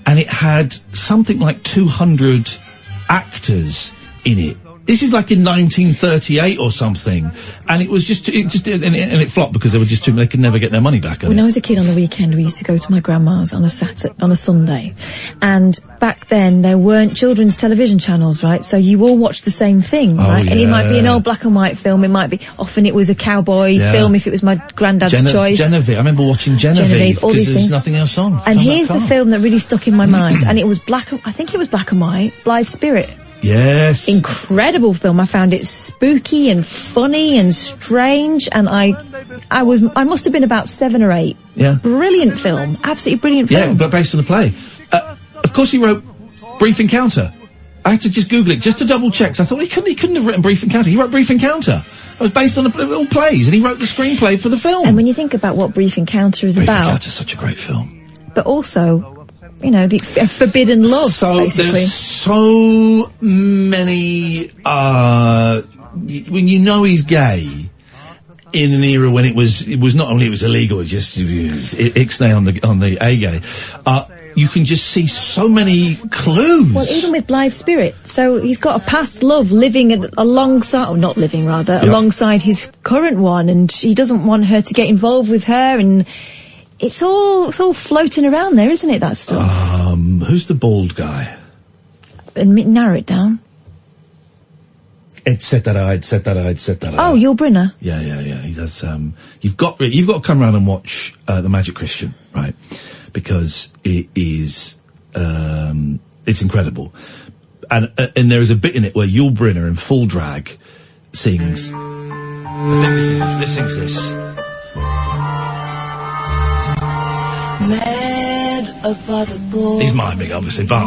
and it had something like 200 actors in it. This is like in 1938 or something, and it was just, and it flopped because they were just too, they could never get their money back. When I was a kid on the weekend, we used to go to my grandma's on a Sunday, and back then there weren't children's television channels, right? So you all watched the same thing, right? And it might be an old black and white film, often it was a cowboy film if it was my granddad's choice. Genevieve, I remember watching Genevieve because there was nothing else on. And here's the film that really stuck in my mind, and it was black and white, Blithe Spirit. Yes. Incredible film. I found it spooky and funny and strange, and I must have been about 7 or 8. Yeah. Brilliant film. Absolutely brilliant film. Yeah, but based on a play. Of course he wrote Brief Encounter. I had to just Google it just to double check. So I thought he couldn't have written Brief Encounter. He wrote Brief Encounter. It was based on all plays, and he wrote the screenplay for the film. And when you think about what Brief Encounter is about. Brief Encounter's such a great film. But also, you know, the forbidden love, basically. There's so many, when you know he's gay, in an era when it was not only it was illegal, it was ixnay on the A-gay, you can just see so many clues. Well, even with Blithe Spirit, so he's got a past love living alongside his current one, and he doesn't want her to get involved with her, and it's all floating around there, isn't it, that stuff? Who's the bald guy? And narrow it down. etc. Oh, Yul Brynner. Yeah. He does. You've got to come round and watch The Magic Christian, right? Because it is, it's incredible, and there is a bit in it where Yul Brynner in full drag sings. I think this sings this. Mad about the boy. He's miming, obviously, but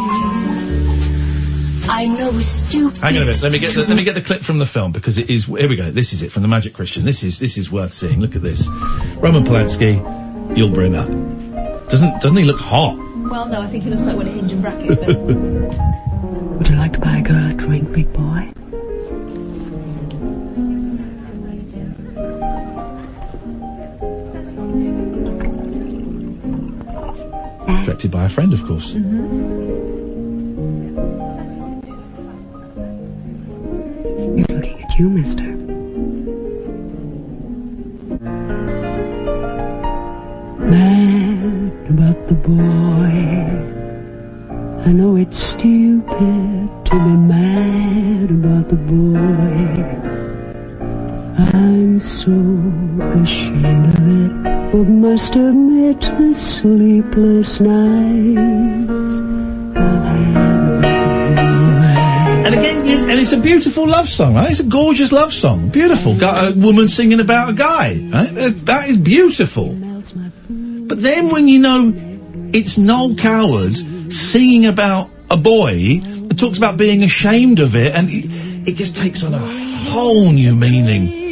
I know it's stupid. hang on a minute. Let me get the clip from the film, because it is. Here we go. This is it from The Magic Christian. This is worth seeing. Look at this. Roman Polanski, Yul Brynner. Doesn't he look hot? Well, no, I think he looks like one of Hinge and Bracket. Would you like to buy a girl a drink, big boy? Directed by a friend, of course. He's looking at you, mister. Mad about the boy. I know it's stupid to be mad about the boy. I'm so ashamed of it, but must admit the sleepless nights I've had about the boy. And again, and it's a beautiful love song, right? It's a gorgeous love song. Beautiful. Got a woman singing about a guy, right? That is beautiful. But then when you know it's Noel Coward singing about a boy that talks about being ashamed of it, and it just takes on a whole new meaning.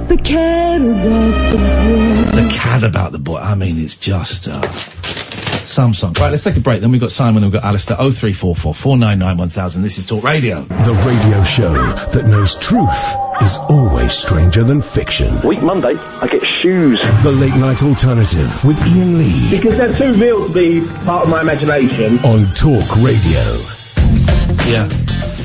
The cat about the boy. The cat about the boy. I mean, it's just some song. Right, let's take a break. Then we've got Simon and we've got Alistair. 0344 499 1000. This is Talk Radio. The radio show that knows truth is always stranger than fiction. Week Monday, I get shoes. The Late Night Alternative with Iain Lee. Because they're too real to be part of my imagination. On Talk Radio. Yeah.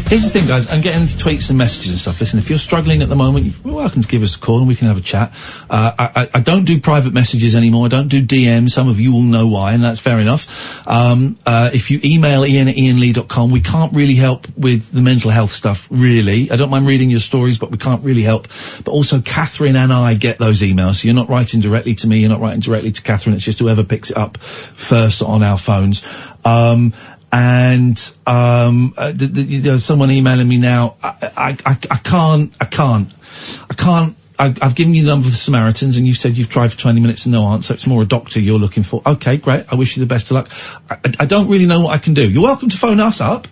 Here's the thing, guys. I'm getting into tweets and messages and stuff. Listen, if you're struggling at the moment, you're welcome to give us a call and we can have a chat. I don't do private messages anymore. I don't do DMs. Some of you will know why, and that's fair enough. If you email Ian@ianlee.com, we can't really help with the mental health stuff, really. I don't mind reading your stories, but we can't really help. But also, Katherine and I get those emails, so you're not writing directly to me, you're not writing directly to Katherine. It's just whoever picks it up first on our phones. There's someone emailing me now. I can't. I've given you the number of the Samaritans, and you said you've tried for 20 minutes and no answer. It's more a doctor you're looking for. Okay, great. I wish you the best of luck. I don't really know what I can do. You're welcome to phone us up.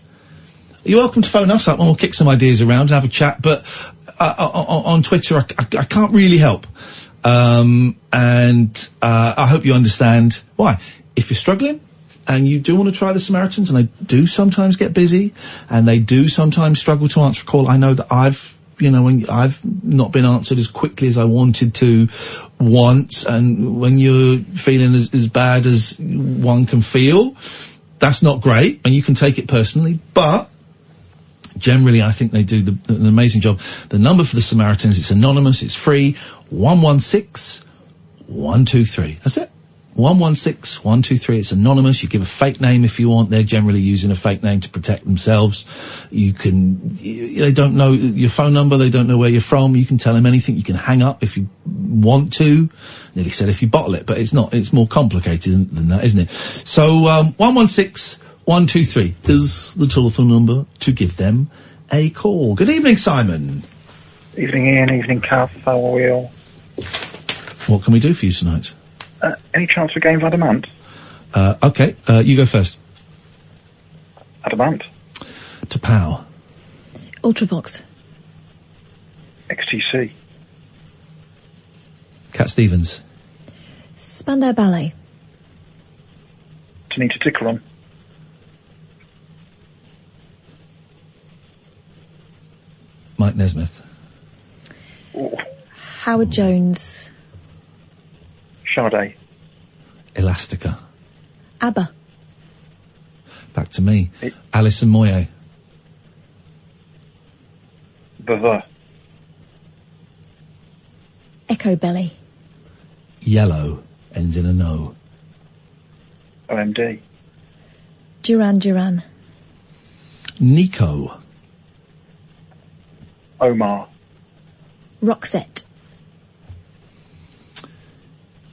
And we'll kick some ideas around and have a chat. But on Twitter, I can't really help. I hope you understand why. If you're struggling, and you do want to try the Samaritans, and they do sometimes get busy, and they do sometimes struggle to answer a call. I know that I've not been answered as quickly as I wanted to once, and when you're feeling as bad as one can feel, that's not great, and you can take it personally, but generally I think they do an amazing job. The number for the Samaritans, it's anonymous, it's free, 116-123. That's it. 116-123. It's anonymous. You give a fake name if you want. They're generally using a fake name to protect themselves. They don't know your phone number. They don't know where you're from. You can tell them anything. You can hang up if you want to. Nearly said if you bottle it, but it's not. It's more complicated than that, isn't it? So, 116-123 is the telephone number to give them a call. Good evening, Simon. Evening, Ian. Evening, Kath. How are we all? What can we do for you tonight? Any chance for a game of Adamant? Okay, you go first. Adamant? To POW. Ultravox. XTC. Cat Stevens. Spandau Ballet. Tanita Tickleron. Mike Nesmith. Ooh. Howard Jones. Sade. Elastica. ABBA. Back to me. Alison Moyet. Bava. Echo Belly. Yellow ends in a no. OMD. Duran Duran. Nico. Omar. Roxette.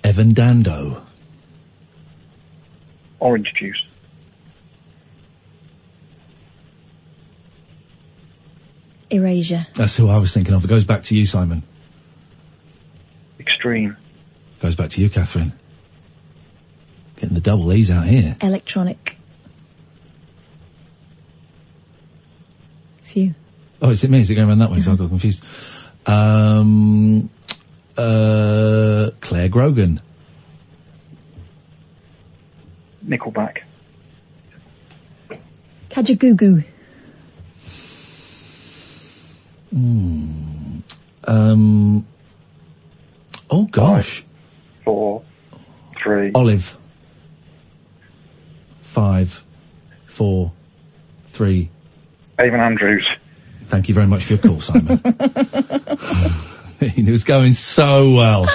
Evan Dando. Orange juice. Erasure. That's who I was thinking of. It goes back to you, Simon. Extreme. Goes back to you, Katherine. Getting the double E's out here. Electronic. It's you. Oh, is it me? Is it going around that way? So I got confused. Claire Grogan. Nickelback. Kajagoogoo. Oh gosh. 5, 4, 3. Olive. 5, 4, 3. Avon Andrews. Thank you very much for your call, Simon. It was going so well.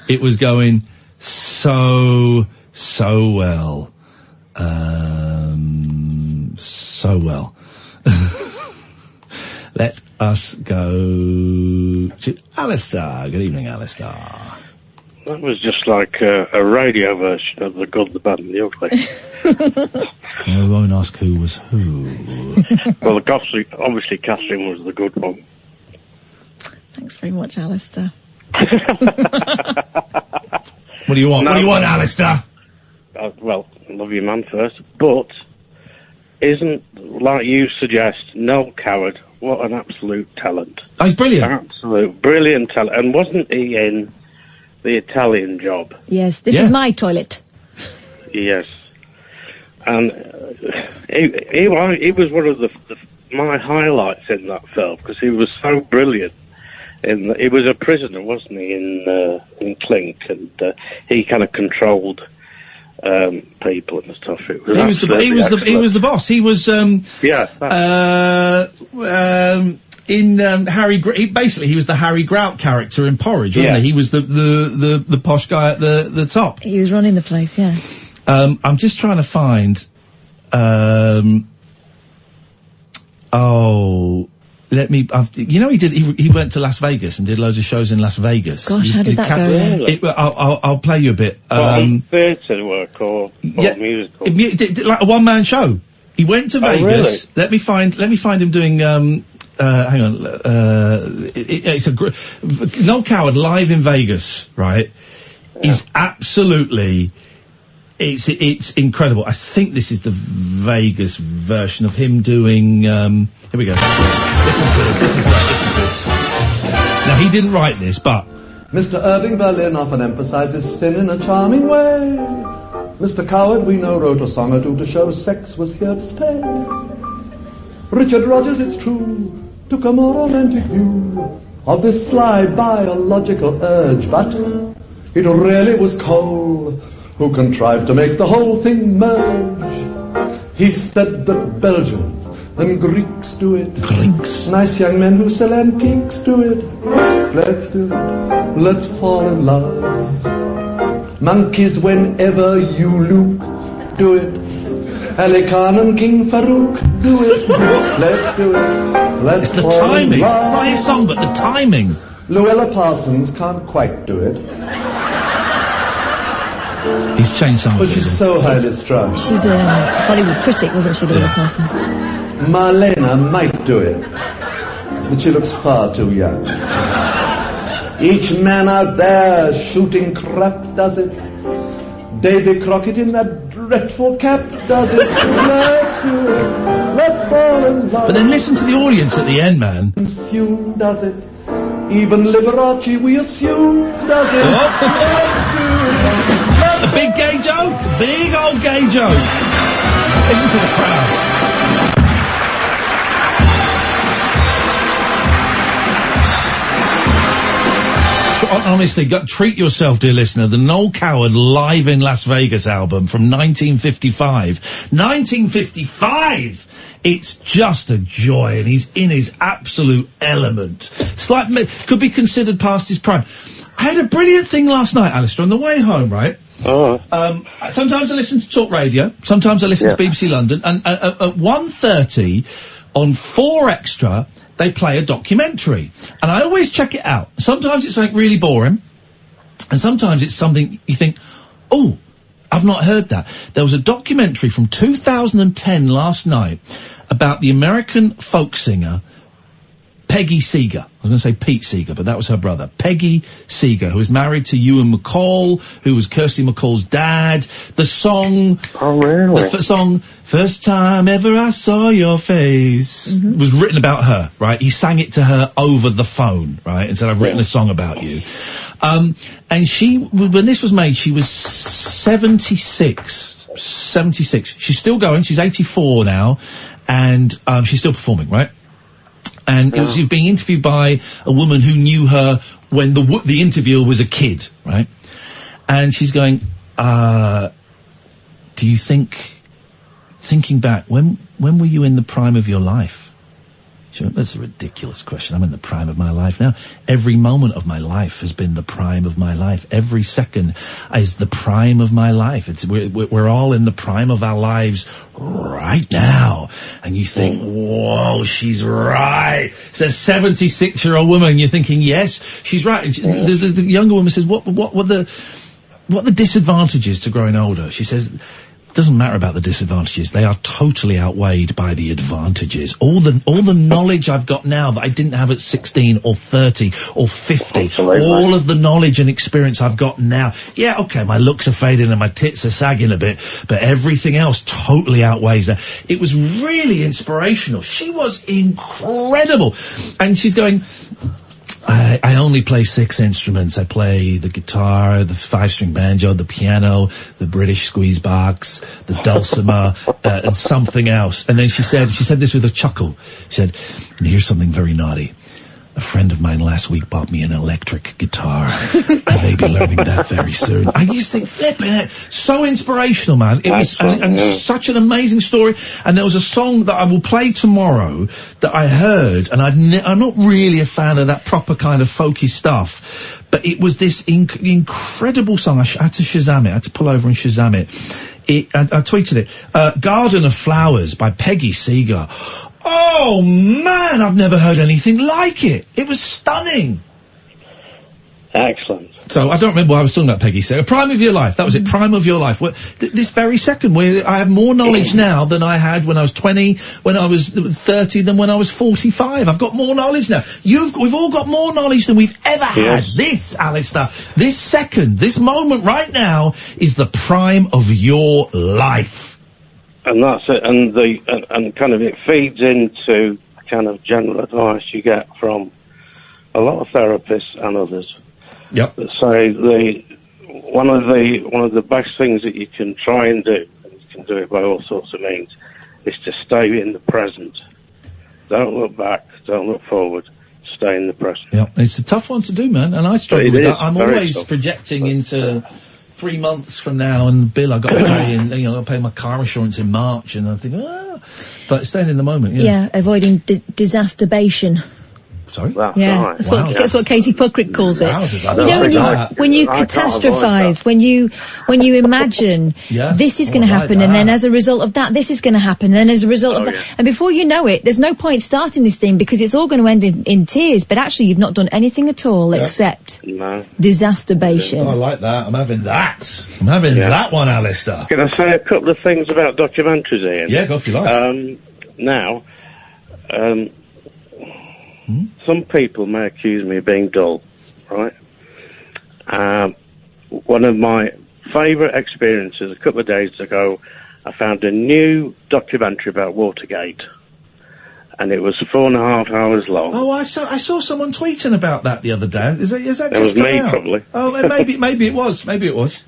It was going so well. So well. Let us go to Alistair. Good evening, Alistair. That was just like a radio version of The Good, the Bad and the Ugly. We won't ask who was who. Well, obviously Katherine was the good one. Thanks very much, Alistair. What do you want? No, what do you want, Alistair? Well, I love you, man, first. But isn't, like you suggest, Noel Coward, what an absolute talent. Oh, he's brilliant. Absolute brilliant talent. And wasn't he in The Italian Job? Yes, this is my toilet. Yes. And he was one of my highlights in that film, because he was so brilliant. He was a prisoner, wasn't he, in Clink, and he kind of controlled people and stuff. It was He was the boss. He was in Harry. He was the Harry Grout character in Porridge, wasn't he? He was the posh guy at the top. He was running the place, yeah. I'm just trying to find. He went to Las Vegas and did loads of shows in Las Vegas. Gosh, how did that go? Really? I'll play you a bit. Theatre work or musical? Like a one-man show. He went to Vegas. Really? Let me find him doing, hang on, Noel Coward live in Vegas, right? Is absolutely, it's incredible. I think this is the Vegas version of him doing, here we go. Listen to this. This is great. Listen to this. Now, he didn't write this, but Mr. Irving Berlin often emphasizes sin in a charming way. Mr. Coward, we know, wrote a song or two to show sex was here to stay. Richard Rogers, it's true, took a more romantic view of this sly biological urge, but it really was Cole who contrived to make the whole thing merge. He said that Belgians and Greeks do it. Greeks. Nice young men who sell antiques do it. Let's do it. Let's fall in love. Monkeys whenever you look, do it. Ali Khan and King Farouk, do it. Let's do it. Let's it's the fall timing. in love. It's not his song, but the timing. Luella Parsons can't quite do it. He's changed some of But she's so highly strung. She's a Hollywood critic, wasn't she, Luella Parsons? Marlena might do it, but she looks far too young. Each man out there shooting crap does it. Davy Crockett in that dreadful cap does it. Let's do it. Let's fall in love. But then listen to the audience at the end, man. Assume does it. Even Liberace, we assume does it. Let's do it. A big gay joke. Big old gay joke. Listen to the crowd. Honestly, treat yourself, dear listener. The Noel Coward Live in Las Vegas album from 1955. 1955! It's just a joy, and he's in his absolute element. It's like, could be considered past his prime. I had a brilliant thing last night, Alistair, on the way home, right? Sometimes I listen to talk radio, sometimes I listen to BBC London, and at 1:30 on 4 Extra, they play a documentary. And I always check it out. Sometimes it's something really boring, and sometimes it's something you think, oh, I've not heard that. There was a documentary from 2010 last night about the American folk singer Peggy Seeger. I was going to say Pete Seeger, but that was her brother. Peggy Seeger, who was married to Ewan McCall, who was Kirsty McCall's dad. The song... Oh, really? The song, First Time Ever I Saw Your Face, was written about her, right? He sang it to her over the phone, right? And said, I've written a song about you. And she, when this was made, she was 76. She's still going. She's 84 now. And, she's still performing, right? And it was being interviewed by a woman who knew her when the interviewer was a kid, right? And she's going, do you thinking back, when were you in the prime of your life? She went, that's a ridiculous question. I'm in the prime of my life now. Every moment of my life has been the prime of my life. Every second is the prime of my life. We're all in the prime of our lives right now. And you think, whoa, she's right. It's a 76-year-old woman. You're thinking, yes, she's right. And the younger woman says, what the disadvantages to growing older? She says, it doesn't matter about the disadvantages. They are totally outweighed by the advantages. All the knowledge I've got now that I didn't have at 16 or 30 or 50. Absolutely. All of the knowledge and experience I've got now. Yeah, okay, my looks are fading and my tits are sagging a bit, but everything else totally outweighs that. It was really inspirational. She was incredible. And she's going, I only play 6 instruments. I play the guitar, the 5-string banjo, the piano, the British squeeze box, the dulcimer, and something else. And then she said this with a chuckle. She said, and here's something very naughty. A friend of mine last week bought me an electric guitar. I may be learning that very soon. I used to think, flipping it, so inspirational, man. It was and such an amazing story. And there was a song that I will play tomorrow that I heard, and I'm not really a fan of that proper kind of folky stuff, but it was this incredible song. I had to Shazam it. I had to pull over and Shazam it. I tweeted it. Garden of Flowers by Peggy Seeger. Oh man, I've never heard anything like it. It was stunning. Excellent. So I don't remember what I was talking about, Peggy. So Prime of Your Life. That was it. Prime of Your Life. Well, this very second, where I have more knowledge now than I had when I was 20, when I was 30, than when I was 45. I've got more knowledge now. We've all got more knowledge than we've ever had. This, Alistair, this second, this moment right now is the prime of your life. And that's it, and kind of it feeds into kind of general advice you get from a lot of therapists and others. Yep. That say one of the best things that you can try and do, and you can do it by all sorts of means, is to stay in the present. Don't look back, don't look forward. Stay in the present. Yeah, it's a tough one to do, man, and I struggle with that. I'm always tough. Projecting into 3 months from now, and bill I got to pay, and I've got to pay my car insurance in March, and I think, but staying in the moment, Yeah, avoiding disasterbation. Sorry? Yeah, that's what Katie Puckrick calls it. When you catastrophize, when you imagine this is going to happen, and then as a result of that, this is going to happen, and then as a result of that, and before you know it, there's no point starting this thing because it's all going to end in tears, but actually you've not done anything at all except disasterbation. I like that. I'm having that. I'm having that one, Alistair. Can I say a couple of things about documentaries, Ian? Yeah, go if you like. Now, some people may accuse me of being dull, right? One of my favourite experiences, a couple of days ago, I found a new documentary about Watergate, and it was 4.5 hours long. Oh, I saw someone tweeting about that the other day. Is that It was me, probably. Oh, maybe it was. Maybe it was.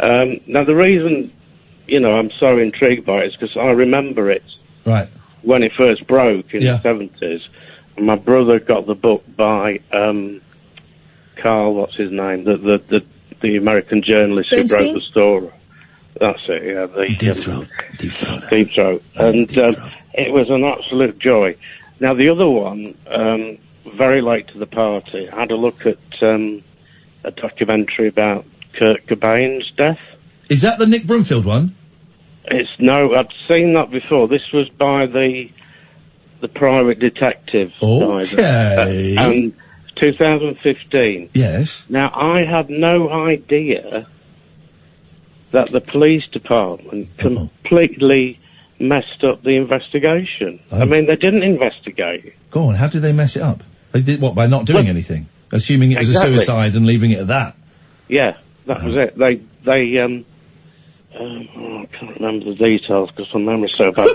Now, the reason, I'm so intrigued by it is because I remember it when it first broke in the 70s. My brother got the book by Carl, what's his name, the American journalist who wrote the story. That's it, yeah. Deep Throat. Deep Throat. And it was an absolute joy. Now, the other one, very late to the party, I had a look at a documentary about Kurt Cobain's death. Is that the Nick Broomfield one? No, I'd seen that before. This was by the private detective. Okay. And 2015. Yes. Now, I had no idea that the police department completely messed up the investigation. I mean, they didn't investigate. Go on, how did they mess it up? They did what, by not doing anything? Assuming it was a suicide and leaving it at that? Yeah, that was it. They I can't remember the details because my memory's so bad.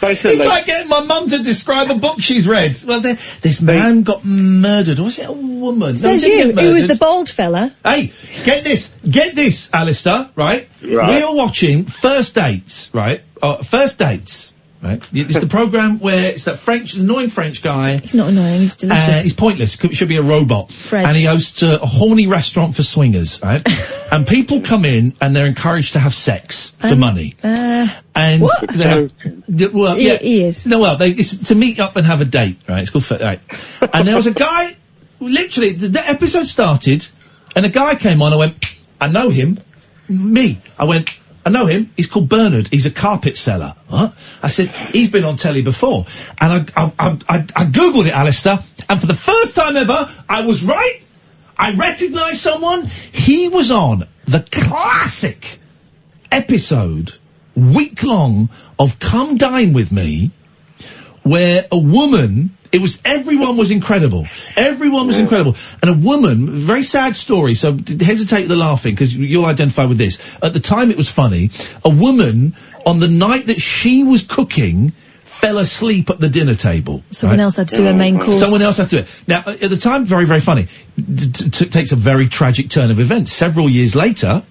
It's like getting my mum to describe a book she's read. Well, this man got murdered. Or was it a woman? Says you. Who was the bald fella? Hey, get this, Alistair, right? We are watching First Dates, right? First Dates. Right, it's the program where it's that annoying French guy. He's not annoying, he's delicious. He's pointless. Should be a robot. Fred. And he hosts a horny restaurant for swingers, right? And people come in and they're encouraged to have sex for money. And what? He is. No, well, it's to meet up and have a date, right? It's called right. And there was a guy. Literally, the episode started, and a guy came on. I went, I know him. I went, I know him. He's called Bernard. He's a carpet seller. Huh? I said, he's been on telly before. And I Googled it, Alistair, and for the first time ever, I was right. I recognised someone. He was on the classic episode, week-long, of Come Dine With Me, where a woman... everyone was incredible. Everyone was incredible. And a woman, very sad story, so hesitate with the laughing, because you'll identify with this. At the time it was funny. A woman, on the night that she was cooking, fell asleep at the dinner table. Someone else had to do a main course. Someone else had to do it. Now, at the time, very, very funny. Takes a very tragic turn of events. Several years later,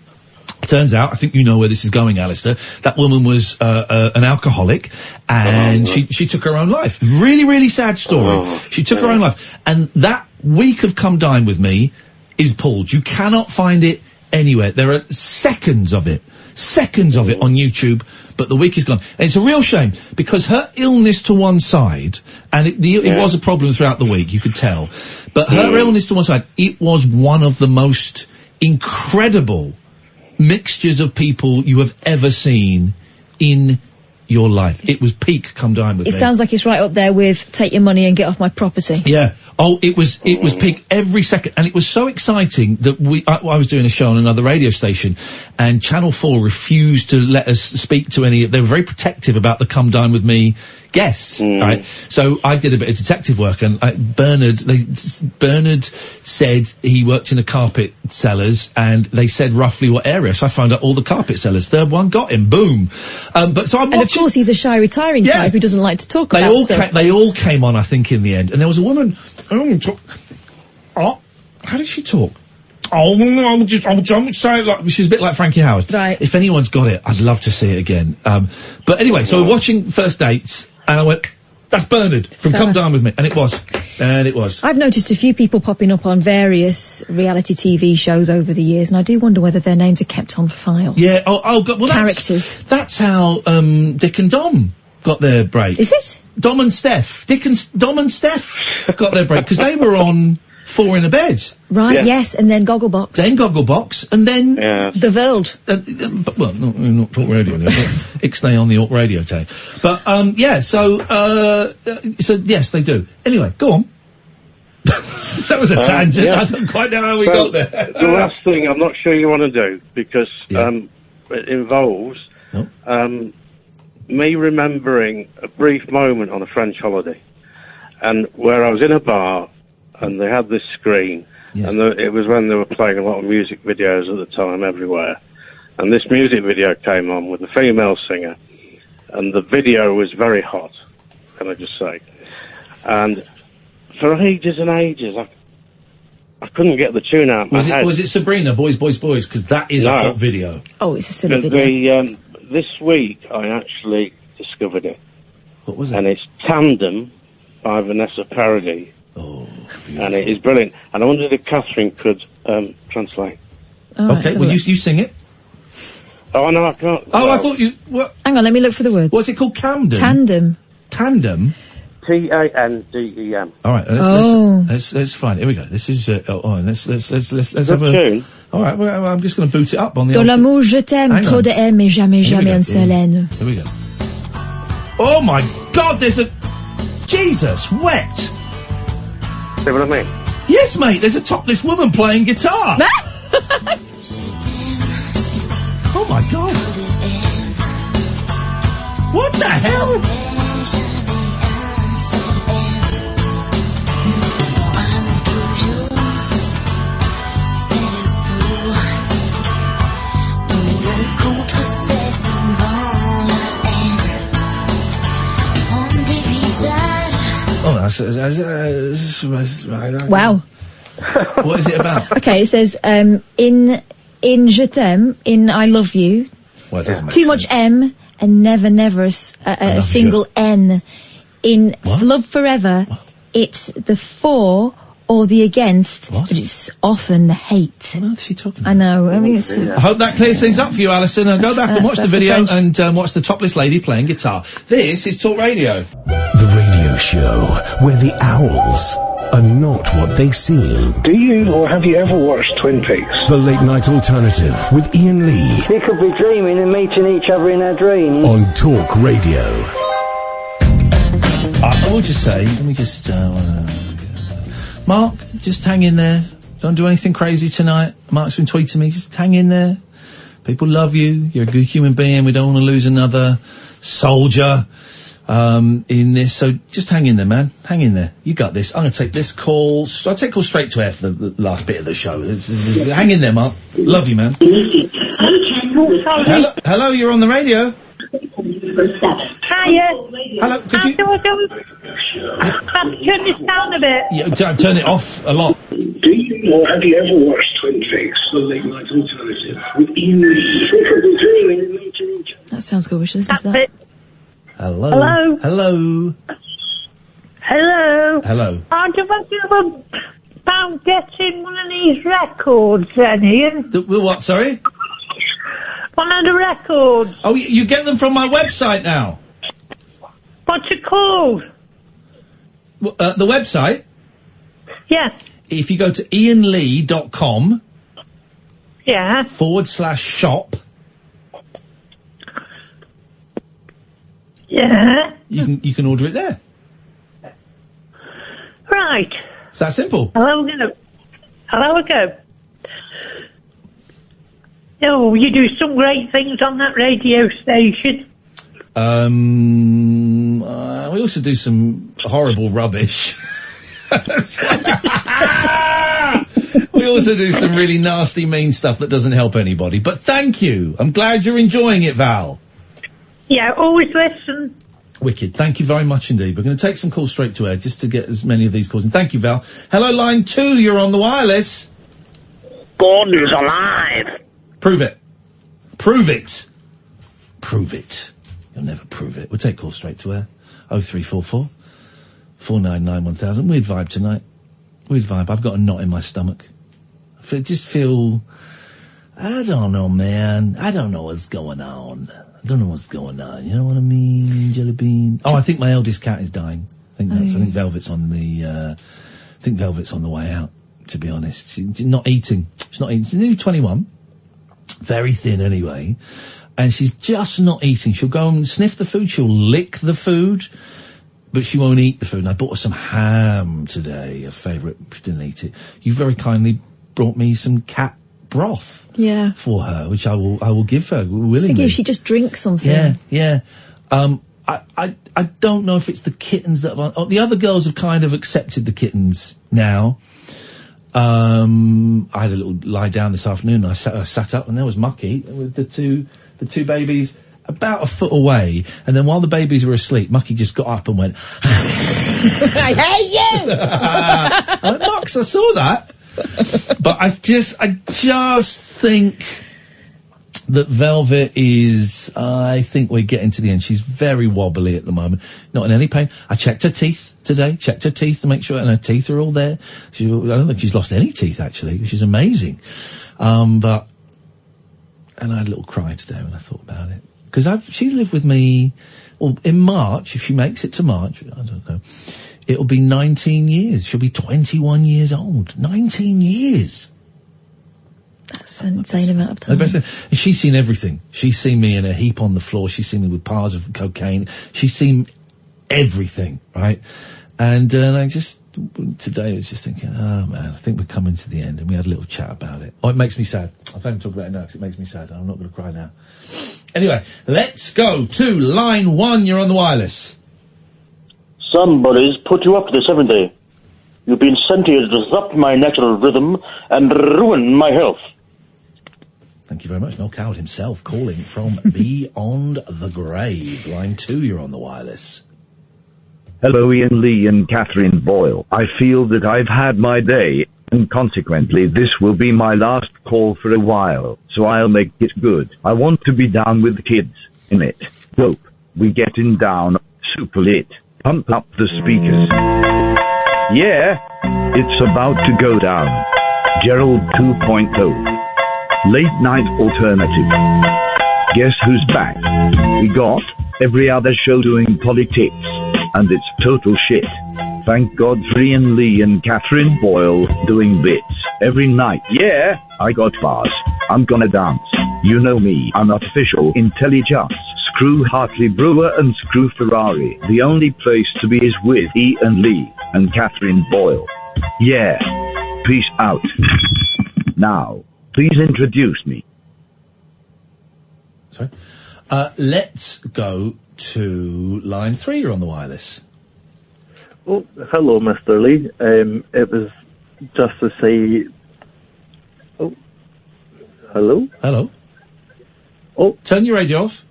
Turns out, I think you know where this is going, Alistair, that woman was an alcoholic, and she took her own life. Really, really sad story. She took her own life. And that week of Come Dine With Me is pulled. You cannot find it anywhere. There are seconds of it on YouTube, but the week is gone. And it's a real shame, because her illness to one side, and it was a problem throughout the week, you could tell, but her illness to one side, it was one of the most incredible mixtures of people you have ever seen in your life. It was peak Come Dine With Me. It sounds like it's right up there with Take Your Money and Get Off My Property. Yeah. Oh, it was peak every second, and it was so exciting that I was doing a show on another radio station, and Channel 4 refused to let us speak to any. They were very protective about the Come Dine With Me guests, right? So I did a bit of detective work, and Bernard said he worked in a carpet sellers, and they said roughly what area. So I found out all the carpet sellers. Third one got him, boom. But so I'm watching. And of course he's a shy retiring type who doesn't like to talk about stuff. They all came on, I think, in the end. And there was a woman. How did she talk? I'm say it like, she's a bit like Frankie Howard. Right. If anyone's got it, I'd love to see it again. But anyway, so we're watching First Dates, and I went, that's Bernard from Come Dine With Me. And it was. I've noticed a few people popping up on various reality TV shows over the years, and I do wonder whether their names are kept on file. Yeah, God, well, characters. That's how, Dick and Dom got their break. Is it? Dom and Steph got their break, because they were on Four in a Bed. Right, yes, and then Gogglebox. And then... The World. Well, not Talk Radio now, but Ixnay on the Talk Radio tape. But, so yes, they do. Anyway, go on. That was a tangent. I don't quite know how we got there. The last thing I'm not sure you want to do, because it involves me remembering a brief moment on a French holiday, and where I was in a bar, and they had this screen, and it was when they were playing a lot of music videos at the time everywhere, and this music video came on with a female singer, and the video was very hot, can I just say, and for ages and ages, I couldn't get the tune out of my head. Was it Sabrina, Boys, Boys, Boys? Because that is a hot video. Oh, it's a silly video. This week, I actually discovered it. What was it? And it's Tandem by Vanessa Paradis. Oh, and it is brilliant. And I wondered if Katherine could translate. Okay, well, you sing it. Oh, no, I can't. Oh, I thought you... What? Hang on, let me look for the words. What's it called? Camden? Tandem. Tandem? Tandem. All right, let's find it. Here we go. This is let's have a tune. All right, well, I'm just going to boot it up on the. Dans l'amour je t'aime, trop de haine, mais jamais un seul haine. Here we go. Oh my God! There's a Jesus wet. See what I mean? Yes, mate. There's a topless woman playing guitar. Oh my God! What the hell? Wow. What is it about? Okay, it says, in Je t'aime, in I love you, well, it doesn't make too sense. much M and never a single N. In Love Forever, it's the for or the against, but it's often the hate. What is she talking about? I know, I mean, it's... I hope that clears things up for you, Alison. Go back and watch the video and watch the topless lady playing guitar. This is Talk Radio. The radio show where the owls are not what they seem. Do you or have you ever watched Twin Peaks? The Late Night Alternative with Iain Lee. We could be dreaming and meeting each other in our dreams. On Talk Radio. I will just say, let me just... Mark, just hang in there. Don't do anything crazy tonight. Mark's been tweeting me. Just hang in there. People love you. You're a good human being. We don't want to lose another soldier in this. So just hang in there, man. Hang in there. You got this. I'm going to take this call. I'll take call straight to air for the last bit of the show. Hang in there, Mark. Love you, man. Hello, you're on the radio. Hiya. Hello, could you... Turn this down a bit. Yeah, turn it off a lot. Do you or have you ever watched Twin Peaks? takes the late night alternative with Iain Lee. That sounds good. We should listen to that. Hello. Hello. Hello. Hello. Hello. Aren't you thinking about getting one of these records then, Ian? What, sorry? One of the records. Oh, you get them from my website now? What's it called? The website? Yeah. If you go to iainlee.com Yeah. /shop. Yeah. You can order it there. Right. It's that simple. Hello again. Oh, you do some great things on that radio station. We also do some horrible rubbish. We also do some really nasty, mean stuff that doesn't help anybody. But thank you. I'm glad you're enjoying it, Val. Yeah, always listen. Wicked. Thank you very much indeed. We're going to take some calls straight to air just to get as many of these calls. And thank you, Val. Hello, line 2. You're on the wireless. Gordon is alive. Prove it. Prove it. Prove it. You'll never prove it. We'll take calls straight to air. 0344 499 1000. Weird vibe tonight. Weird vibe. I've got a knot in my stomach. I just feel... I don't know, man. I don't know what's going on. I don't know what's going on. You know what I mean, Jelly Bean? Oh, I think my eldest cat is dying. I think Velvet's on the way out, to be honest. She's not eating. She's nearly 21. Very thin anyway. And she's just not eating. She'll go and sniff the food. She'll lick the food. But she won't eat the food. And I bought her some ham today, a favourite. She didn't eat it. You very kindly brought me some cat broth. Yeah. For her, which I will give her willingly. I think if she just drinks something. Yeah. I don't know if it's the kittens that have... the other girls have kind of accepted the kittens now. I had a little lie down this afternoon and I sat up and there was Mucky with the two babies about a foot away, and then while the babies were asleep, Mucky just got up and went, I hate you! I went, Mux, I saw that. But I just think that Velvet is, I think we're getting to the end. She's very wobbly at the moment. Not in any pain. I checked her teeth today. Checked her teeth to make sure, and her teeth are all there. I don't think she's lost any teeth, actually, which is amazing. And I had a little cry today when I thought about it. Because she's lived with me, well, in March, if she makes it to March, I don't know, it'll be 19 years. She'll be 21 years old. 19 years. That's an insane amount of time. And she's seen everything. She's seen me in a heap on the floor. She's seen me with piles of cocaine. She's seen everything, right? And today I was just thinking, oh man, I think we're coming to the end. And we had a little chat about it. Oh, it makes me sad. I can't talk about it now because it makes me sad. I'm not going to cry now. Anyway, let's go to line 1. You're on the wireless. Somebody's put you up to this, haven't they? You've been sent here to disrupt my natural rhythm and ruin my health. Thank you very much. Noel Coward himself calling from beyond the grave. Line 2, you're on the wireless. Hello, Iain Lee and Katherine Boyle. I feel that I've had my day, and consequently this will be my last call for a while, so I'll make it good. I want to be down with the kids in it. Dope. We getting down. Super lit. Pump up the speakers. Yeah, it's about to go down. Gerald 2.0. Late night alternative. Guess who's back? We got every other show doing politics, and it's total shit. Thank God for Iain Lee and Katherine Boyle doing bits every night. Yeah, I got bars. I'm gonna dance. You know me, unofficial intelligence. Screw Hartley Brewer and screw Ferrari. The only place to be is with Iain Lee and Katherine Boyle. Yeah. Peace out. Now, please introduce me. Sorry. Let's go to line 3. You're on the wireless. Oh, hello, Mr. Lee. It was just to say... Oh, hello? Hello. Oh. Turn your radio off.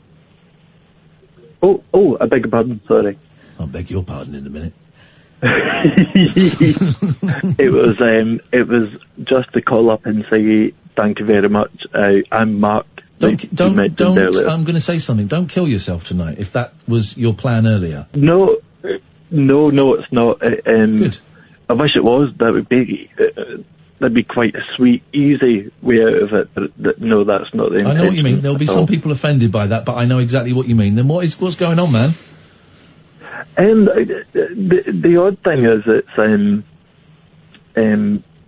Oh, I beg your pardon, sorry. I'll beg your pardon in a minute. It was just to call up and say thank you very much. I'm Mark. Don't, I'm going to say something. Don't kill yourself tonight, if that was your plan earlier. No, it's not. Good. I wish it was. That'd be quite a sweet, easy way out of it. But no, that's not the intention. I know what you mean. There'll be some people offended by that, but I know exactly what you mean. Then what's going on, man? The odd thing is,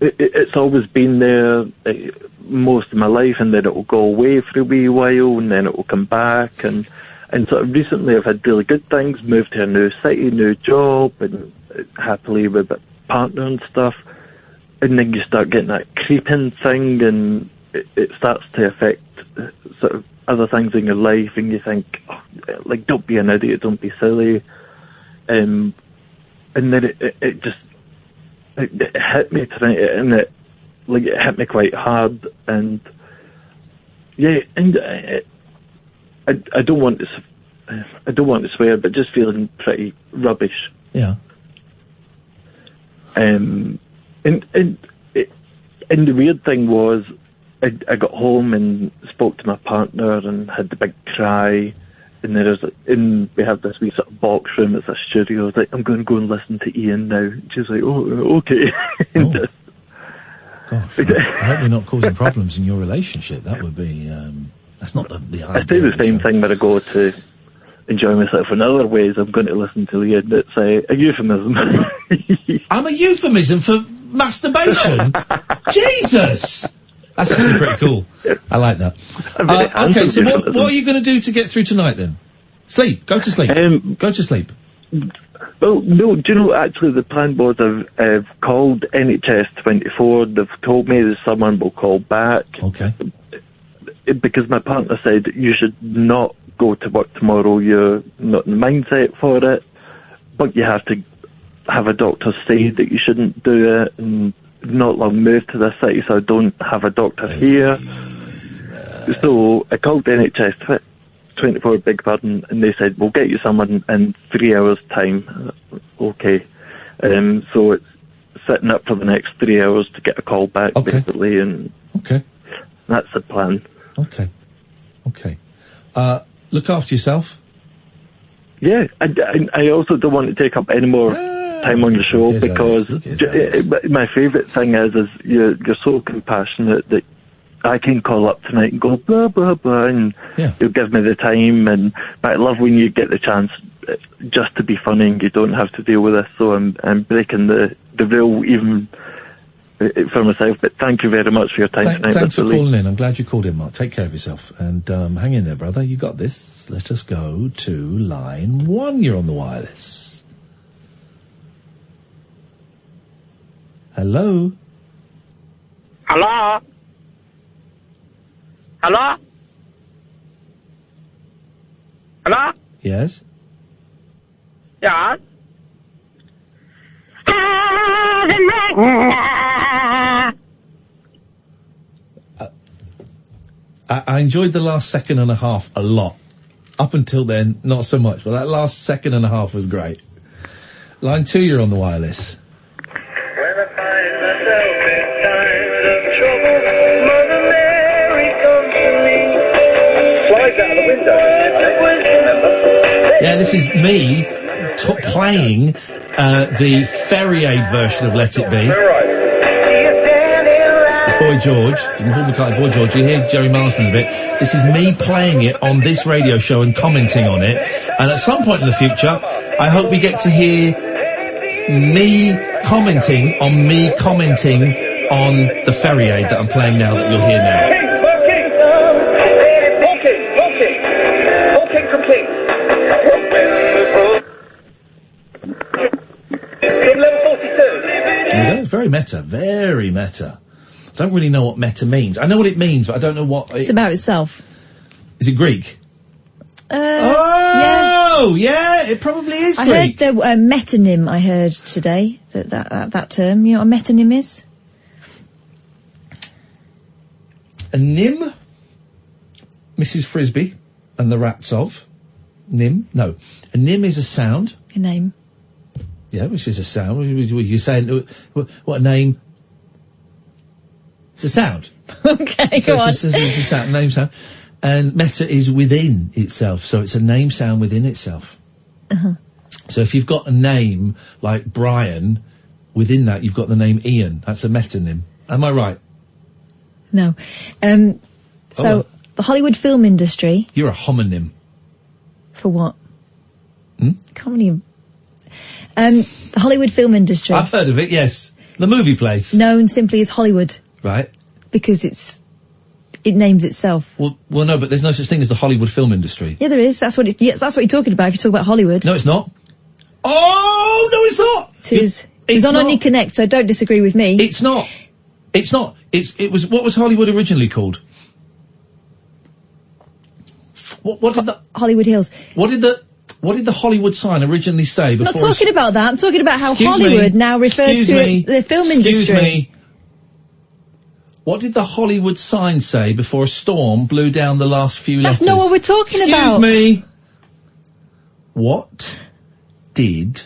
it's always been there most of my life, and then it will go away for a wee while, and then it will come back, and sort of recently I've had really good things, moved to a new city, new job, and happily with a partner and stuff, and then you start getting that creeping thing, and it starts to affect sort of other things in your life, and you think, like, don't be an idiot, don't be silly, and then it just hit me tonight, and it hit me quite hard, and yeah, and I don't want to swear, but just feeling pretty rubbish. Yeah. And the weird thing was, I got home and spoke to my partner and had the big cry. And we have this wee sort of box room. It's a studio. I was like, I'm going to go and listen to Iain now. And she was like, oh, okay. Gosh, I hope we're not causing problems in your relationship. That would be, that's not the idea. I do the same thing when I go to enjoy myself in other ways. I'm going to listen to Iain. It's a euphemism. I'm a euphemism for masturbation? Jesus! That's actually pretty cool. I like that. Okay, so what are you going to do to get through tonight then? Sleep. Go to sleep. Go to sleep. Well, no, do you know, actually the plan was I've called NHS 24. They've told me that someone will call back. Okay. Because my partner said you should not go to work tomorrow. You're not in the mindset for it. But you have to have a doctor say that you shouldn't do it. And not long moved to this city, so I don't have a doctor here. So I called NHS 24, big pardon, and they said, we'll get you someone in 3 hours' time. Okay. So it's setting up for the next 3 hours to get a call back, basically, and that's the plan. Okay. Look after yourself. Yeah, I also don't want to take up any more time on the show, because my favourite thing is you're so compassionate that I can call up tonight and go blah blah blah, and you'll give me the time, and I love when you get the chance just to be funny and you don't have to deal with this. So I'm breaking the rule even for myself. But thank you very much for your time tonight. Thanks for calling in. I'm glad you called in, Mark. Take care of yourself, and hang in there, brother. You got this. Let us go to line 1. You're on the wireless. Hello? Hello? Hello? Hello? Yes? Yeah? I enjoyed the last second and a half a lot. Up until then, not so much, but that last second and a half was great. Line 2, you're on the wireless. Yeah, this is me playing the Ferriade version of Let It Be. It's Boy George. You can call me Boy George. You hear Jerry Marsden a bit. This is me playing it on this radio show and commenting on it. And at some point in the future, I hope we get to hear me commenting on the Ferriade that I'm playing now, that you'll hear now. Very meta, very meta. I don't really know what meta means. I know what it means, but I don't know what... It's about itself. Is it Greek? Yeah, it probably is Greek. I heard the metonym, I heard today, that term. You know what a metonym is? A nym? Mrs. Frisbee and the Rats of. Nym? No. A nym is a sound. A name. Yeah, which is a sound. You're saying, what name? It's a sound. Okay, go on. It's a sound, name sound. And meta is within itself, so it's a name sound within itself. Uh-huh. So if you've got a name like Brian, within that you've got the name Ian. That's a metonym. Am I right? No. The Hollywood film industry. You're a homonym. For what? Can't really... the Hollywood film industry. I've heard of it, yes. The movie place. Known simply as Hollywood. Right. Because it names itself. Well, no, but there's no such thing as the Hollywood film industry. Yeah, there is. That's what that's what you're talking about if you talk about Hollywood. No, it's not. Oh, no, it's not! It is. It's on Omni Connect, so don't disagree with me. It's not. It's not. What was Hollywood originally called? What did the... Hollywood Hills. What did the Hollywood sign originally say before... I'm not talking about that. I'm talking about how Hollywood now refers to the film industry. Excuse me. What did the Hollywood sign say before a storm blew down the last few letters? That's not what we're talking about. Excuse me. What did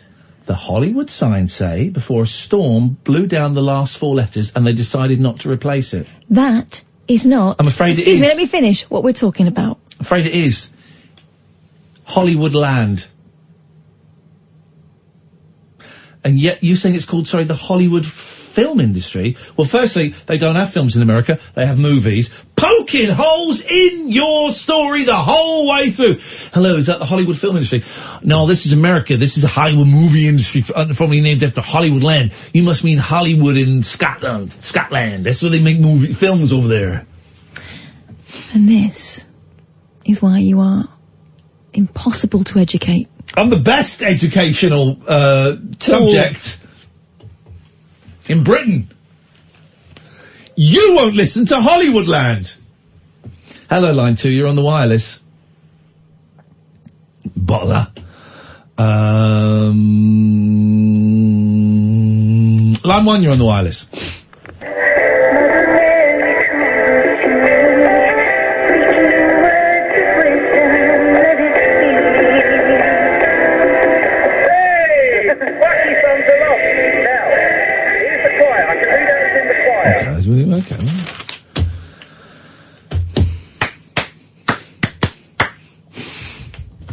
the Hollywood sign say before a storm blew down the last 4 letters and they decided not to replace it? That is not... I'm afraid it is. Excuse me, let me finish what we're talking about. I'm afraid it is. Hollywood Land. And yet you think it's called, the Hollywood film industry? Well, firstly, they don't have films in America. They have movies. Poking holes in your story the whole way through. Hello, is that the Hollywood film industry? No, this is America. This is a Hollywood movie industry, formerly named after Hollywood Land. You must mean Hollywood in Scotland. That's where they make films over there. And this is why you are impossible to educate. I'm the best educational subject in Britain. You won't listen to Hollywoodland. Hello, line 2, you're on the wireless. Bother. Line 1, you're on the wireless. Okay.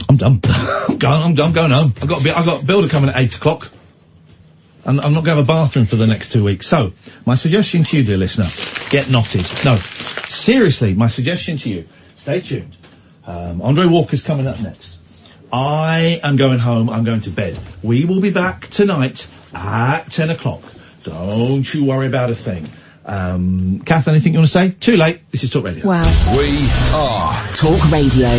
I'm done. I'm going home. I've got a builder coming at 8 o'clock. And I'm not going to have a bathroom for the next 2 weeks. So, my suggestion to you, dear listener, get knotted. No, seriously, my suggestion to you, stay tuned. Andre Walker's coming up next. I am going home. I'm going to bed. We will be back tonight at 10 o'clock. Don't you worry about a thing. Kath, anything you want to say? Too late. This is Talk Radio. Wow. We are Talk Radio.